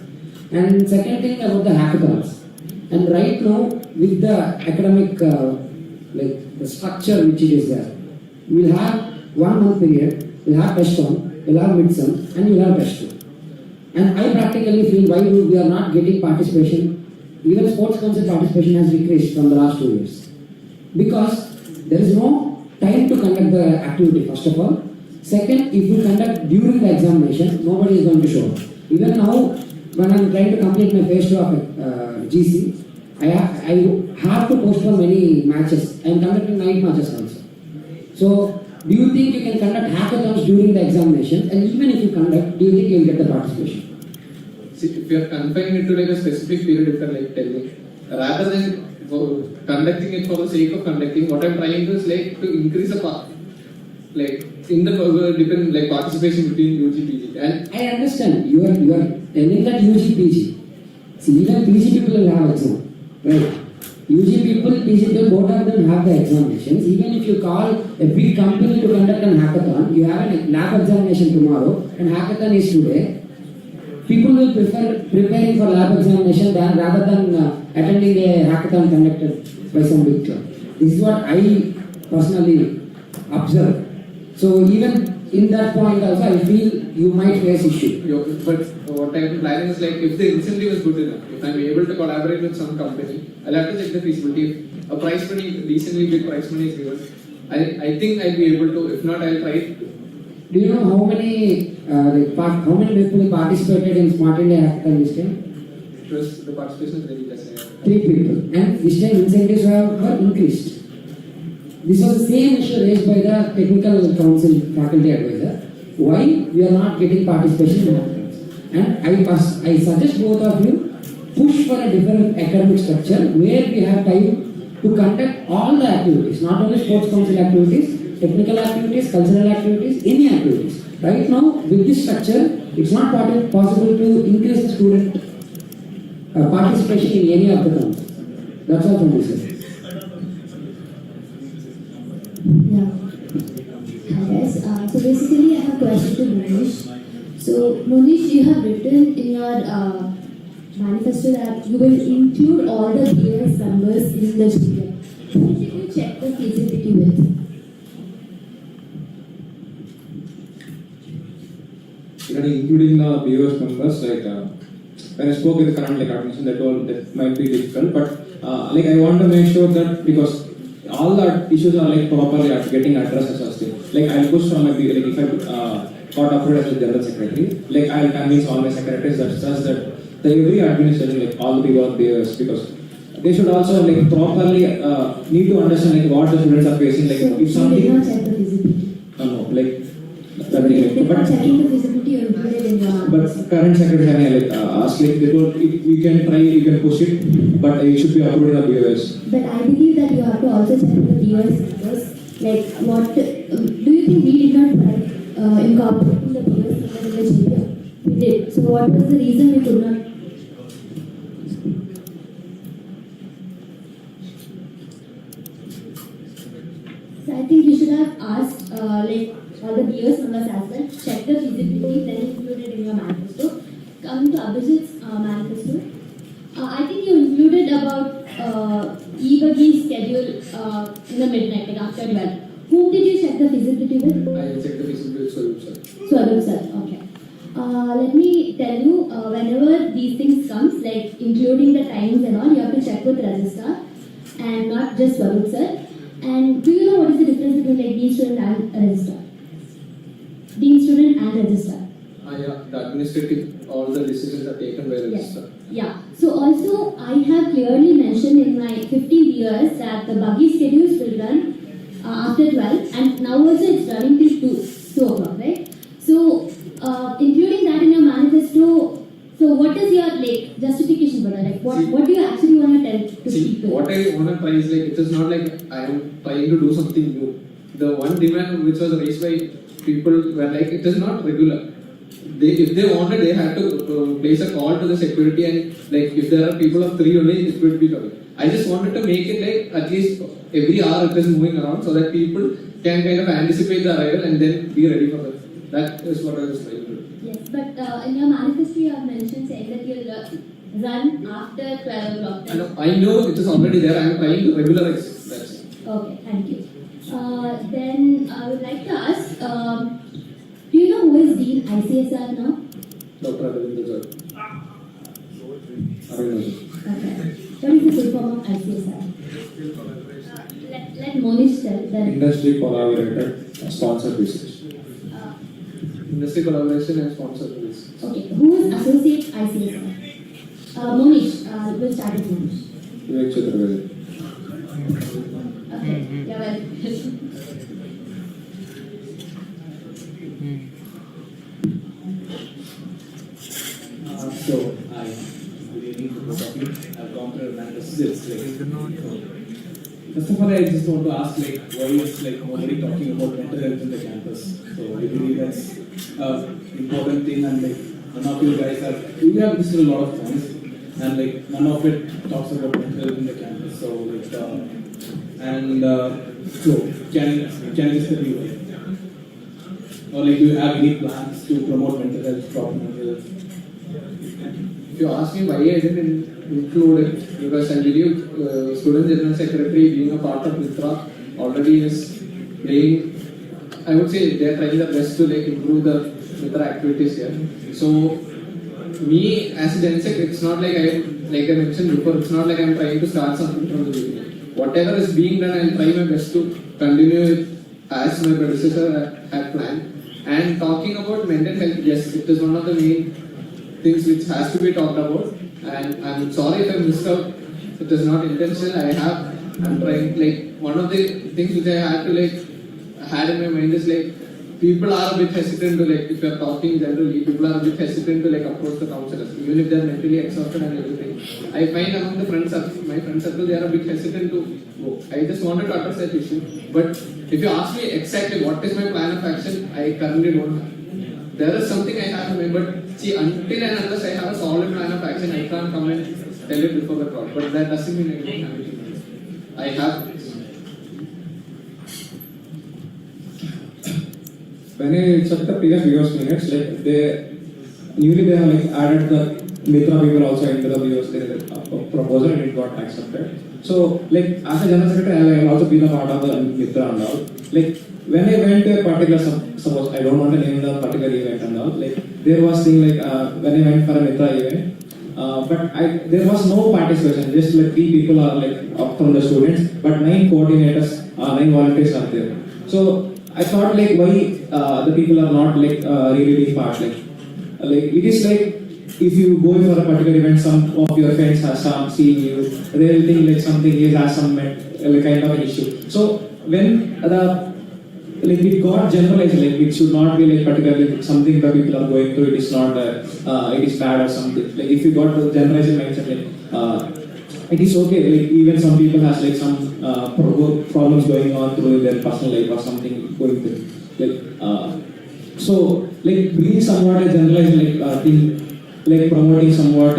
And second thing about the hackathons. And right now, with the academic, the structure which it is there, we will have 1 month period, we will have test 1, we will have midsum, and we will have test 2. And I practically feel why we are not getting participation. Even sports council participation has decreased from the last 2 years. Because there is no time to conduct the activity, first of all. Second, if you conduct during the examination, nobody is going to show up. Even now, when I am trying to complete my phase 2 of GC, I have to postpone many matches. I am conducting night matches also. So, do you think you can conduct hackathons during the examination? And even if you conduct, do you think you will get the participation? See, if you are confining it to a specific period, if you are telling, rather than conducting it for the sake of conducting, what I am trying to is to increase the in the different participation between UG PG. And I understand. You are telling that UG PG. See, even PG people will have exam. Right? UG people, PG people, both of them have the examinations. Even if you call a big company to conduct an hackathon, you have a lab examination tomorrow and hackathon is today. People will prefer preparing for lab examination rather than attending a hackathon conducted by some big club. This is what I personally observe. So even in that point also, I feel you might face issue. But what I am planning is if the incentive is good enough, if I am able to collaborate with some company, I'll have to check the feasibility. If a price money, decently big price money is given, I think I'll be able to. If not, I'll try it. Do you know how many people participated in Smart India Hackathon this time? It was, the participation is very less. 3 people. And this time incentives were increased. This was the same issue raised by the technical council faculty advisor. Why we are not getting participation in hackathons? And I suggest both of you push for a different academic structure where we have time to conduct all the activities, not only sports council activities, technical activities, cultural activities, any activities. Right now, with this structure, it's not possible to increase the student participation in any of the campus. That's all from my side. Yeah. Hi guys. So basically, I have a question to Monish. So Monish, you have written in your manifesto that you will include all the BS members in the GPM. Who did you check the feasibility with? Including the BOS members, like when I spoke with the current administration, that might be difficult, but I want to make sure that because all the issues are properly getting addressed as a state. I'll push from my if I got approved as a general secretary, I'll convince all my secretaries that every administration, all the BOS, because they should also properly need to understand what the students are facing. If something. You did not check the feasibility. No, But checking the feasibility you included in your but current secretary ask we can try, you can push it, but it should be approved in the BOS. But I believe that you have to also check the BOS members. What do you think we did not incorporate the BOS members in the GPM? We did. So what was the reason we could not? So I think you should have asked all the BOS members as well, check the feasibility, then included in your manifesto. Coming to Abhijit's manifesto, I think you included about e-buggy schedule in the midnight, after 12. Whom did you check the feasibility with? I checked the feasibility with Swarup sir. Swarup sir, okay. Let me tell you, whenever these things comes, including the times and all, you have to check with registrar and not just Swarup sir. And do you know what is the difference between dean student and registrar? Dean student and registrar. Yeah, the administrative, all the decisions are taken by registrar. Yeah. So also, I have clearly mentioned in my 15 years that the buggy schedules will run after 12, and now also it's running till 2 o'clock, right? So, including that in your manifesto, so what is your justification for that? What do you actually want to tell to people? What I want to try is it is not like I am trying to do something new. The one demand which was raised by people were it is not regular. If they wanted, they had to place a call to the security, and if there are people of 3 only, it would be coming. I just wanted to make it at least every hour it is moving around so that people can kind of anticipate the arrival and then be ready for it. That is what I was trying to do. Yes, but in your manifesto you have mentioned saying that you'll run after 12 o'clock. I know it is already there. I am trying to regularize it. That's it. Okay, thank you. Then I would like to ask, do you know who is Dean ICSR now? Dr. Aravind sir. Okay. What is the full form of ICSR? Let Monish tell. Industry collaborated sponsored research. Industry collaboration and sponsored research. Okay, who is associate ICSR? Monish, we'll start with Monish. Okay, yeah, well. So, good evening to the topic. I've gone through analysis. First of all, I just want to ask, why is nobody talking about mental health in the campus? So, I believe that's an important thing, and none of you guys we have listed a lot of points, and none of it talks about mental health in the campus. So, so can you just tell me, or do you have any plans to promote mental health, proper mental health? If you ask me why I didn't include it, because I believe Student General Secretary being a part of Mitra already is playing, I would say they are trying their best to improve the Mitra activities here. So me as a Gen Sec, it's not like I mentioned before, it's not like I'm trying to start something from the beginning. Whatever is being done, I'll try my best to continue it as my predecessor had planned. And talking about mental health, yes, it is one of the main things which has to be talked about, and I'm sorry if I missed out. It is not intentional. I'm trying, one of the things which I had to had in my mind is people are a bit hesitant to if you're talking generally, people are a bit hesitant to approach the counselors, even if they're mentally exhausted and everything. I find among the my friend circle, they are a bit hesitant to go. I just wanted to address that issue. But if you ask me exactly what is my plan of action, I currently don't have. There is something I have in mind, but see, until and unless I have a solid plan of action, I can't come and tell it before the crowd, but that doesn't mean I don't have it. I have this. When I checked the previous videos minutes, like they have like added the Mitra people also into the videos. There is a proposal and it got accepted. So like as a general secretary, I have also been a part of the Mitra and all. Like when I went to a particular, suppose I don't want to name the particular event and all, like there was thing like when I went for a Mitra event, but there was no participation, just like 3 people are like up from the students, but 9 coordinators, 9 volunteers are there. So I thought like why the people are not like really being part, like it is like if you go for a particular event, some of your friends have some seeing you, they will think like something is has some like kind of an issue. So when the like it got generalized, like it should not be like particularly something that people are going through, it is not it is bad or something. Like if you got the generalized mindset, like it is okay, like even some people has like some problems going on through their personal life or something going through, like so like being somewhat a generalized like thing, like promoting somewhat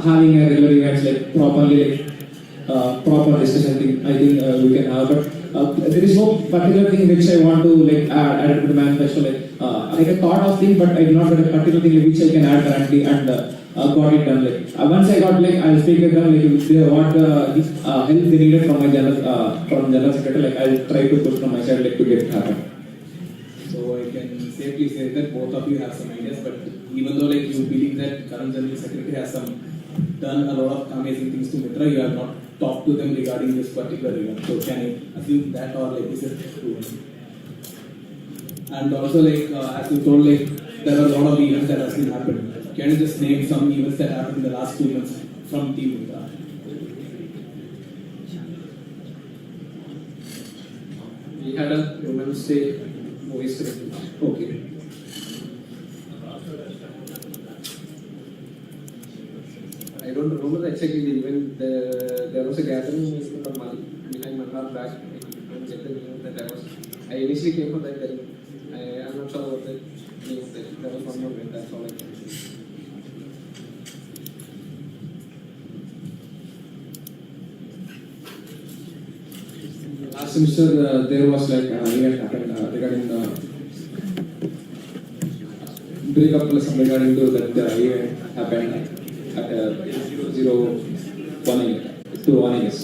having a regular events like properly like proper discussion thing, I think we can have, but there is no particular thing which I want to like add to the manifesto, like a thought of thing, but I do not have a particular thing which I can add currently and got it done. Like once I got like I'll speak with them, like if they what help they needed from my general secretary, like I'll try to push from my side like to get it happen. So I can safely say that both of you have some ideas, but even though like you believe that current general secretary has done a lot of amazing things to Mitra, you have not talked to them regarding this particular event. So can I assume that, or like is it true? And also like as you told, like there are a lot of events that has been happened. Can you just name some events that happened in the last 2 months from Team Mitra? We had a Women's Day voice recognition. Okay. I don't remember exactly the event. There was a gathering in front of behind Manhar back. I don't get the name that I was. I initially came for that. Then I'm not sure what the name of that. There was one more event. That's all I can say. Last semester there was like an event happened regarding the breakup plus regarding to that event happened at 0 1 to 1 years.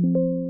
you.